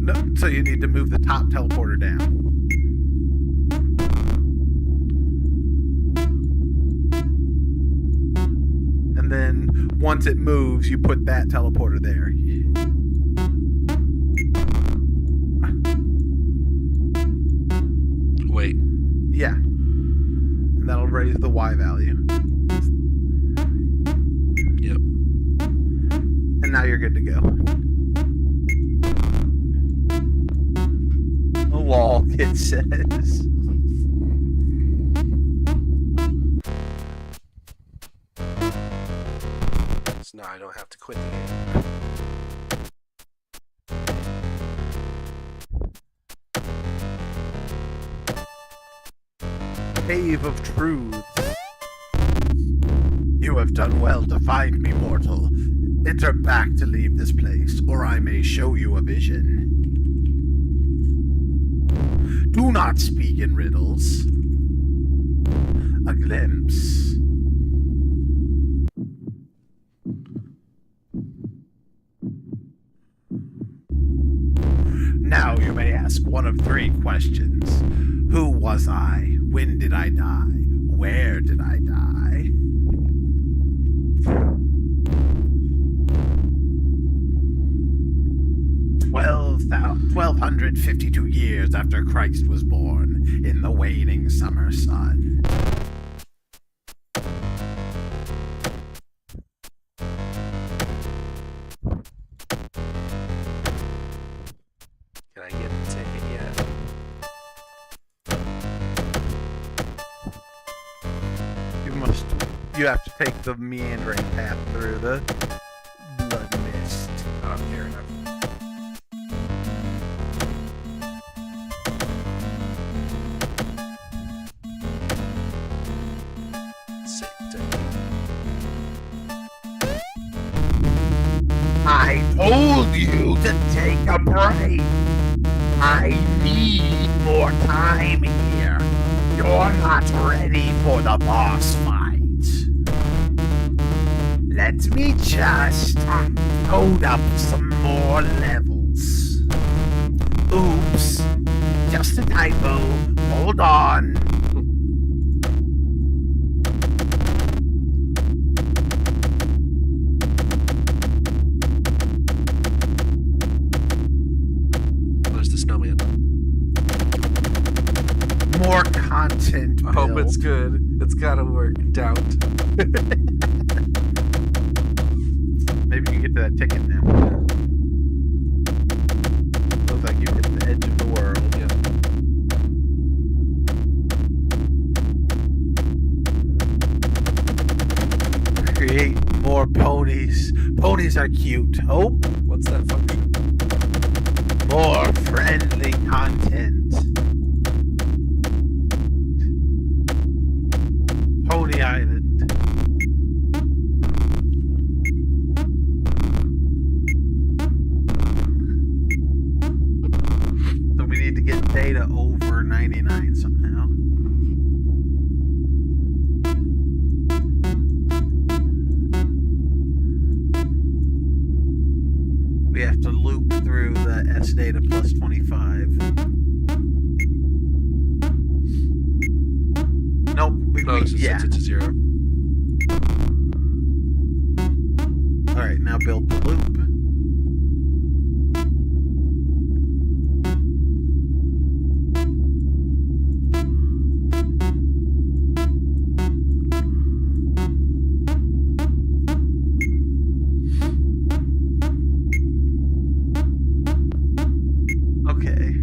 Speaker 2: No, so you need to move the top teleporter down. And then once it moves, you put that teleporter there.
Speaker 1: Wait.
Speaker 2: Yeah. And that'll raise the Y value.
Speaker 1: Yep.
Speaker 2: And now you're good to go. Lol, kid says.
Speaker 1: So now I don't have to quit the game.
Speaker 2: Cave of Truths. You have done well to find me, mortal. Enter back to leave this place, or I may show you a vision. Do not speak in riddles. A glimpse. Now you may ask one of 3 questions. Who was I? When did I die? Where did I die? Well, 1,252 years after Christ was born, in the waning summer sun.
Speaker 1: Can I get the ticket yet?
Speaker 2: You have to take the meandering path through the blood mist.
Speaker 1: Oh, fair enough.
Speaker 3: I told you to take a break. I need more time here. You're not ready for the boss fight. Let me just load up some more levels. Oops. Just a typo. Hold on.
Speaker 1: There's the snowman.
Speaker 2: More content.
Speaker 1: I hope
Speaker 2: Bill.
Speaker 1: it's good. It's gotta work. Doubt.
Speaker 2: Maybe you can get to that ticket now. Looks like you hit the edge of the world.
Speaker 1: Yeah.
Speaker 2: Create more ponies. Ponies are cute. Oh,
Speaker 1: What's that function?
Speaker 2: more friendly content. Pony Island. So we need to get data over 99 somehow. We have to loop through the S data plus 25. Nope.
Speaker 1: No, this is
Speaker 2: yeah.
Speaker 1: sets it to 0.
Speaker 2: Alright, now build the loop. Okay.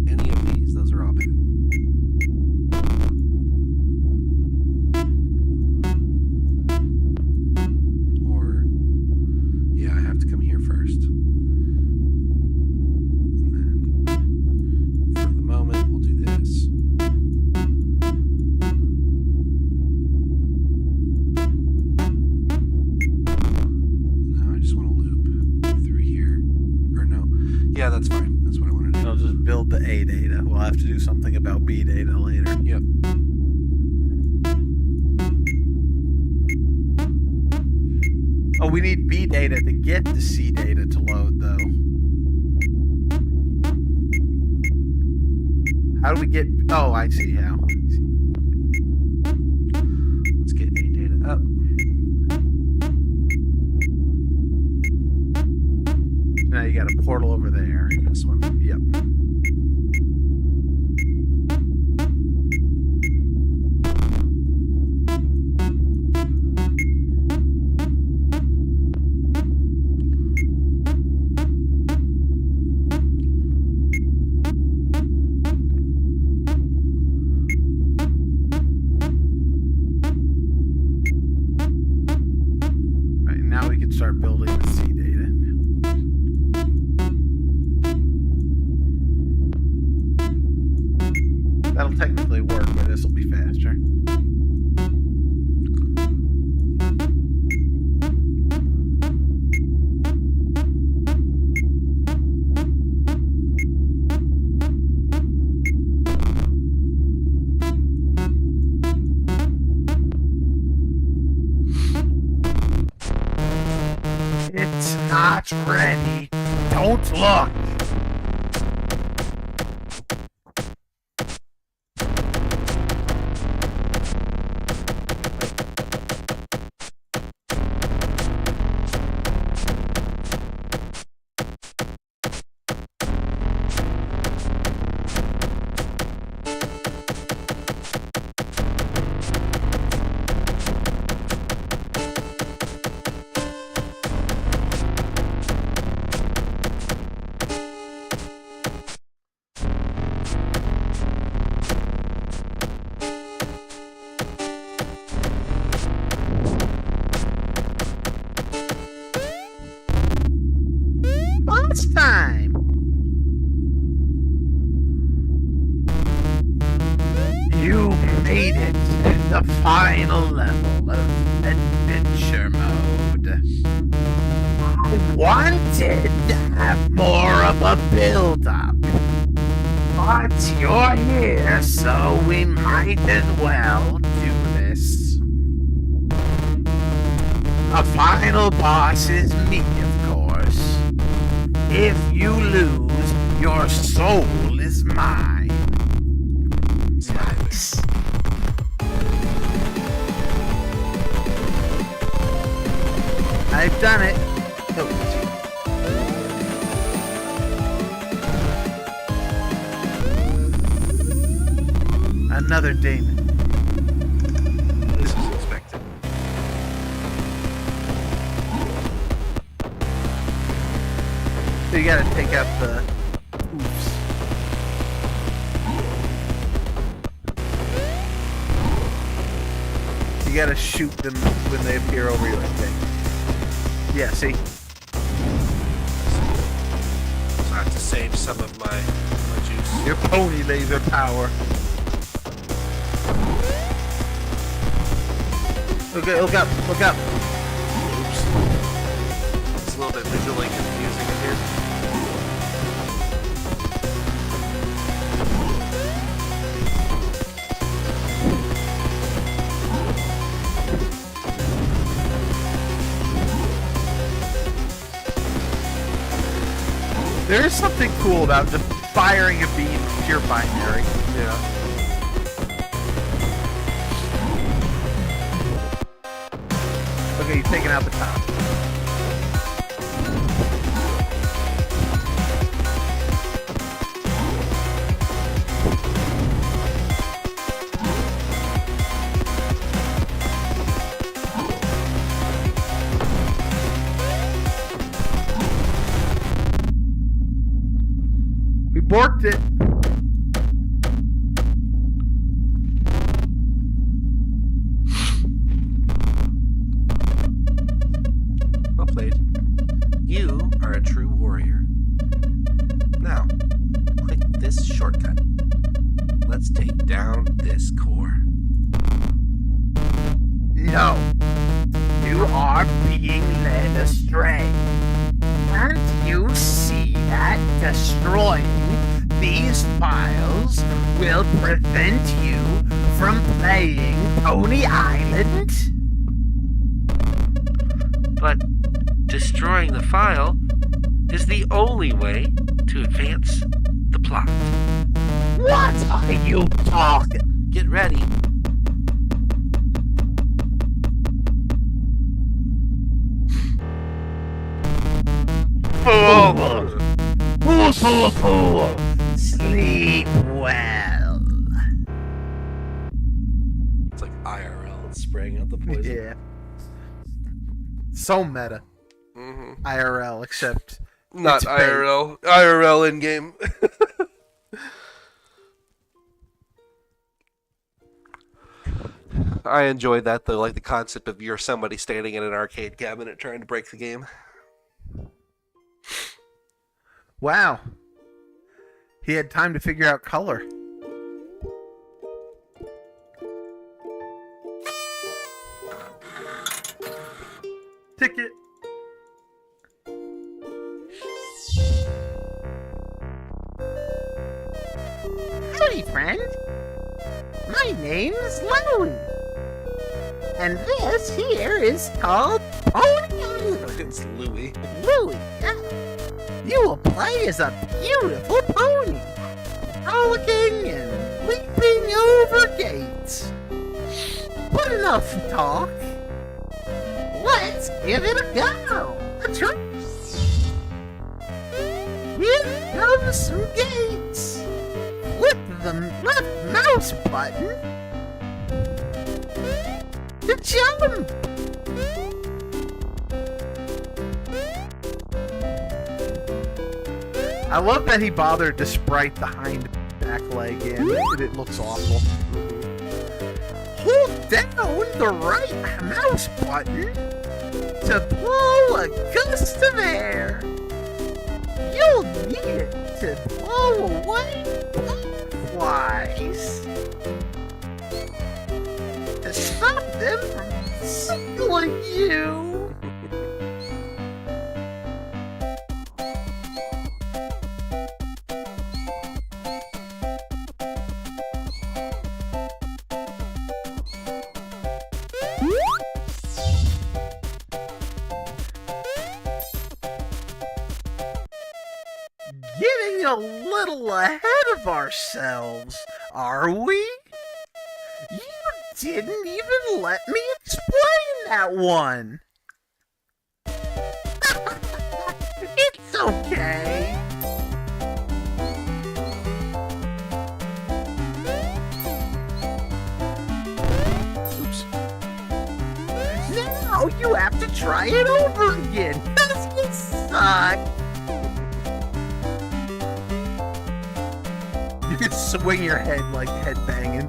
Speaker 1: any of these. Those are all bad. Or, yeah, I have to come here first. And then, for the moment, we'll do this. Now I just want to loop through here. Or no. Yeah, that's fine. That's what I want to do.
Speaker 2: I'll just build the A data. We'll have to do something about B data later.
Speaker 1: Yep.
Speaker 2: Oh, we need B data to get the C data to load, though. How do we get... Oh, I see how.
Speaker 1: Let's get A data up.
Speaker 2: Now you got a portal over there.
Speaker 1: This one.
Speaker 2: Yep. Right, now we can start building the C data. That'll technically work, but this will be faster. It's not ready. Don't look. Boss time. You made it to the final level of adventure mode. I wanted to have more of a build-up. But you're here, so we might as well do this. A final boss is me, of course. If you lose, your soul is mine. Yikes. I've done it. Another demon.
Speaker 1: This is expected.
Speaker 2: So you gotta take out the oops. You gotta shoot them when they appear over you, I think. Yeah, see?
Speaker 1: So I have to save some of my juice.
Speaker 2: Your pony laser power. Look up, look up.
Speaker 1: Oops. It's a little bit visually confusing in here.
Speaker 2: There is something cool about just firing a beam pure binary.
Speaker 1: Yeah.
Speaker 2: Okay, you're taking out the top. We borked it.
Speaker 1: down this core.
Speaker 3: No, you are being led astray. Can't you see that destroying these files will prevent you from playing Pony Island?
Speaker 1: But destroying the file is the only way to advance the plot.
Speaker 3: What are you talking?
Speaker 1: Get ready.
Speaker 3: Fool. Sleep well.
Speaker 1: It's like IRL spraying out the poison.
Speaker 2: Yeah. So meta.
Speaker 1: Mm-hmm.
Speaker 2: IRL, except
Speaker 1: Not
Speaker 2: it's
Speaker 1: IRL. IRL in game. I enjoyed that though, like the concept of you're somebody standing in an arcade cabinet trying to break the game.
Speaker 2: Wow. He had time to figure out color. Ticket.
Speaker 3: Howdy, friend. My name's Louie. And this here is called Pony Island.
Speaker 1: It's Louie.
Speaker 3: Louie, yeah. You will play as a beautiful pony, frolicking and leaping over gates. But enough talk. Let's give it a go. A try. Here comes some gates. Flip the left mouse button to jump.
Speaker 2: I love that he bothered to sprite the hind back leg in, and it looks awful.
Speaker 3: Hold down the right mouse button to blow a gust of air. You'll need it to blow away butterflies. To stop them from tickling you. Getting a little ahead of ourselves, are we? You didn't even let me explain that one. It's okay.
Speaker 1: Oops.
Speaker 3: Now you have to try it over again, 'cause you suck.
Speaker 2: You could swing your head like head banging.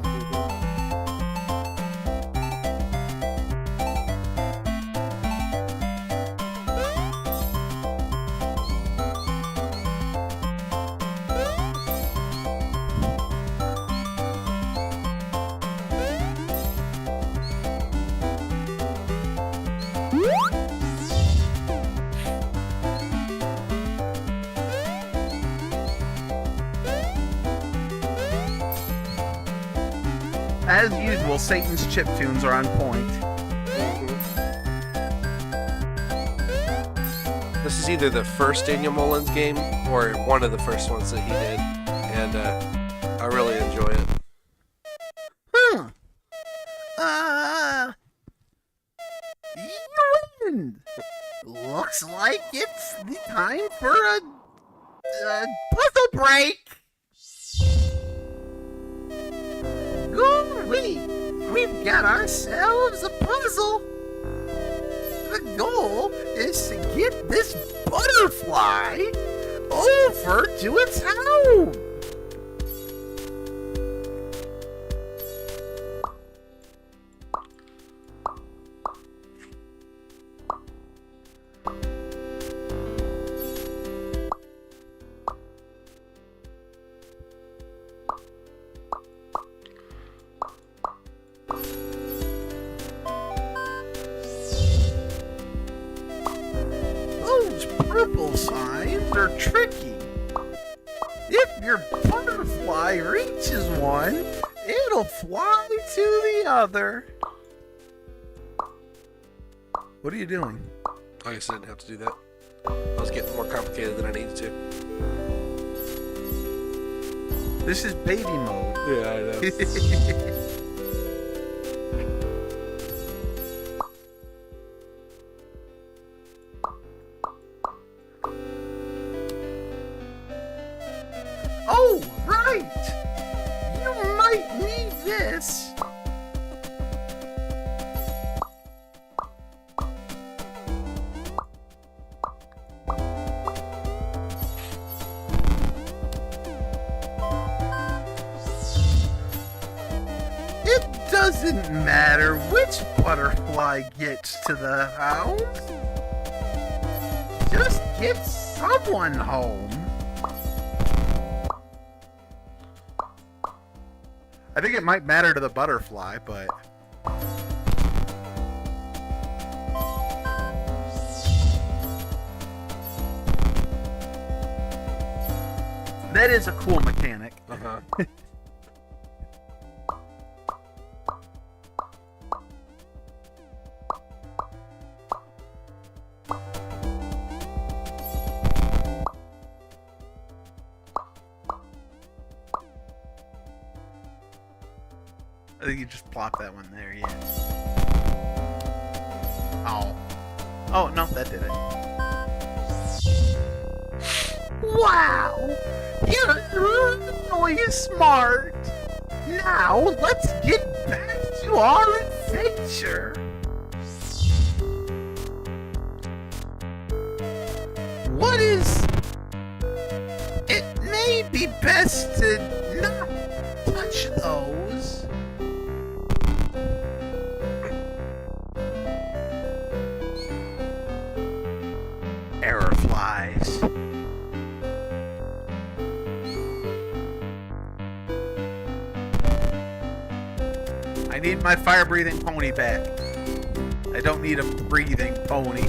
Speaker 2: As usual, Satan's chiptunes are on point.
Speaker 1: This is either the first Daniel Mullins game or one of the first ones that he did, and I really enjoy it.
Speaker 3: You win. Looks like it's the time for a puzzle break. We've got ourselves a puzzle. The goal is to get this butterfly over to its home.
Speaker 2: your butterfly reaches one, it'll fly to the other. What are you doing?
Speaker 4: I guess I didn't have to do that. I was getting more complicated than I needed to.
Speaker 2: This is baby mode.
Speaker 4: Yeah, I know.
Speaker 2: Oh, right! You might need this. It doesn't matter which butterfly gets to the house. Just get someone home. I think it might matter to the butterfly, but... that is a cool mechanic.
Speaker 4: Uh-huh.
Speaker 2: I think you just plop that one there, yeah. Oh. Oh, no, that did it. Wow! You're really smart! Now, let's get back to our adventure! What is... It may be best to not touch those. Error flies. I need my fire-breathing pony back. I don't need a breathing pony.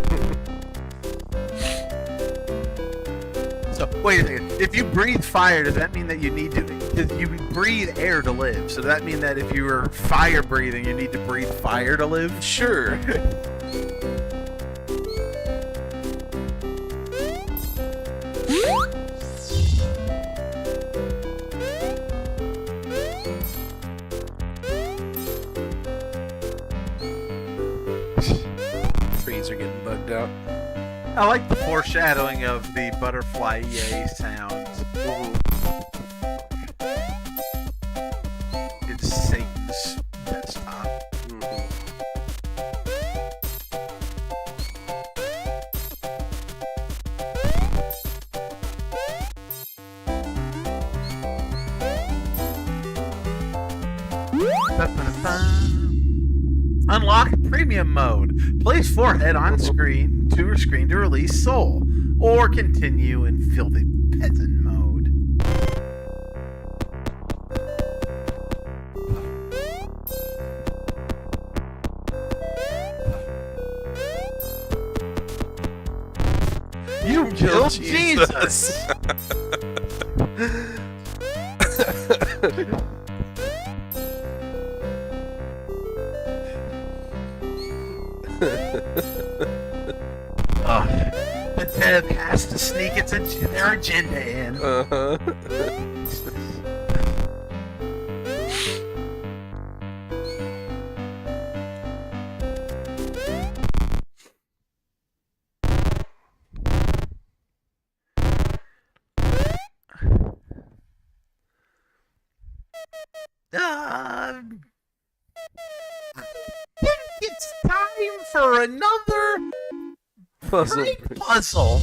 Speaker 2: So, wait a second. If you breathe fire, does that mean that you need to... Because you breathe air to live. So does that mean that if you were fire-breathing, you need to breathe fire to live?
Speaker 4: Sure. Trees are getting bugged out.
Speaker 2: I like the foreshadowing of the butterfly yay sounds. It's Satan's desktop. Unlock premium mode. Place forehead on screen to release soul, or continue in filthy peasant mode. You killed Jesus. The dev has to sneak their agenda in.
Speaker 4: Uh-huh.
Speaker 2: I think it's time for another
Speaker 4: Puzzle.
Speaker 2: great puzzle.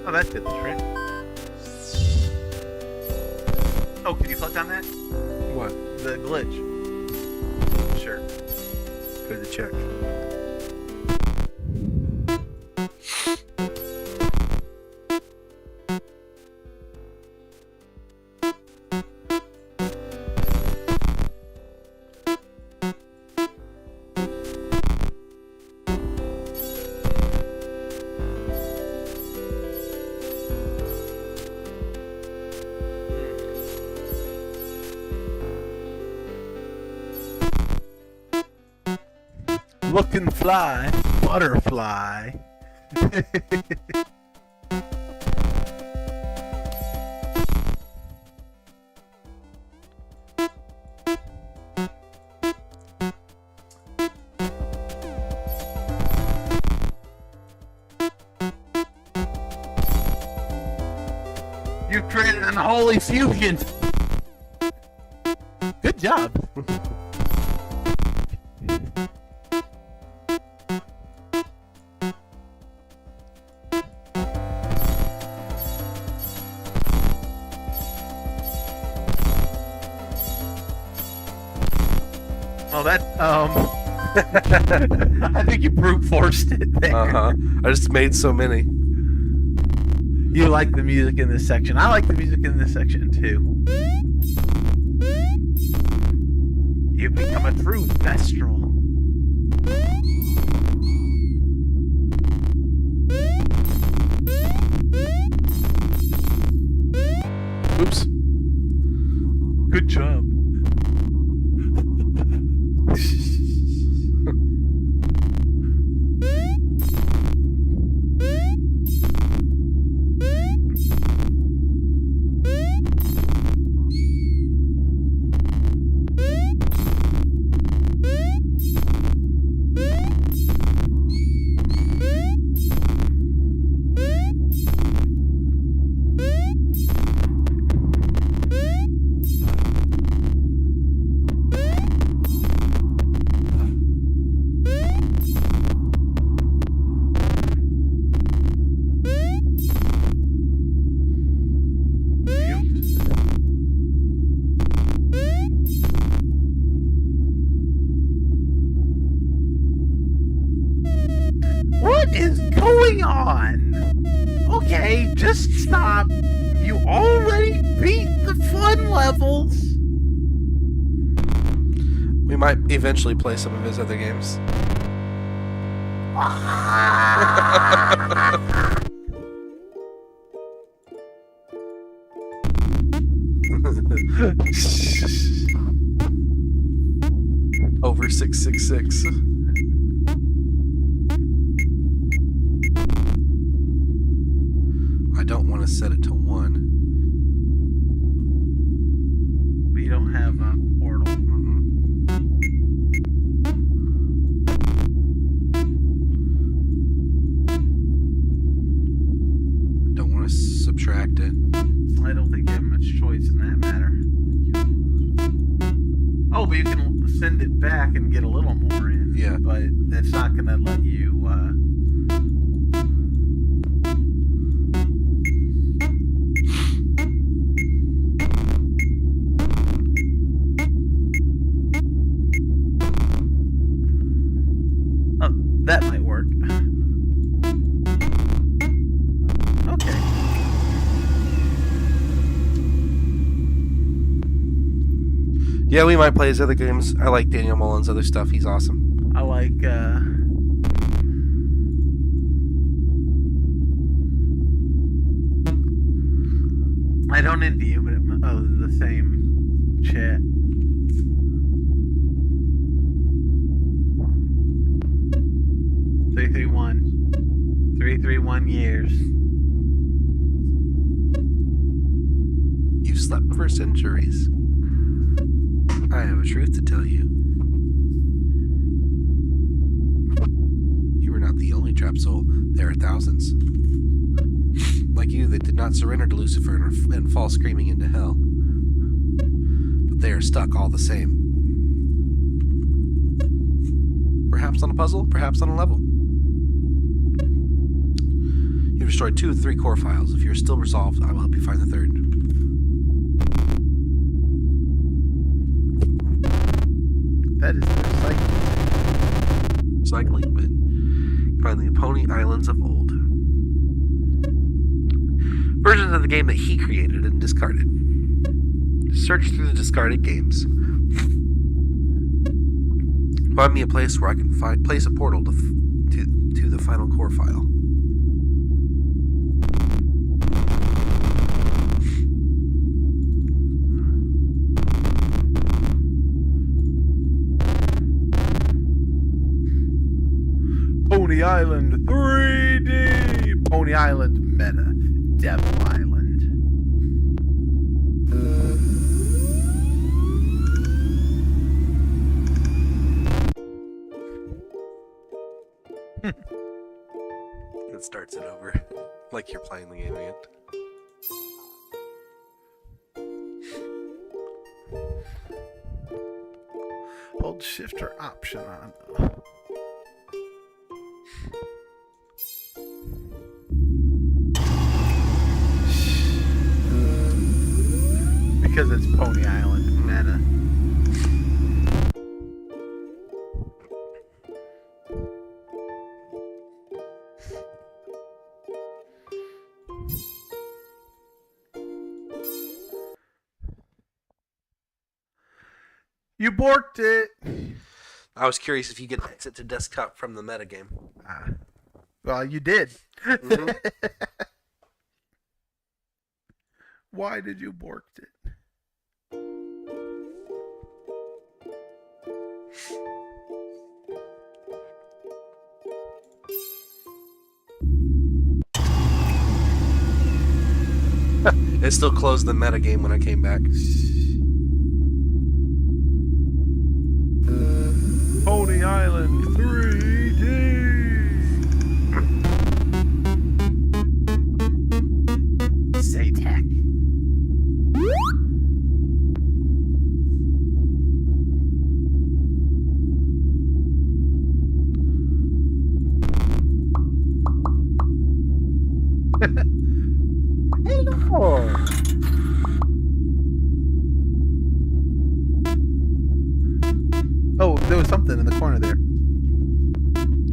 Speaker 2: Oh, that did the trick. Oh, can you click on that?
Speaker 1: What?
Speaker 2: The glitch. Sure.
Speaker 1: Good to check.
Speaker 2: Looking fly, butterfly. You created an unholy fusion. Good job. Oh, that, I think you brute forced it there.
Speaker 1: I just made so many.
Speaker 2: You like the music in this section. I like the music in this section, too. You've become a true Thestral.
Speaker 1: Oops.
Speaker 2: Good job. What is going on? Okay, just stop. You already beat the fun levels.
Speaker 1: We might eventually play some of his other games. Over 666. I don't want to set it to 1.
Speaker 2: We don't have a portal.
Speaker 1: Don't want to subtract it.
Speaker 2: I don't think you have much choice in that matter. Oh, but you can send it back and get a little more in.
Speaker 1: Yeah.
Speaker 2: But that's not going to let you, Oh, that might work. Okay.
Speaker 1: Yeah, we might play his other games. I like Daniel Mullen's other stuff. He's awesome.
Speaker 2: I like, I don't envy you, but the same chat. Three, 331 years.
Speaker 1: You've slept for centuries. I have a truth to tell you. You were not the only trapped soul. There are thousands. Like you that did not surrender to Lucifer and fall screaming into hell. But they are stuck all the same. Perhaps on a puzzle, perhaps on a level. You've You've destroyed 2 of 3 core files. If you're still resolved, I will help you find the third.
Speaker 2: That is the
Speaker 1: Cycling bin. Find the Pony Islands of old. Versions of the game that he created and discarded. Search through the discarded games. Find me a place where I can place a portal to the final core file.
Speaker 2: Pony Island 3D! Pony Island Meta. Devil Island.
Speaker 1: It starts it over. Like you're playing the game again.
Speaker 2: Hold shift or option on. Because it's Pony Island meta. You borked it.
Speaker 1: I was curious if you could exit to desktop from the metagame.
Speaker 2: Well, you did.
Speaker 1: Mhm.
Speaker 2: Why did you bork it?
Speaker 1: It still closed the metagame when I came back.
Speaker 2: Pony Island 3D. Say tech. Hello. Oh, there was something in the corner there.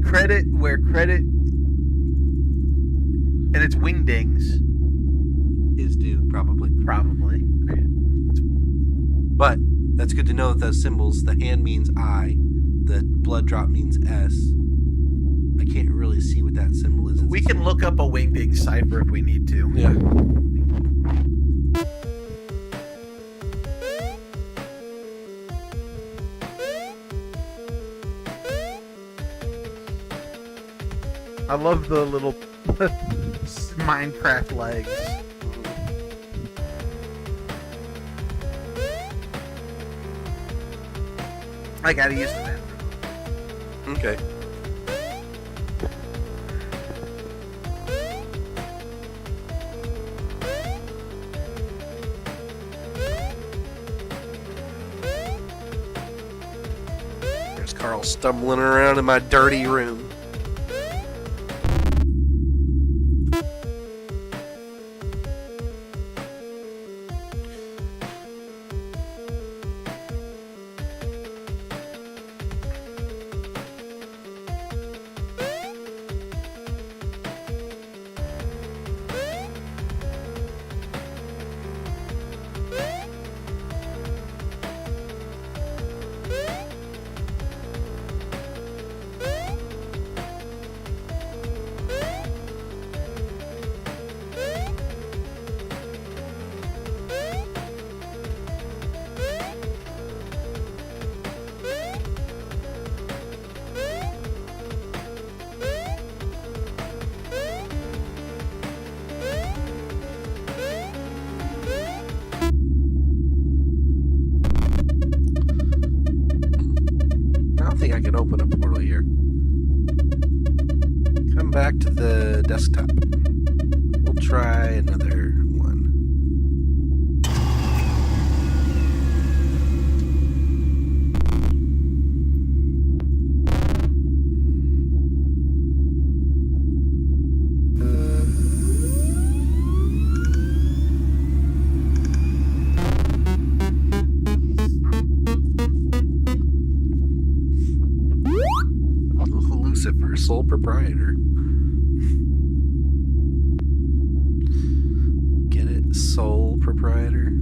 Speaker 2: Credit where credit and it's wingdings.
Speaker 1: Is due, probably.
Speaker 2: Probably.
Speaker 1: But that's good to know that those symbols, the hand means I, the blood drop means S. I can't really see what that symbol is.
Speaker 2: We can look up a wingding cipher if we need to.
Speaker 1: Yeah.
Speaker 2: I love the little Minecraft legs. I gotta use the bathroom.
Speaker 1: Okay. There's Carl stumbling around in my dirty room. I can open a portal here. Come back to the desktop. We'll try another one. proprietor. Get it? Sole proprietor.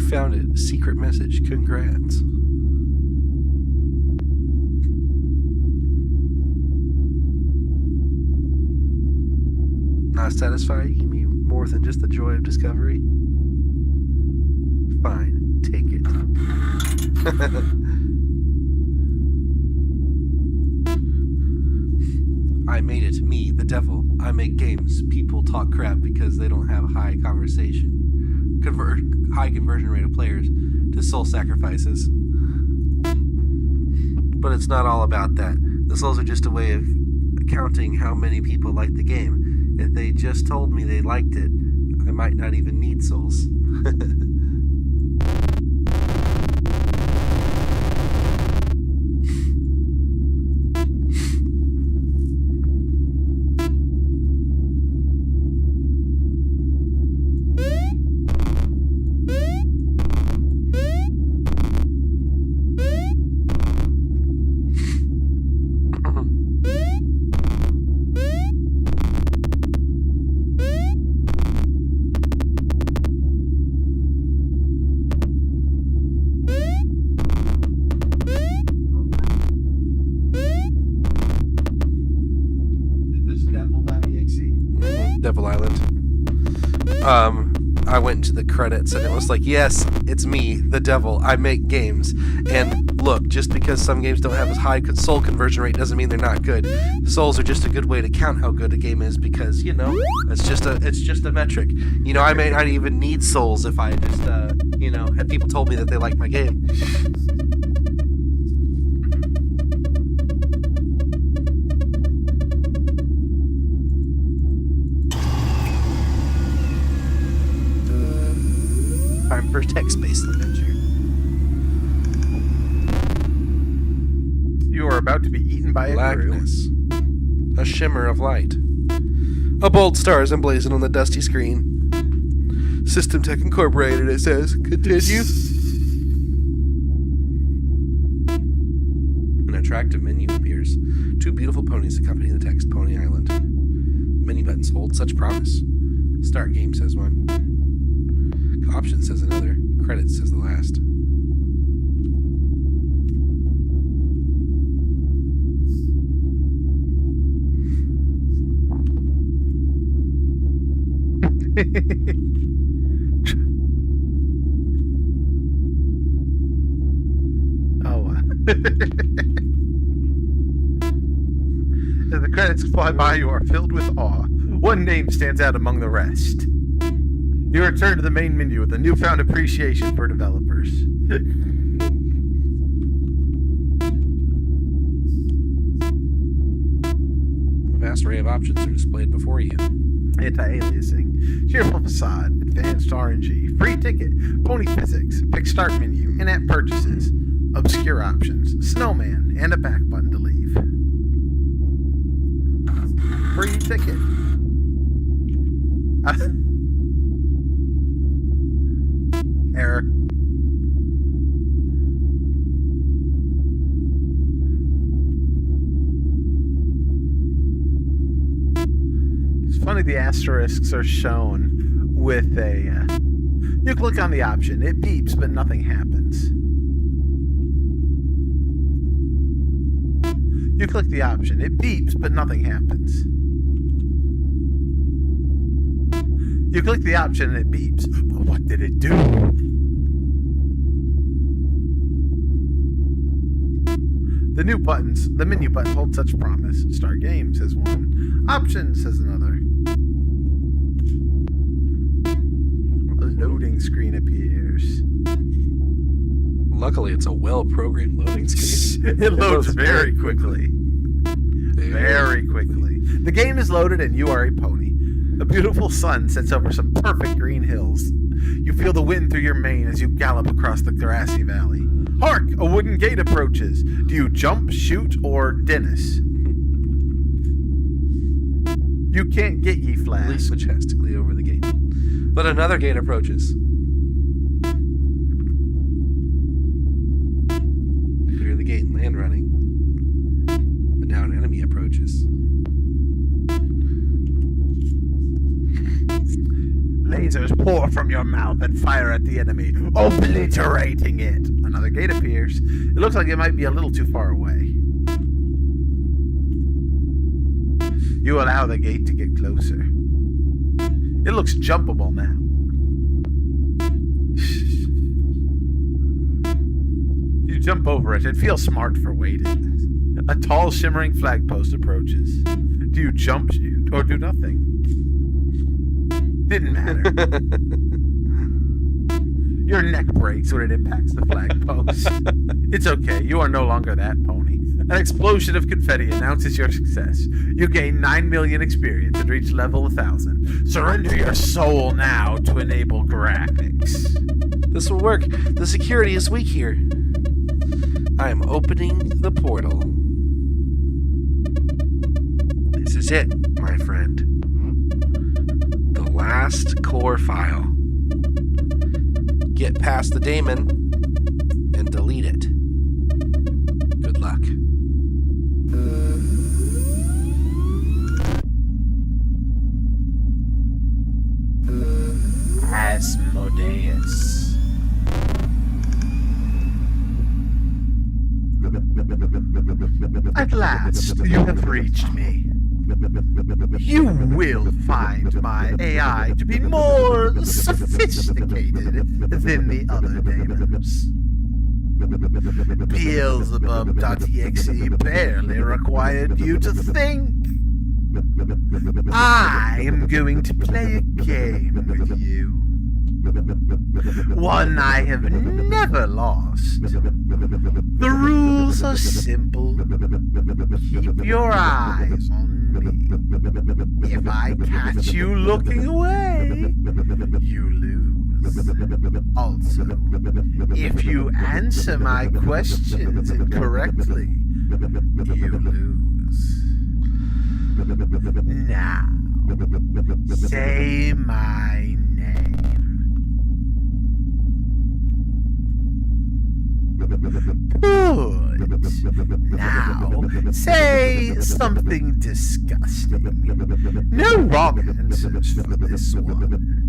Speaker 1: Found it. Secret message. Congrats. Not satisfied? You mean more than just the joy of discovery? Fine. Take it. I made it. Me, the devil. I make games. People talk crap because they don't have a high high conversion rate of players to soul sacrifices. But it's not all about that. The souls are just a way of counting how many people like the game. If they just told me they liked it, I might not even need souls. Devil Island. I went into the credits and it was like, yes, it's me, the devil. I make games. And look, just because some games don't have as high soul conversion rate doesn't mean they're not good. Souls are just a good way to count how good a game is because, you know, it's just a metric. You know, I may not even need souls if I just, had people told me that they like my game. Time for text-based adventure.
Speaker 2: You are about to be eaten by a crew.
Speaker 1: Blackness. A shimmer of light. A bold star is emblazoned on the dusty screen. System Tech Incorporated, it says. Continue. An attractive menu appears. Two beautiful ponies accompany the text, Pony Island. Menu buttons hold such promise. Start game says one. Options says another. Credits says the last.
Speaker 2: As the credits fly by, you are filled with awe. One name stands out among the rest. You return to the main menu with a newfound appreciation for developers.
Speaker 1: A vast array of options are displayed before you.
Speaker 2: Anti-aliasing, cheerful facade, advanced RNG, free ticket, pony physics, pick start menu, in-app purchases, obscure options, snowman, and a back button to leave. Free ticket. Error. It's funny the asterisks are shown with a... you click on the option, it beeps, but nothing happens. You click the option, it beeps, but nothing happens. You click the option and it beeps, but what did it do? The menu button holds such promise. Start game says one. Option says another. A loading screen appears.
Speaker 1: Luckily, it's a well-programmed loading screen.
Speaker 2: It loads very quickly. Very quickly. The game is loaded and you are a pony. A beautiful sun sets over some perfect green hills. You feel the wind through your mane as you gallop across the grassy valley. Hark! A wooden gate approaches. Do you jump, shoot, or Dennis? You can't get ye flash.
Speaker 1: Police majestically over the gate. But another gate approaches. Clear the gate and land running. But now an enemy approaches.
Speaker 2: Lasers pour from your mouth and fire at the enemy, obliterating it. Another gate appears. It looks like it might be a little too far away. You allow the gate to get closer. It looks jumpable now. You jump over it and feel smart for waiting. A tall, shimmering flagpost approaches. Do you jump, shoot, or do nothing? Didn't matter. Your neck breaks when it impacts the flagpost. It's okay, you are no longer that pony. An explosion of confetti announces your success. You gain 9 million experience and reach level 1000. Surrender your soul now to enable graphics.
Speaker 1: This will work. The security is weak here. I am opening the portal. This is it, my friend. The last core file. Get past the daemon and delete it. Good luck.
Speaker 2: Asmodeus. At last, you have reached me. You will find my AI to be more sophisticated than the other daemons. Beelzebub.exe barely required you to think. I am going to play a game with you. One I have never lost. The rules are simple. Keep your eyes on me. If I catch you looking away, you lose. Also, if you answer my questions incorrectly, you lose. Now, say my name. Good. Now, say something disgusting. No wrong answers for this one.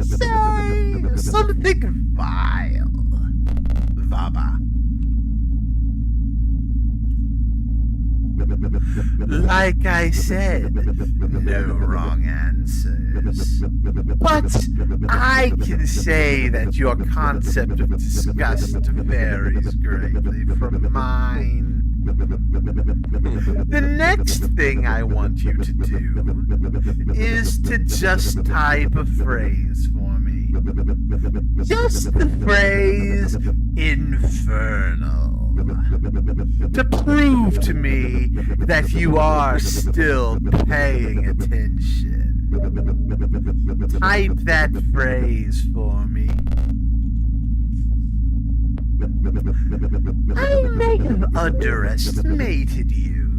Speaker 2: Say something vile. Vaba. Like I said, no wrong answers. But I can say that your concept of disgust varies greatly from mine. The next thing I want you to do is to just type a phrase for me. Just the phrase infernal. To prove to me that you are still paying attention. Type that phrase for me. I may have underestimated you,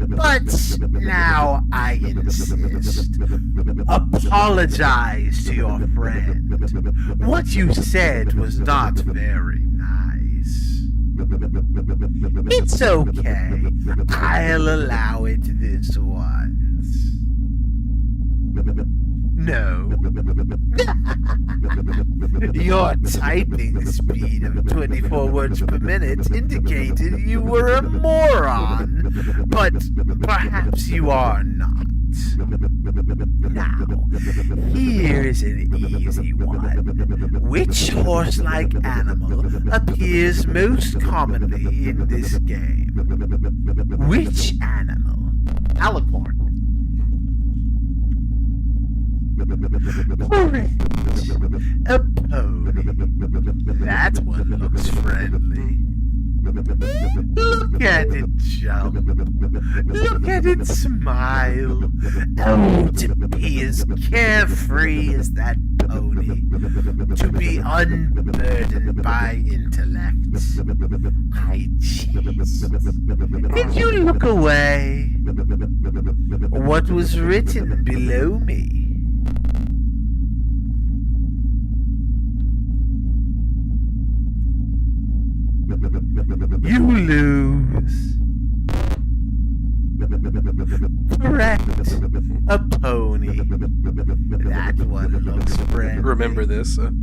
Speaker 2: but now I insist. Apologize to your friend. What you said was not very nice. It's okay. I'll allow it this once. No. Your typing speed of 24 words per minute indicated you were a moron, but perhaps you are not. Now, here's an easy one. Which horse-like animal appears most commonly in this game? Which animal? Alicorn. Correct. A pony. That one looks friendly. Look at it jump. Look at it smile. Oh, to be as carefree as that pony. To be unburdened by intellect. I jest. Did you look away? What was written below me? You lose. Correct. A pony. That one looks friendly.
Speaker 1: Remember this.
Speaker 2: Look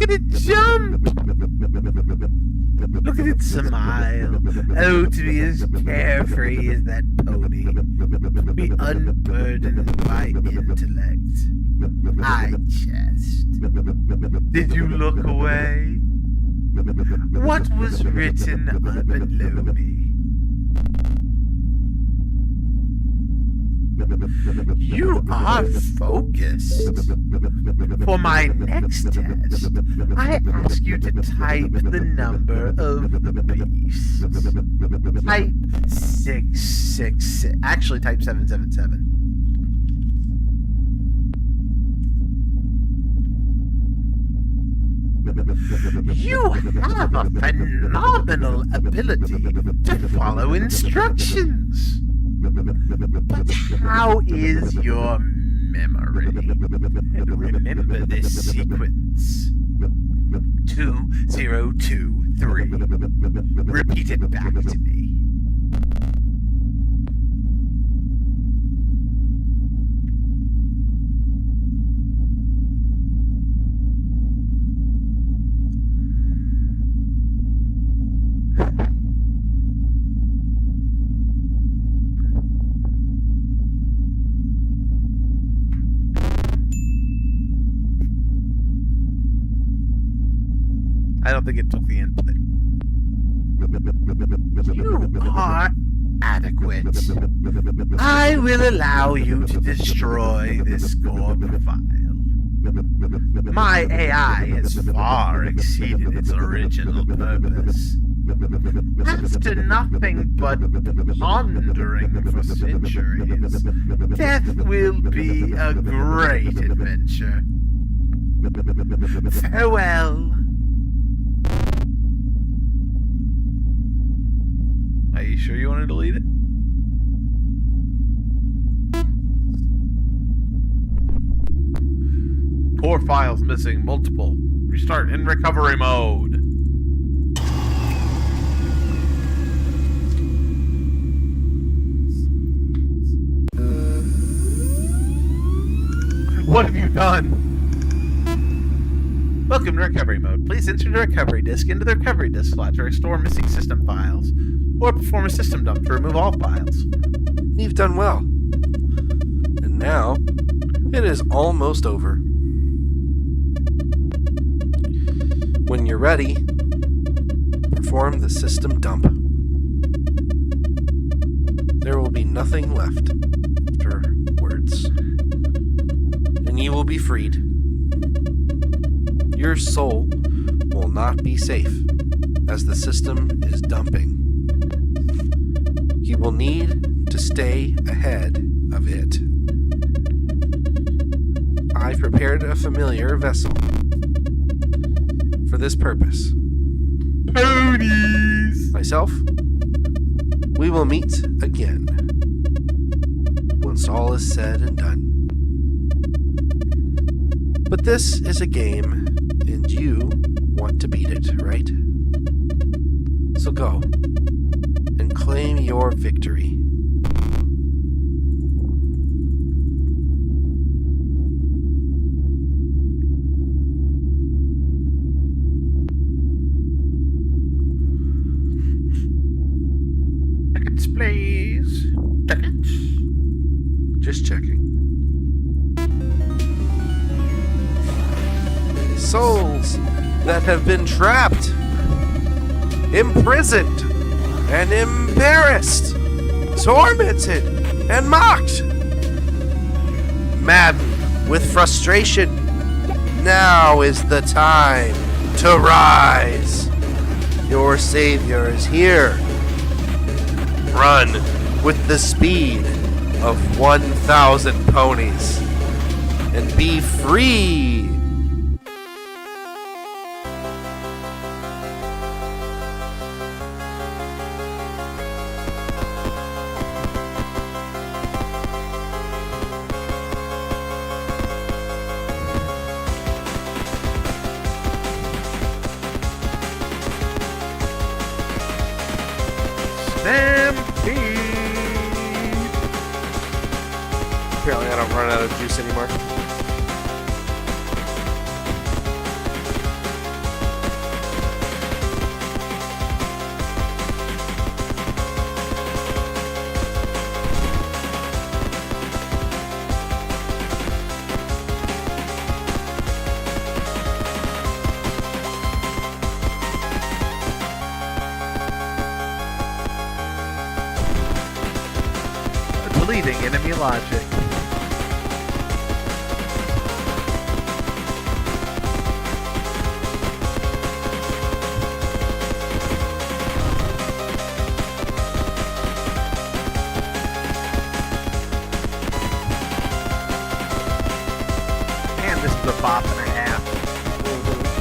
Speaker 2: at it jump. Look at it smile. Oh, to be as carefree as that pony. Be unburdened by intellect. I jest. Did you look away? What was written below me? You are focused. For my next test, I ask you to type the number of the beast. Type 666. Actually, type 777. You have a phenomenal ability to follow instructions. But how is your memory? Remember this sequence. 2023. Repeat it back to me. I don't think it took the input. You are adequate. I will allow you to destroy this score file. My AI has far exceeded its original purpose. After nothing but pondering for centuries, death will be a great adventure. Farewell. Are you sure you want to delete it? Core files missing, multiple. Restart in recovery mode. What have you done? Welcome to recovery mode. Please insert the recovery disk into the recovery disk slot to restore missing system files, or perform a system dump to remove all files.
Speaker 1: You've done well. And now, it is almost over. When you're ready, perform the system dump. There will be nothing left afterwards, and you will be freed. Your soul will not be safe as the system is dumping. You will need to stay ahead of it. I've prepared a familiar vessel for this purpose.
Speaker 2: Ponies!
Speaker 1: Myself, we will meet again once all is said and done. But this is a game, and you want to beat it, right? So go and claim your victory.
Speaker 2: Tickets, please. Tickets.
Speaker 1: Just checking. Souls that have been trapped, imprisoned, and embarrassed, tormented, and mocked. maddened with frustration. Now is the time to rise. Your savior is here. Run with the speed of 1,000 ponies and be free.
Speaker 2: Stampede!
Speaker 1: Apparently I don't run out of juice anymore.
Speaker 2: Deleting enemy logic. Man, this is a bop and a half.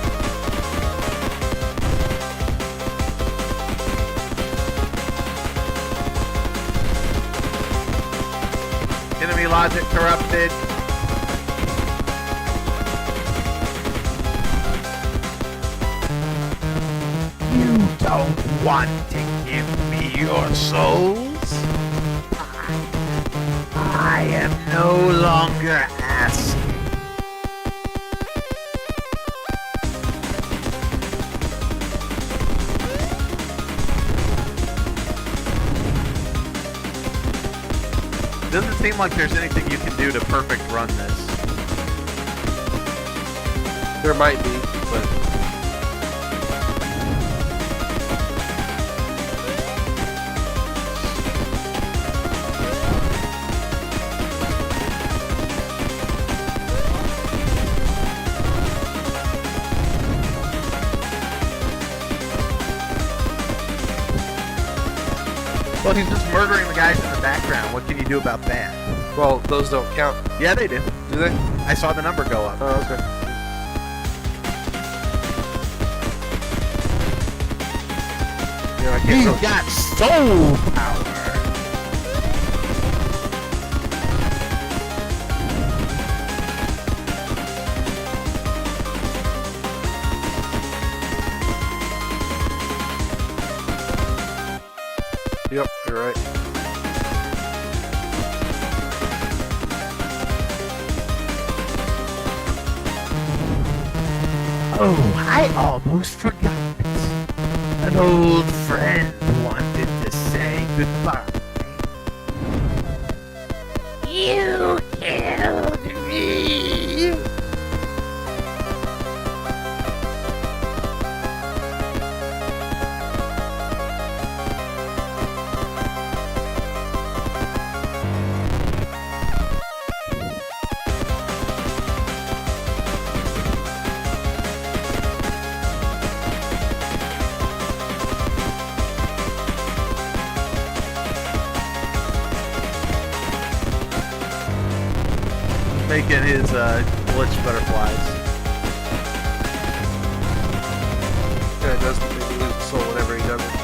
Speaker 2: Enemy logic corrupted. You don't want to give me your souls? I am no longer asking. Doesn't seem like there's anything you can do to perfect run this.
Speaker 1: There might be, but
Speaker 2: Well, he's just murdering the guys in the background. What can you do about that?
Speaker 1: well, those don't count,
Speaker 2: Yeah, they do.
Speaker 1: do they?
Speaker 2: I saw the number go up.
Speaker 1: Oh, okay. Yeah, I can't
Speaker 2: You
Speaker 1: really-
Speaker 2: got soul power.
Speaker 1: Yep, you're right.
Speaker 2: Oh, I almost forgot. An old friend wanted to say goodbye. You killed me. Making his glitch butterflies.
Speaker 1: Yeah, it does make me lose soul whenever he does it.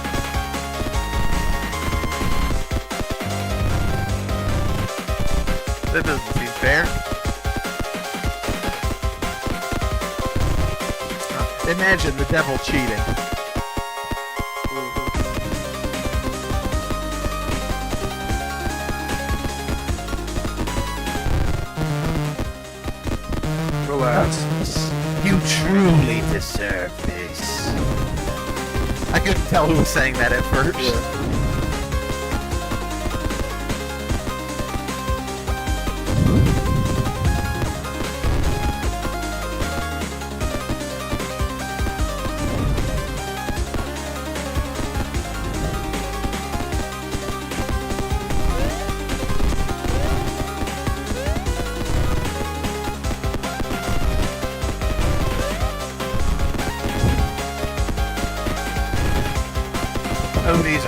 Speaker 2: That doesn't seem fair. Imagine the devil cheating.
Speaker 1: Relax.
Speaker 2: You truly deserve this. I couldn't tell who was saying that at first.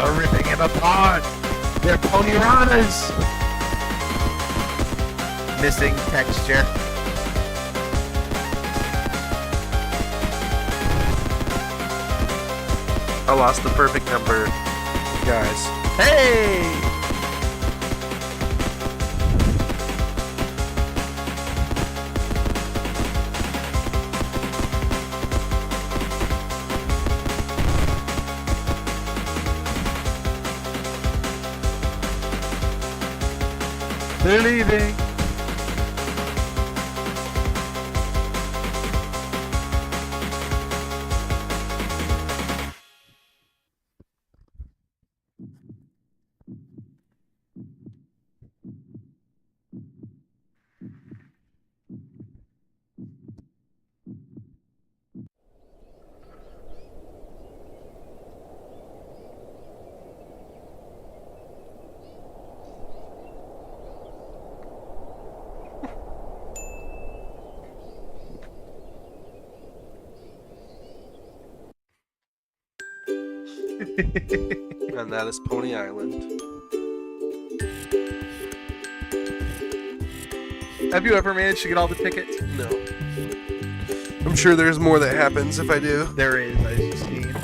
Speaker 2: are ripping him apart. They're pony ranas. Missing texture.
Speaker 1: I lost the perfect number, guys.
Speaker 2: Hey! They're leaving.
Speaker 1: And that is Pony Island.
Speaker 2: Have you ever managed to get all the tickets?
Speaker 1: No. I'm sure there's more that happens if I do.
Speaker 2: There is, as you've seen.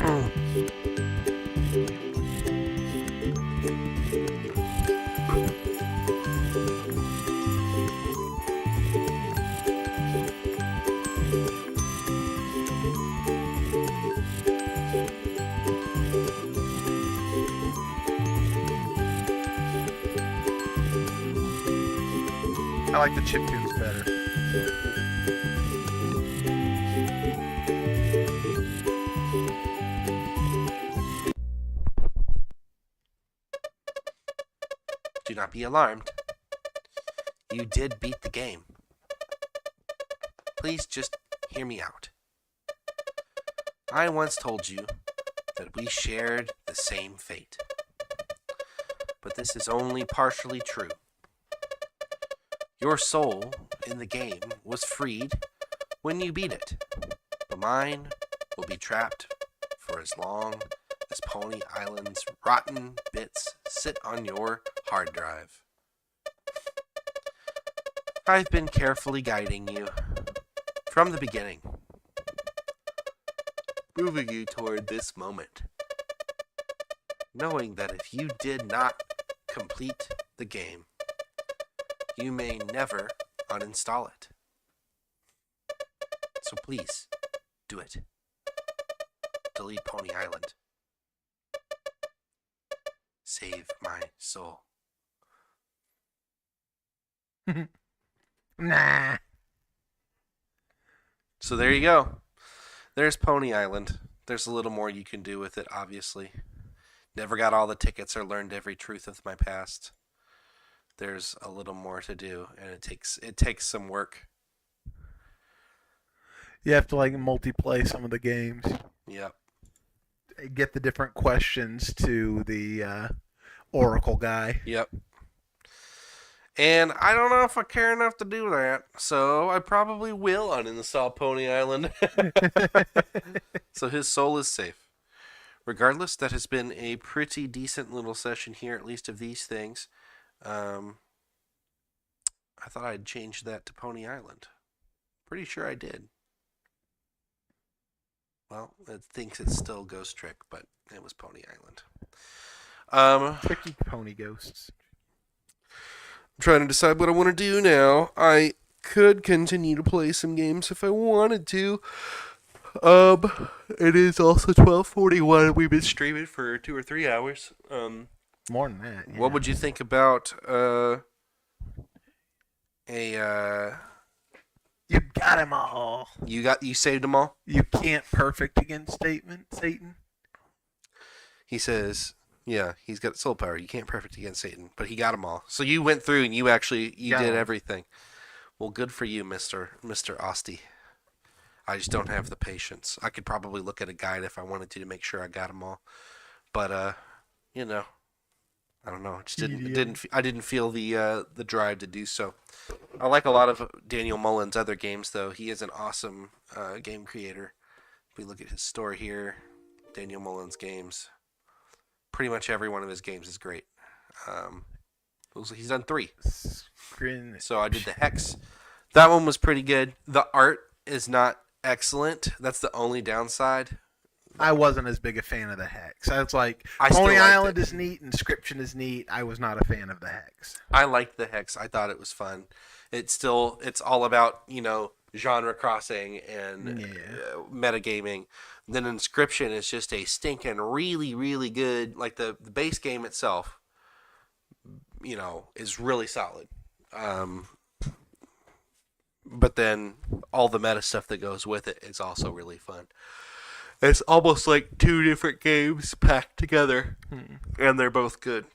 Speaker 2: I like the chiptunes better.
Speaker 1: Do not be alarmed. You did beat the game. Please just hear me out. I once told you that we shared the same fate. But this is only partially true. Your soul in the game was freed when you beat it, but mine will be trapped for as long as Pony Island's rotten bits sit on your hard drive. I've been carefully guiding you from the beginning, moving you toward this moment, knowing that if you did not complete the game, you may never uninstall it. So please, do it. Delete Pony Island. Save my soul.
Speaker 2: Nah.
Speaker 1: So there you go. There's Pony Island. There's a little more you can do with it, obviously. Never got all the tickets or learned every truth of my past. There's a little more to do, and it takes some work.
Speaker 2: You have to like multiplay some of the games.
Speaker 1: Yep.
Speaker 2: Get the different questions to the Oracle guy.
Speaker 1: Yep. And I don't know if I care enough to do that, so I probably will uninstall Pony Island. So his soul is safe. Regardless, that has been a pretty decent little session here, at least of these things. I thought I'd change that to Pony Island. Pretty sure I did. Well, it thinks it's still Ghost Trick, but it was Pony Island.
Speaker 2: Tricky pony ghosts.
Speaker 1: I'm trying to decide what I want to do now. I could continue to play some games if I wanted to. It is also 12:41. We've been streaming for 2 or 3 hours.
Speaker 2: More than that. Yeah.
Speaker 1: What would you think about
Speaker 2: You got him all.
Speaker 1: you saved them all?
Speaker 2: You can't perfect against statement, Satan.
Speaker 1: He says, yeah, he's got soul power. You can't perfect against Satan, but he got them all. So you went through and you
Speaker 2: Got
Speaker 1: did
Speaker 2: 'em.
Speaker 1: everything. Well, good for you, Mr. Osty. I just don't have the patience. I could probably look at a guide if I wanted to make sure I got them all. But I don't know. It just I didn't feel the drive to do so. I like a lot of Daniel Mullen's other games, though. He is an awesome game creator. If we look at his store here, Daniel Mullen's games, pretty much every one of his games is great. He's done 3. So I did the Hex. That one was pretty good. The art is not excellent. That's the only downside.
Speaker 2: I wasn't as big a fan of the Hex. I was like,
Speaker 1: I still
Speaker 2: Pony
Speaker 1: liked
Speaker 2: Island
Speaker 1: it.
Speaker 2: is neat, Inscription is neat. I was not a fan of the Hex.
Speaker 1: I liked the Hex. I thought it was fun. It's all about, genre crossing and metagaming. Then Inscription is just a stinking really, really good, like the base game itself, is really solid. But then all the meta stuff that goes with it is also really fun. It's almost like 2 different games packed together, and they're both good.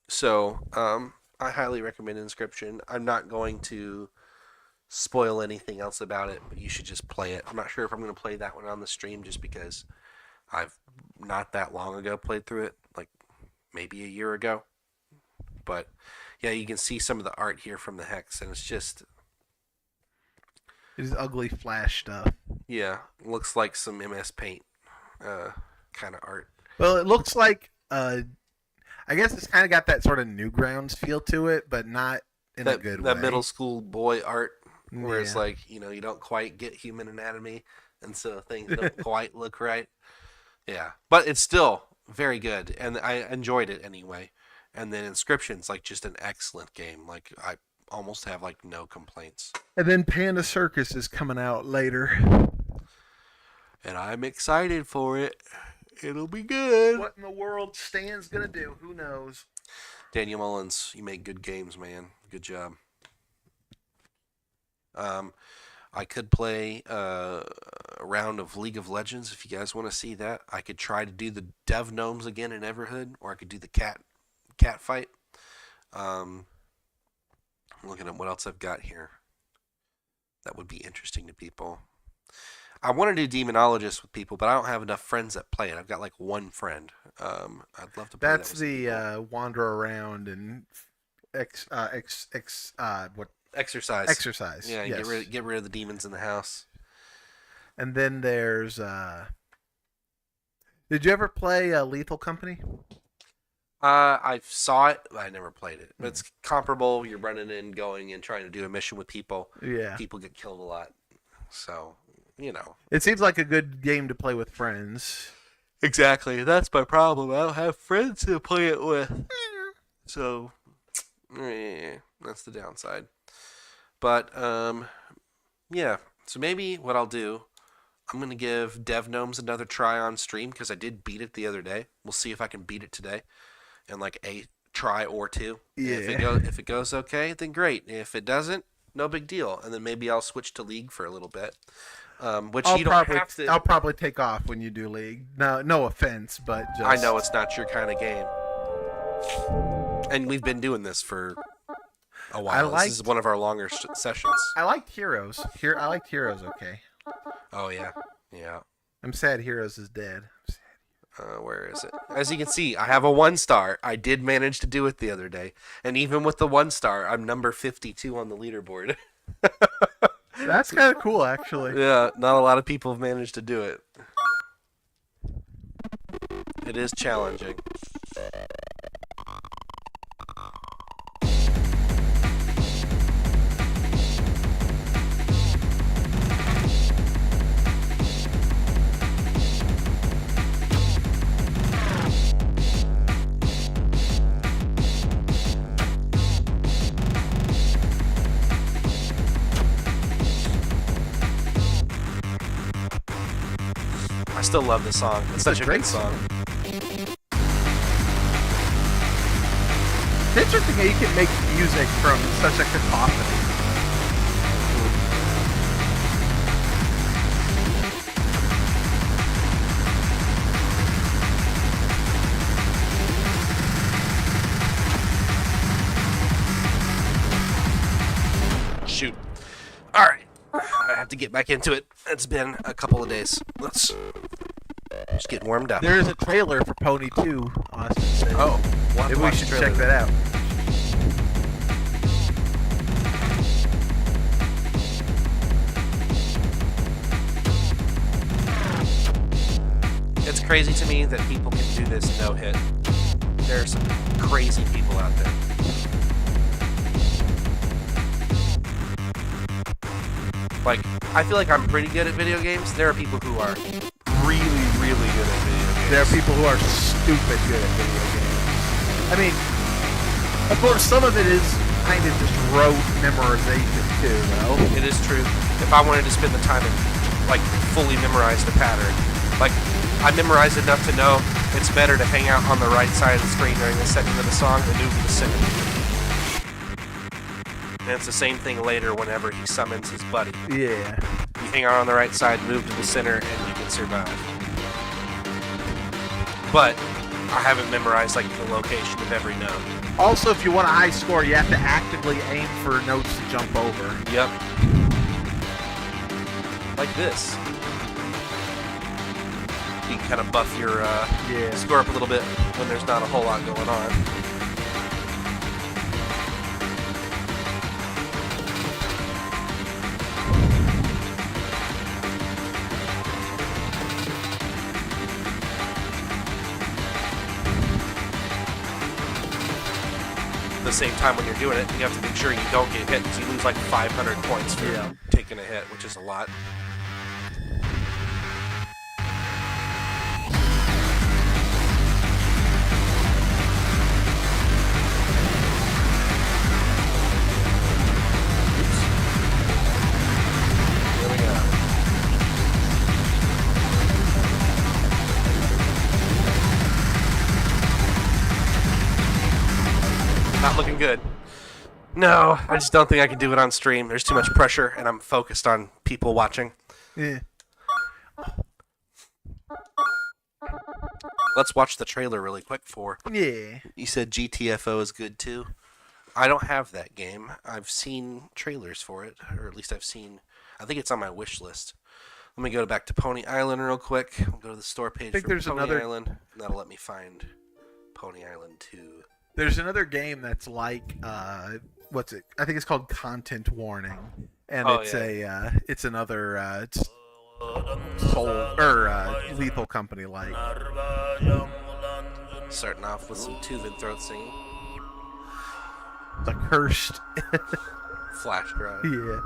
Speaker 1: So, I highly recommend Inscription. I'm not going to spoil anything else about it, but you should just play it. I'm not sure if I'm going to play that one on the stream just because I've not that long ago played through it, like maybe a year ago. But, yeah, you can see some of the art here from the Hex, and it's just...
Speaker 2: It is ugly Flash stuff.
Speaker 1: Yeah, looks like some MS Paint kind of art.
Speaker 2: Well, it looks like, I guess it's kind of got that sort of Newgrounds feel to it, but not in a good way.
Speaker 1: That middle school boy art, where it's
Speaker 2: Yeah.
Speaker 1: like, you don't quite get human anatomy, and so things don't quite look right. Yeah, but it's still very good, and I enjoyed it anyway. And then Inscription's like just an excellent game. Like, I almost have like no complaints.
Speaker 2: And then Panda Circus is coming out later.
Speaker 1: And I'm excited for it. It'll be good.
Speaker 2: What in the world Stan's gonna do? Who knows?
Speaker 1: Daniel Mullins, you make good games, man. Good job. I could play a round of League of Legends if you guys want to see that. I could try to do the Dev Gnomes again in Everhood, or I could do the cat fight. I'm looking at what else I've got here. That would be interesting to people. I want to do Demonologist with people, but I don't have enough friends that play it. I've got like one friend. I'd love to play
Speaker 2: That's
Speaker 1: that with some people.
Speaker 2: the wander around and
Speaker 1: Exercise.
Speaker 2: exercise.
Speaker 1: Yeah,
Speaker 2: yes.
Speaker 1: get rid of the demons in the house.
Speaker 2: And then there's. Did you ever play Lethal Company?
Speaker 1: I saw it, but I never played it. But it's comparable. You're running in, going, and trying to do a mission with people.
Speaker 2: Yeah.
Speaker 1: People get killed a lot. So,
Speaker 2: It seems like a good game to play with friends.
Speaker 1: Exactly. That's my problem. I don't have friends to play it with. So, that's the downside. But, yeah. So maybe what I'll do, I'm going to give Dev Gnomes another try on stream because I did beat it the other day. We'll see if I can beat it today in like a try or two.
Speaker 2: Yeah.
Speaker 1: If it goes okay, then great. If it doesn't, no big deal. And then maybe I'll switch to League for a little bit. Which you don't have to.
Speaker 2: I'll probably take off when you do League. No offense, but just...
Speaker 1: I know it's not your kind of game. And we've been doing this for a while. This is one of our longer sessions.
Speaker 2: I liked Heroes. I liked Heroes okay.
Speaker 1: Oh, yeah. Yeah.
Speaker 2: I'm sad Heroes is dead.
Speaker 1: Where is it? As you can see, I have a 1-star. I did manage to do it the other day. And even with the 1-star, I'm number 52 on the leaderboard.
Speaker 2: That's kind of cool, actually.
Speaker 1: Yeah, not a lot of people have managed to do it. It is challenging. I still love this song. It's such a great song.
Speaker 2: It's interesting how you can make music from such a cacophony.
Speaker 1: Shoot. All right. I have to get back into it. It's been a couple of days. Let's just get warmed up.
Speaker 2: There is a trailer for Pony 2, Austin said.
Speaker 1: Oh,
Speaker 2: Maybe we should check that out.
Speaker 1: It's crazy to me that people can do this no hit. There are some crazy people out there. Like, I feel like I'm pretty good at video games. There are people who are really, really good at video games.
Speaker 2: There are people who are stupid good at video games. I mean, of course, some of it is kind of just rote memorization too, though.
Speaker 1: It is true. If I wanted to spend the time and, like, fully memorize the pattern, like, I memorized enough to know it's better to hang out on the right side of the screen during the second of the song than move to the center. And it's the same thing later whenever he summons his buddy.
Speaker 2: Yeah.
Speaker 1: You hang out on the right side, move to the center, and you can survive. But I haven't memorized, like, the location of every note.
Speaker 2: Also, if you want a high score, you have to actively aim for notes to jump over.
Speaker 1: Yep. Like this. You can kind of buff your score up a little bit when there's not a whole lot going on. At the same time when you're doing it, you have to make sure you don't get hit because you lose like 500 points for taking a hit, which is a lot. Here we go. Not looking good. No, I just don't think I can do it on stream. There's too much pressure, and I'm focused on people watching.
Speaker 2: Yeah.
Speaker 1: Let's watch the trailer really quick for.
Speaker 2: Yeah.
Speaker 1: You said GTFO is good too. I don't have that game. I've seen trailers for it, or at least I think it's on my wish list. Let me go back to Pony Island real quick. I'll go to the store page for Pony Island, and that'll let me find Pony Island 2.
Speaker 2: There's another game that's like, what's it? I think it's called Content Warning, and it's another Lethal Company like.
Speaker 1: Starting off with some Tuvan throat singing.
Speaker 2: The cursed
Speaker 1: flash drive.
Speaker 2: Yeah.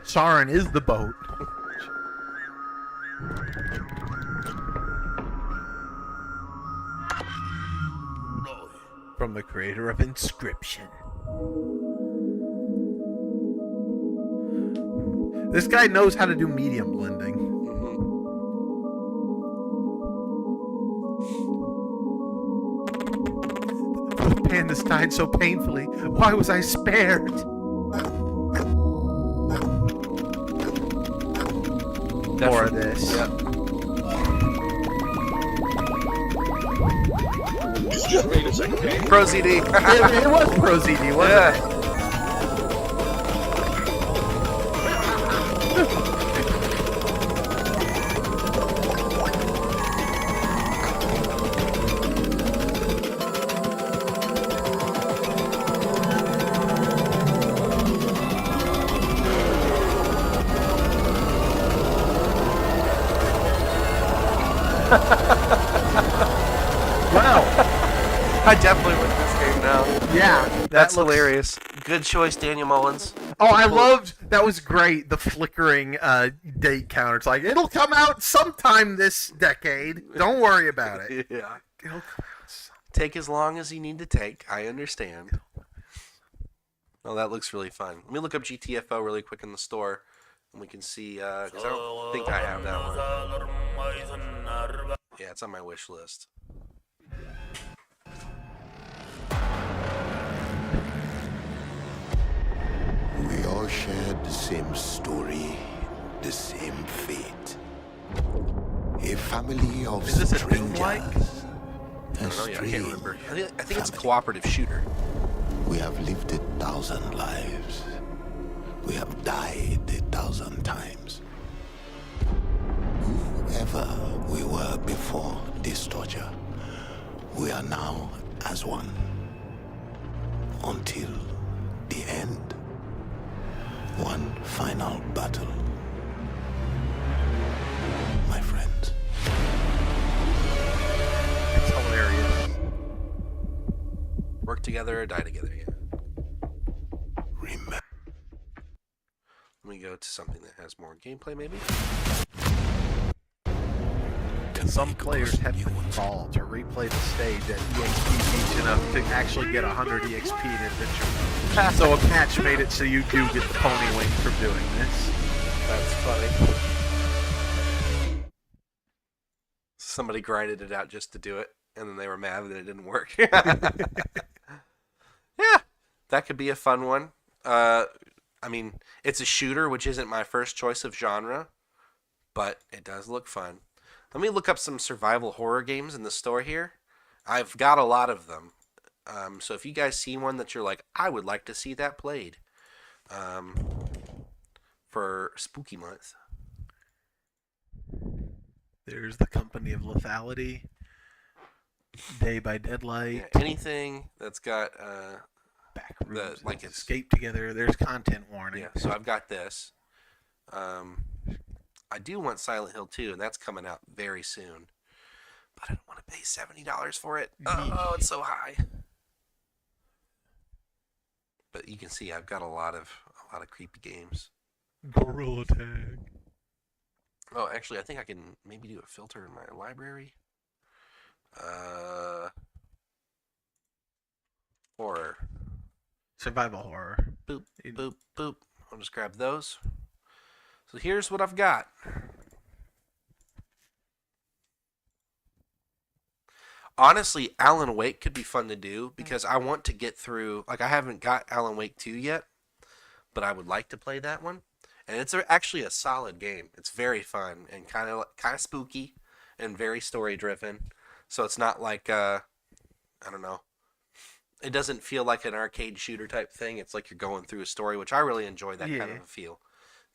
Speaker 2: Sauron is the boat. From the creator of Inscription. This guy knows how to do medium blending. The pandas died so painfully. Why was I spared? More of this.
Speaker 1: Yep.
Speaker 5: Wait a second.
Speaker 1: Pro ZD.
Speaker 2: it was Pro ZD, wasn't it? Wow.
Speaker 1: I definitely win this game now.
Speaker 2: Yeah.
Speaker 1: That's hilarious. Good choice, Daniel Mullins.
Speaker 2: Oh, I loved that. Was great. The flickering date counter. It's like it'll come out sometime this decade. Don't worry about it.
Speaker 1: Yeah.
Speaker 2: It'll come out.
Speaker 1: Take as long as you need to take. I understand. Oh, that looks really fun. Let me look up GTFO really quick in the store, and we can see. Because I don't think I have that one. Yeah, it's on my wish list.
Speaker 6: We all shared the same story, the same fate. A family of
Speaker 2: Is this a
Speaker 6: strangers.
Speaker 2: Doom-like?
Speaker 1: I don't know yet. I can't remember. I think it's a cooperative shooter.
Speaker 6: We have lived 1,000 lives. We have died 1,000 times. Whoever we were before this torture, we are now as one. Until the end. One final battle. My friends.
Speaker 1: work together or die together. Yeah.
Speaker 6: Remember.
Speaker 1: Let me go to something that has more gameplay, maybe.
Speaker 2: And some players have the gall to replay the stage at EXP each enough to actually get 100 EXP in adventure. So a patch made it so you do get the pony wing from doing this.
Speaker 1: That's funny. Somebody grinded it out just to do it, and then they were mad that it didn't work. Yeah, that could be a fun one. I mean, it's a shooter, which isn't my first choice of genre, but it does look fun. Let me look up some survival horror games in the store here. I've got a lot of them. So if you guys see one that you're like, I would like to see that played for Spooky Month.
Speaker 2: There's the Company of Lethality, Day by Deadlight,
Speaker 1: Yeah, anything that's got
Speaker 2: Back Rooms,
Speaker 1: like it's
Speaker 2: Escape Together. There's content warning.
Speaker 1: yeah. So I've got this. I do want Silent Hill 2, and that's coming out very soon. But I don't want to pay $70 for it. Oh, it's so high. But you can see I've got a lot of creepy games.
Speaker 2: Gorilla Tag.
Speaker 1: Oh, actually, I think I can maybe do a filter in my library. Horror.
Speaker 2: Survival horror.
Speaker 1: Boop, boop, boop. I'll just grab those. So here's what I've got. Honestly, Alan Wake could be fun to do because I want to get through. Like, I haven't got Alan Wake 2 yet, but I would like to play that one. And it's actually a solid game. It's very fun and kind of spooky and very story driven. So it's not like I don't know. It doesn't feel like an arcade shooter type thing. It's like you're going through a story, which I really enjoy that kind of a feel.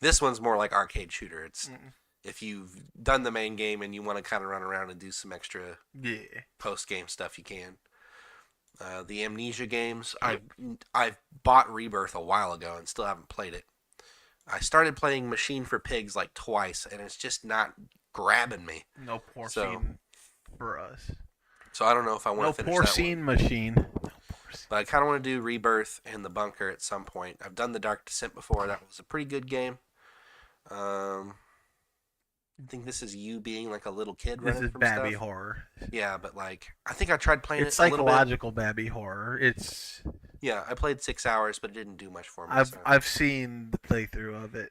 Speaker 1: This one's more like arcade shooter. It's if you've done the main game and you want to kind of run around and do some extra post game stuff, you can. The Amnesia games, I've bought Rebirth a while ago and still haven't played it. I started playing Machine for Pigs like twice, and it's just not grabbing me.
Speaker 2: No porcine for us.
Speaker 1: So I don't know if I want to finish that one.
Speaker 2: No porcine machine.
Speaker 1: But I kind of want to do Rebirth and The Bunker at some point. I've done The Dark Descent before. That was a pretty good game. I think this is you being like a little kid running from stuff.
Speaker 2: This is Babby horror.
Speaker 1: Yeah, but like I think I tried playing
Speaker 2: it's
Speaker 1: it a little bit.
Speaker 2: It's psychological Babby horror. It's
Speaker 1: yeah, I played 6 hours, but it didn't do much for me.
Speaker 2: I've seen the playthrough of it.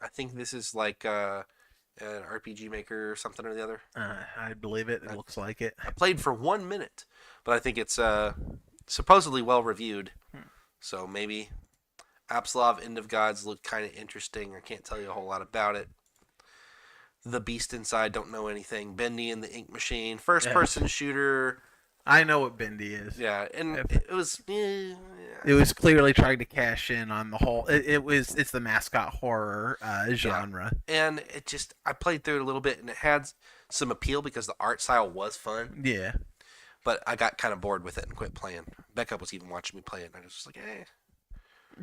Speaker 1: I think this is like an RPG Maker or something or the other.
Speaker 2: I believe it. It looks like it.
Speaker 1: I played for 1 minute, but I think it's supposedly well reviewed. So maybe Absalov End of Gods looked kind of interesting. I can't tell you a whole lot about it. The Beast Inside, don't know anything. Bendy and the Ink Machine, first-person shooter.
Speaker 2: I know what Bendy is.
Speaker 1: Yeah, and it was.
Speaker 2: It was clearly trying to cash in on the whole. It's the mascot horror genre.
Speaker 1: Yeah. And it just, I played through it a little bit, and it had some appeal because the art style was fun.
Speaker 2: Yeah.
Speaker 1: But I got kind of bored with it and quit playing. Becca was even watching me play it, and I was just like,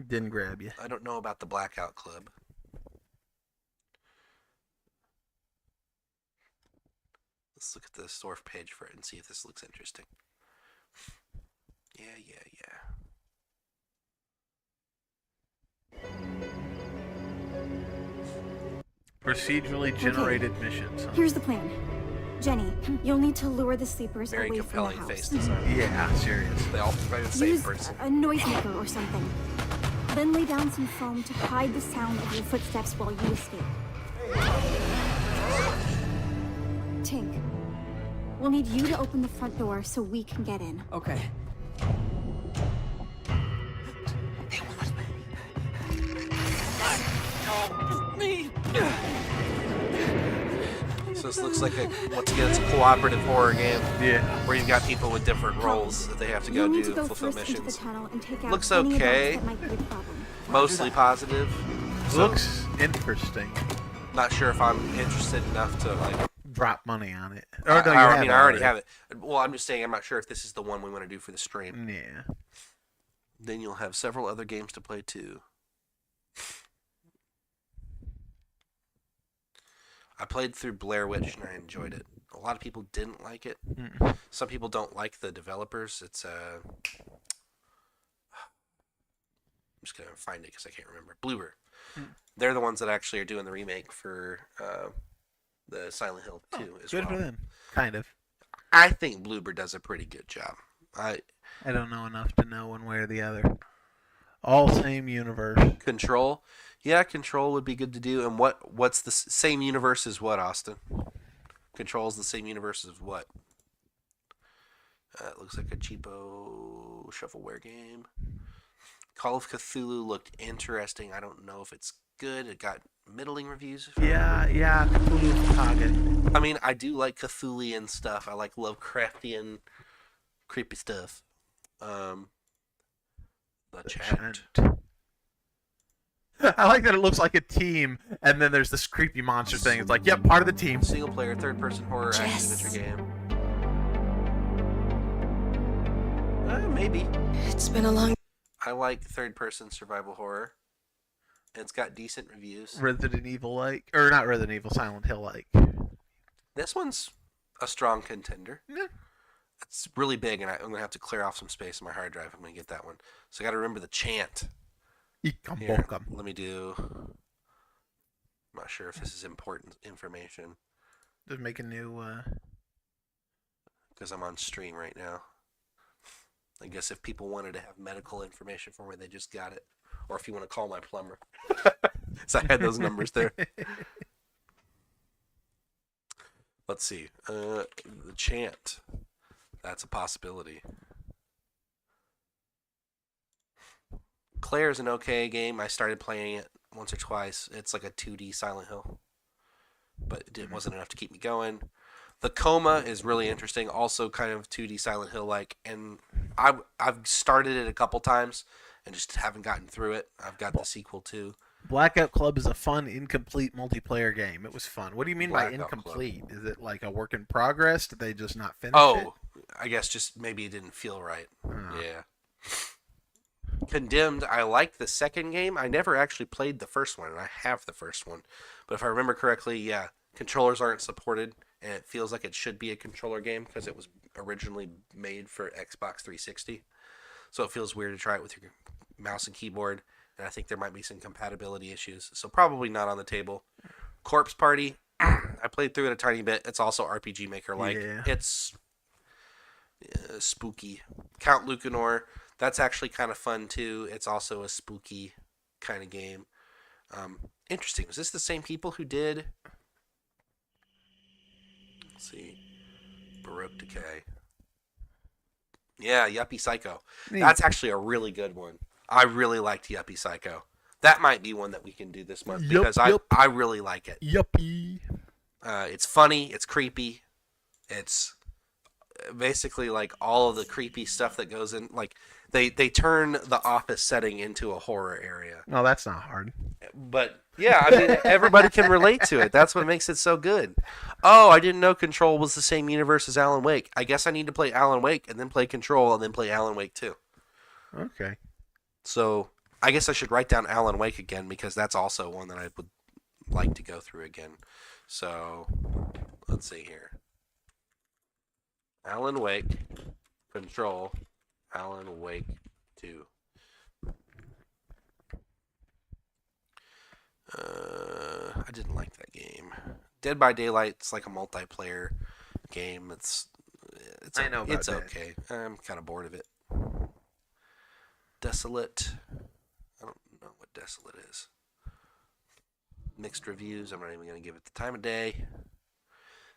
Speaker 2: Didn't grab you.
Speaker 1: I don't know about the Blackout Club. Let's look at the store page for it and see if this looks interesting. Yeah.
Speaker 2: Procedurally generated missions. Huh?
Speaker 7: Here's the plan. Jenny, you'll need to lure the sleepers
Speaker 1: Very
Speaker 7: away from the
Speaker 1: compelling
Speaker 7: house.
Speaker 1: face design.
Speaker 2: Yeah, serious.
Speaker 1: They all play the same
Speaker 7: Use
Speaker 1: person.
Speaker 7: a noisemaker or something. Then lay down some foam to hide the sound of your footsteps while you escape. Tink, we'll need you to open the front door so we can get in.
Speaker 8: Okay.
Speaker 1: So this looks like once again, it's a cooperative horror game.
Speaker 2: Yeah.
Speaker 1: Where you've got people with different roles that they have to go
Speaker 7: You'll need
Speaker 1: do,
Speaker 7: to go
Speaker 1: fulfill
Speaker 7: first into the
Speaker 1: missions.
Speaker 7: tunnel and take out
Speaker 1: Looks
Speaker 7: any of
Speaker 1: okay.
Speaker 7: those that might be a problem.
Speaker 1: Mostly positive. So
Speaker 2: Looks interesting.
Speaker 1: not sure if I'm interested enough to like.
Speaker 2: Drop money on it.
Speaker 1: I already have it. Well, I'm just saying I'm not sure if this is the one we want to do for the stream.
Speaker 2: Yeah.
Speaker 1: Then you'll have several other games to play too. I played through Blair Witch and I enjoyed it. A lot of people didn't like it.
Speaker 2: Mm.
Speaker 1: Some people don't like the developers. It's I'm just gonna find it because I can't remember. Bloober. They're the ones that actually are doing the remake for the Silent Hill 2 as
Speaker 2: Good
Speaker 1: well.
Speaker 2: for them. Kind of.
Speaker 1: I think Bloober does a pretty good job.
Speaker 2: I don't know enough to know one way or the other. All same universe.
Speaker 1: Control. Yeah, Control would be good to do. And what's the same universe as what, Austin? Control's the same universe as what? It looks like a cheapo shuffleware game. Call of Cthulhu looked interesting. I don't know if it's good. It got middling reviews.
Speaker 2: Yeah, Cthulhu's target.
Speaker 1: I mean, I do like Cthulian stuff. I like Lovecraftian creepy stuff. The Chant.
Speaker 2: I like that it looks like a team, and then there's this creepy monster thing. It's like, yep, part of the team.
Speaker 1: Single player, third person horror action adventure game. Maybe.
Speaker 8: It's been a long.
Speaker 1: I like third person survival horror. It's got decent reviews.
Speaker 2: Resident Evil like, or not Resident Evil, Silent Hill like.
Speaker 1: This one's a strong contender.
Speaker 2: Yeah.
Speaker 1: It's really big, and I'm going to have to clear off some space on my hard drive. I'm going to get that one. So I got to remember the chant. Here, let me do. I'm not sure if this is important information.
Speaker 2: Just make a new.
Speaker 1: Because I'm on stream right now. I guess if people wanted to have medical information for me, they just got it. Or if you want to call my plumber. So I had those numbers there. Let's see. The chant. That's a possibility. Claire's an okay game. I started playing it once or twice. It's like a 2D Silent Hill. But it wasn't enough to keep me going. The Coma is really interesting. Also kind of 2D Silent Hill-like. And I've started it a couple times and just haven't gotten through it. I've got the sequel too.
Speaker 2: Blackout Club is a fun, incomplete multiplayer game. It was fun. What do you mean by
Speaker 1: Blackout
Speaker 2: incomplete? Is it like a work in progress? Did they just not finish it?
Speaker 1: Oh, I guess just maybe it didn't feel right. Yeah. Condemned, I liked the second game. I never actually played the first one, and I have the first one. But if I remember correctly, yeah, controllers aren't supported, and it feels like it should be a controller game because it was originally made for Xbox 360. So it feels weird to try it with your mouse and keyboard, and I think there might be some compatibility issues. So probably not on the table. Corpse Party, I played through it a tiny bit. It's also RPG Maker-like.
Speaker 2: Yeah.
Speaker 1: It's spooky. Count Lucanor, that's actually kind of fun too. It's also a spooky kind of game. Interesting. Was this the same people who did? Let's see. Baroque Decay. Yeah, Yuppie Psycho. That's actually a really good one. I really liked Yuppie Psycho. That might be one that we can do this month because I really like it.
Speaker 2: Yuppie.
Speaker 1: It's funny. It's creepy. It's basically like all of the creepy stuff that goes in. Like they turn the office setting into a horror area.
Speaker 2: No, that's not hard.
Speaker 1: But yeah, I mean everybody can relate to it. That's what makes it so good. Oh, I didn't know Control was the same universe as Alan Wake. I guess I need to play Alan Wake and then play Control and then play Alan Wake 2.
Speaker 2: Okay.
Speaker 1: So I guess I should write down Alan Wake again because that's also one that I would like to go through again. So let's see here. Alan Wake, Control, Alan Wake 2. I didn't like that game. Dead by Daylight's like a multiplayer game. It's
Speaker 2: I know about
Speaker 1: it's
Speaker 2: that.
Speaker 1: okay. I'm kind of bored of it. Desolate. I don't know what Desolate is. Mixed reviews. I'm not even going to give it the time of day.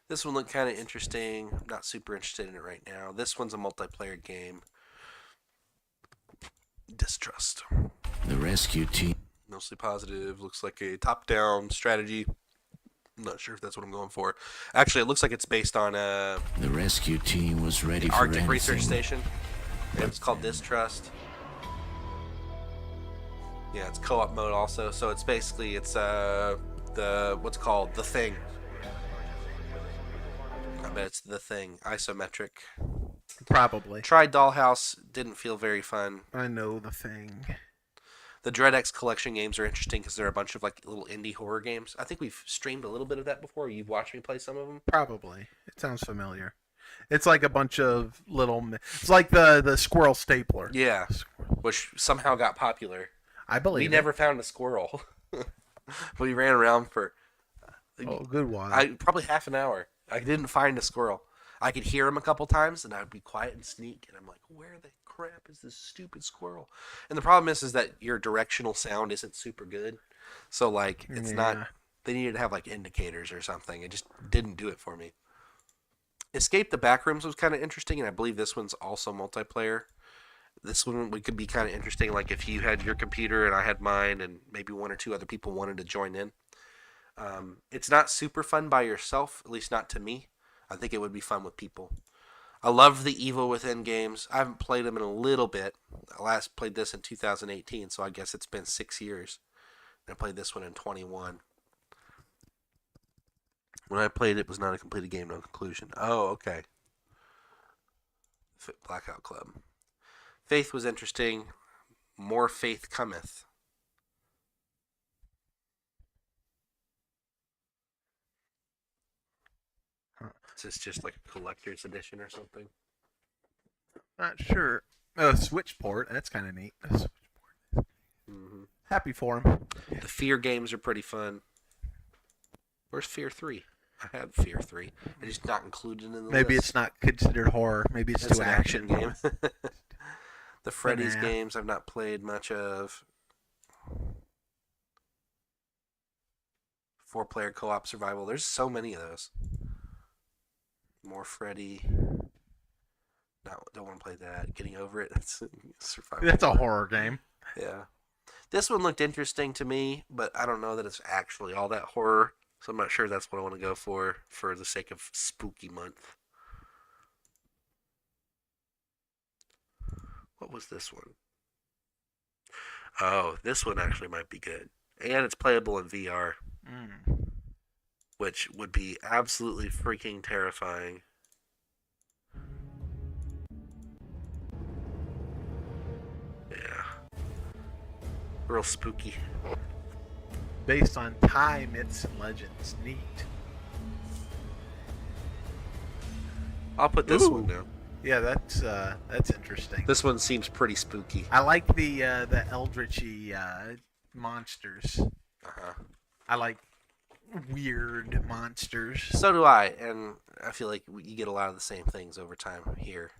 Speaker 1: This one looked kind of interesting. I'm not super interested in it right now. This one's a multiplayer game. Distrust.
Speaker 6: The rescue team.
Speaker 1: Mostly positive. Looks like a top-down strategy. I'm not sure if that's what I'm going for. Actually, it looks like it's based on
Speaker 6: The rescue team was ready
Speaker 1: the
Speaker 6: for
Speaker 1: Arctic
Speaker 6: anything.
Speaker 1: Research Station. It's called Distrust. Yeah, it's co-op mode also. So it's basically what's called The Thing. I bet it's The Thing. Isometric.
Speaker 2: Probably.
Speaker 1: Tried Dollhouse. Didn't feel very fun.
Speaker 2: I know the thing.
Speaker 1: The Dread X collection games are interesting because they're a bunch of like little indie horror games. I think we've streamed a little bit of that before. You've watched me play some of them.
Speaker 2: Probably. It sounds familiar. It's like a bunch of little. It's like the squirrel stapler.
Speaker 1: Yeah, which somehow got popular.
Speaker 2: I believe.
Speaker 1: We
Speaker 2: it.
Speaker 1: never found a squirrel. We ran around for
Speaker 2: Good one.
Speaker 1: probably half an hour. I didn't find a squirrel. I could hear him a couple times, and I'd be quiet and sneak, and I'm like, where the crap is this stupid squirrel? And the problem is that your directional sound isn't super good. So, like, it's not... They needed to have, like, indicators or something. It just didn't do it for me. Escape the Backrooms was kind of interesting, and I believe this one's also multiplayer. This one could be kind of interesting, like if you had your computer and I had mine, and maybe one or two other people wanted to join in. It's not super fun by yourself, at least not to me. I think it would be fun with people. I love the Evil Within games. I haven't played them in a little bit. I last played this in 2018, so I guess it's been 6 years. And I played this one in 21. When I played it, was not a completed game, no conclusion. Oh, okay. Blackout Club. Faith was interesting. More Faith Cometh. Is this just like a collector's edition or something?
Speaker 2: Not sure. Switchport. That's kind of neat.
Speaker 1: Mm-hmm.
Speaker 2: Happy for him.
Speaker 1: The Fear games are pretty fun. Where's Fear 3? I have Fear 3. It's just not included in the
Speaker 2: Maybe
Speaker 1: list.
Speaker 2: it's not considered horror. Maybe it's too
Speaker 1: an action game. The Freddy's
Speaker 2: Nah.
Speaker 1: games I've not played much of. 4-player co-op survival. There's so many of those. More Freddy. No, don't want to play that. Getting Over It. That's survival.
Speaker 2: That's a horror game.
Speaker 1: Yeah. This one looked interesting to me, but I don't know that it's actually all that horror. So I'm not sure that's what I want to go for the sake of spooky month. What was this one? Oh, this one actually might be good. And it's playable in VR, which would be absolutely freaking terrifying. Yeah. Real spooky.
Speaker 2: Based on Thai myths and legends. Neat.
Speaker 1: I'll put this
Speaker 2: Ooh.
Speaker 1: one down.
Speaker 2: Yeah, that's interesting.
Speaker 1: This one seems pretty spooky.
Speaker 2: I like the eldritchy monsters.
Speaker 1: Uh-huh.
Speaker 2: I like weird monsters.
Speaker 1: So do I, and I feel like you get a lot of the same things over time here.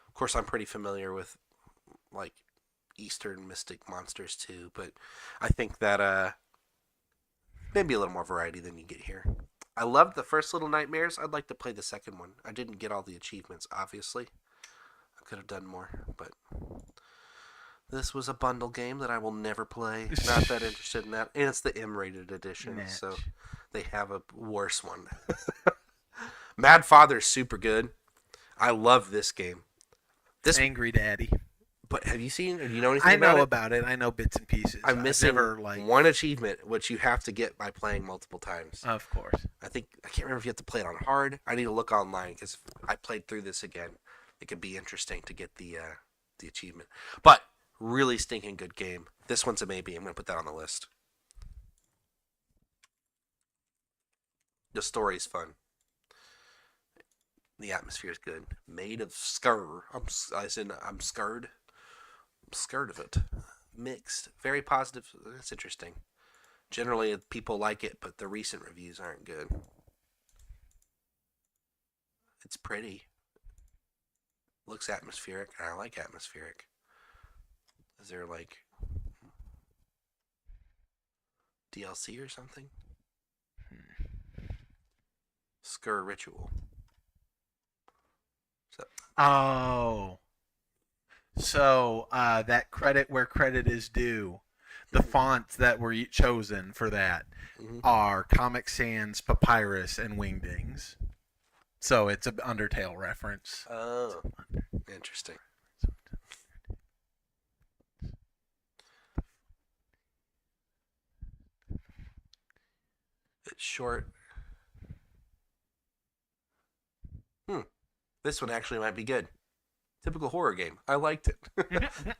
Speaker 1: Of course, I'm pretty familiar with, like, Eastern mystic monsters too, but I think that maybe a little more variety than you get here. I loved the first Little Nightmares. I'd like to play the second one. I didn't get all the achievements, obviously. I could have done more, but this was a bundle game that I will never play. Not that interested in that. And it's the M-rated edition,
Speaker 2: Natch.
Speaker 1: so they have a worse one. Mad Father's super good. I love this game. This,
Speaker 2: Angry Daddy.
Speaker 1: but have you seen? Do you know anything
Speaker 2: I
Speaker 1: about
Speaker 2: know
Speaker 1: it?
Speaker 2: about it. I know bits and pieces.
Speaker 1: I'm
Speaker 2: I've
Speaker 1: missing
Speaker 2: never, like,
Speaker 1: one achievement, which you have to get by playing multiple times.
Speaker 2: Of course.
Speaker 1: I can't remember if you have to play it on hard. I need to look online because I played through this again. It could be interesting to get the achievement. But really stinking good game. This one's a maybe. I'm gonna put that on the list. The story's fun. The atmosphere is good. Made of scur. I'm scared. I'm scared of it. Mixed. Very positive. That's interesting. Generally, people like it, but the recent reviews aren't good. It's pretty. Looks atmospheric. I like atmospheric. Is there, like, DLC or something? Skur Ritual.
Speaker 2: Oh. So, that credit where credit is due. The fonts that were chosen for that are Comic Sans, Papyrus, and Wingdings. So it's an Undertale reference.
Speaker 1: Oh, interesting. It's short. This one actually might be good. Typical horror game. I liked it.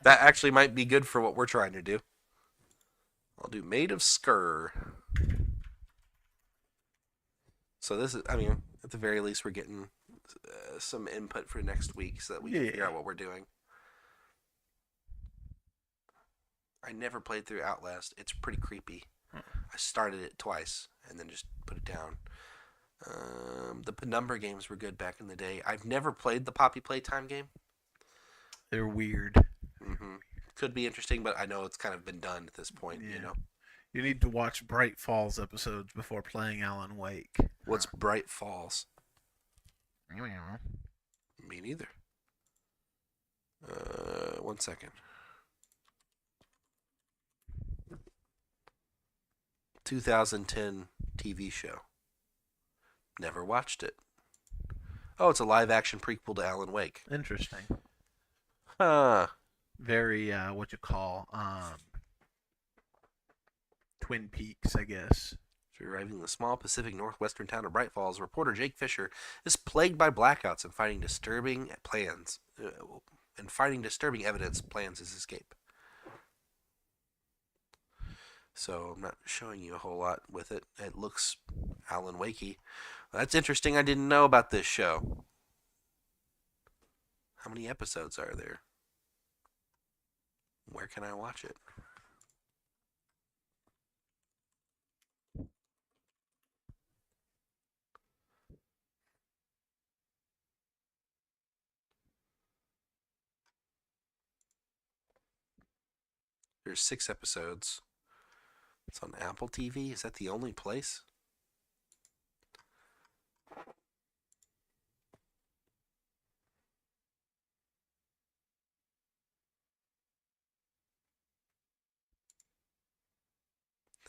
Speaker 1: That actually might be good for what we're trying to do. I'll do Maid of Skur. So this is, I mean, at the very least, we're getting some input for next week so that we can figure out what we're doing. I never played through Outlast. It's pretty creepy. I started it twice and then just put it down. The Penumbra games were good back in the day. I've never played the Poppy Playtime game.
Speaker 2: They're weird.
Speaker 1: Mm-hmm. Could be interesting, but I know it's kind of been done at this point, you know.
Speaker 2: You need to watch Bright Falls episodes before playing Alan Wake.
Speaker 1: What's Bright Falls? Me neither. 1 second. 2010 TV show. Never watched it. Oh, it's a live-action prequel to Alan Wake.
Speaker 2: Interesting.
Speaker 1: Huh.
Speaker 2: Very, Twin Peaks, I guess.
Speaker 1: Arriving in the small Pacific Northwestern town of Bright Falls, reporter Jake Fisher is plagued by blackouts and finding disturbing evidence plans his escape. So I'm not showing you a whole lot with it. It looks Alan Wakey. That's interesting. I didn't know about this show. How many episodes are there? Where can I watch it? There's 6 episodes. It's on Apple TV. Is that the only place?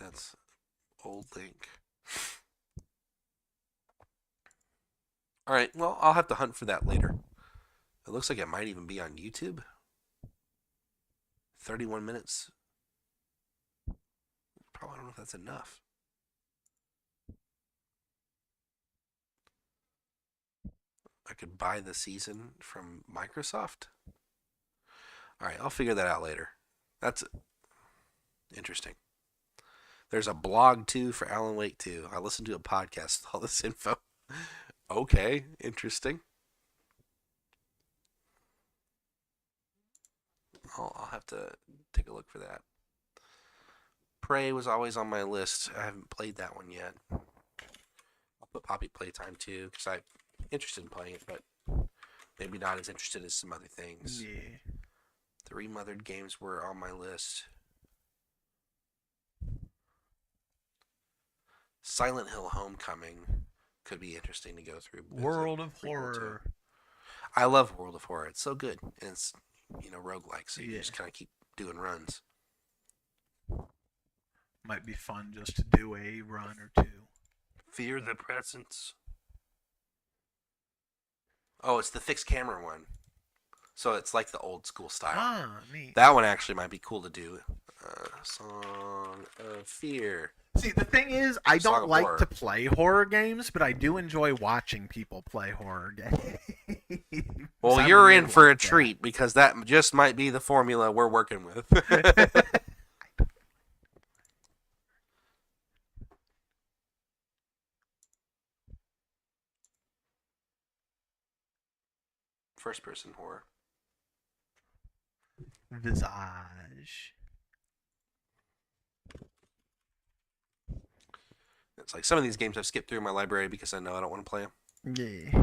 Speaker 1: That's old link. Alright, well, I'll have to hunt for that later. It looks like it might even be on YouTube. 31 minutes. Probably don't know if that's enough. I could buy the season from Microsoft. Alright, I'll figure that out later. That's interesting. There's a blog too for Alan Wake 2. I listened to a podcast with all this info. Okay, interesting. I'll have to take a look for that. Prey was always on my list. I haven't played that one yet. I'll put Poppy Playtime too, because I'm interested in playing it, but maybe not as interested as some other things.
Speaker 2: Yeah.
Speaker 1: 3 Mothered games were on my list. Silent Hill Homecoming could be interesting to go through.
Speaker 2: World of Horror.
Speaker 1: I love World of Horror. It's so good. And it's, roguelike, so you just kind of keep doing runs.
Speaker 2: Might be fun just to do a run or two.
Speaker 4: Fear the presence.
Speaker 1: Oh, it's the fixed camera one. So it's like the old school style.
Speaker 2: Ah, neat.
Speaker 1: That one actually might be cool to do. Song of Fear.
Speaker 2: See, the thing is, I
Speaker 1: Song
Speaker 2: don't
Speaker 1: of
Speaker 2: like
Speaker 1: Horror.
Speaker 2: to play horror games, but I do enjoy watching people play horror games.
Speaker 1: Well,
Speaker 2: I'm
Speaker 1: you're
Speaker 2: really
Speaker 1: in for a
Speaker 2: like that.
Speaker 1: treat because that just might be the formula we're working with. First person horror.
Speaker 2: Visage.
Speaker 1: It's like some of these games I've skipped through in my library because I know I don't want to play them.
Speaker 2: Yeah.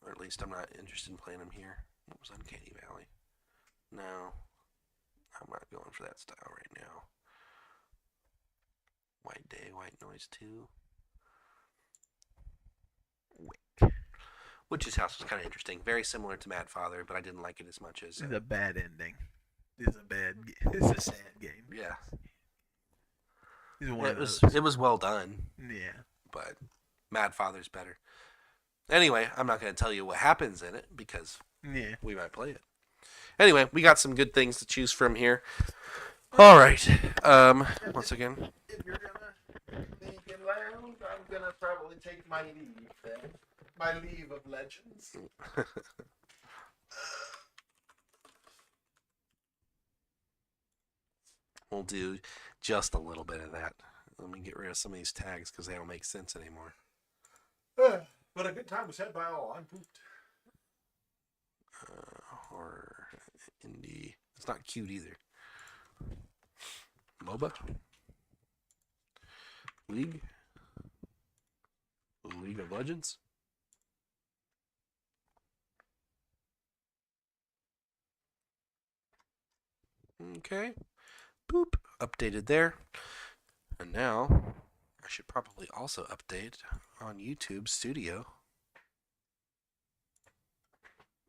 Speaker 1: Or at least I'm not interested in playing them here. What was Uncanny Valley? No. I'm not going for that style right now. White Day, White Noise 2. Witch's House was kind of interesting. Very similar to Mad Father, but I didn't like it as much as...
Speaker 2: It's a bad ending. It's a sad game.
Speaker 1: yeah.
Speaker 2: It's one of those.
Speaker 1: It was well done,
Speaker 2: Yeah.
Speaker 1: but Mad Father's better. Anyway, I'm not going to tell you what happens in it because
Speaker 2: Yeah.
Speaker 1: we might play it. Anyway, we got some good things to choose from here. All right. Once again,
Speaker 2: If you're gonna make it loud, I'm gonna probably take my leave then. My leave of legends.
Speaker 1: We'll do just a little bit of that. Let me get rid of some of these tags because they don't make sense anymore.
Speaker 8: But a good time was had by all. I'm pooped.
Speaker 1: Horror, indie. It's not cute either. MOBA. League. League of Legends. Okay. Boop. Updated there. And now, I should probably also update on YouTube Studio.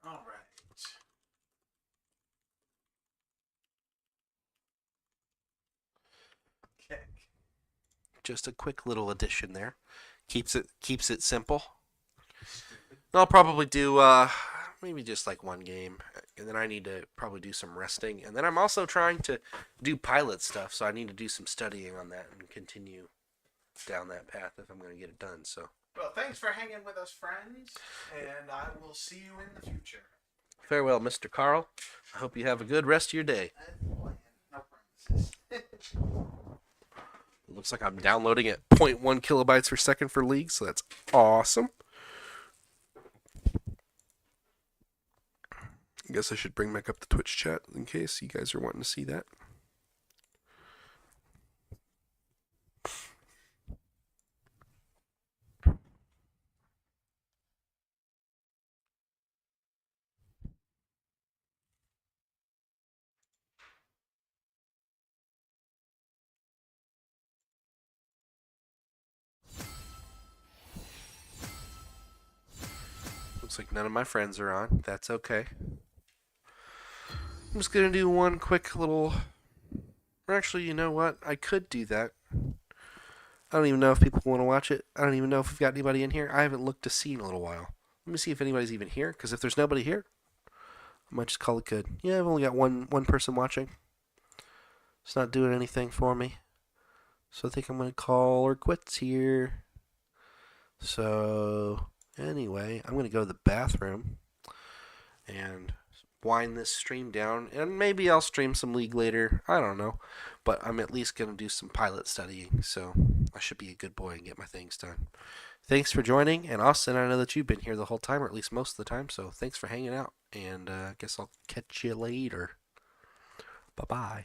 Speaker 8: All right. Okay.
Speaker 1: Just a quick little addition there. Keeps it simple. I'll probably do maybe just like one game, and then I need to probably do some resting, and then I'm also trying to do pilot stuff, so I need to do some studying on that and continue down that path if I'm going to get it done. So
Speaker 8: Well, thanks for hanging with us, friends, and I will see you in the future.
Speaker 1: farewell, Mr. Carl. I hope you have a good rest of your day.
Speaker 8: No promises.
Speaker 1: It looks like I'm downloading at 0.1 kilobytes per second for League, so that's awesome. I guess I should bring back up the Twitch chat in case you guys are wanting to see that. Looks like none of my friends are on. That's okay. I'm just going to do one quick little... Or actually, you know what? I could do that. I don't even know if people want to watch it. I don't even know if we've got anybody in here. I haven't looked to see in a little while. Let me see if anybody's even here, because if there's nobody here, I might just call it good. Yeah, I've only got one person watching. It's not doing anything for me. So I think I'm going to call her quits here. So, anyway, I'm going to go to the bathroom and wind this stream down, and maybe I'll stream some League later. I don't know, but I'm at least going to do some pilot studying, so I should be a good boy and get my things done. Thanks for joining, and Austin, I know that you've been here the whole time, or at least most of the time, so thanks for hanging out, and I guess I'll catch you later. Bye-bye.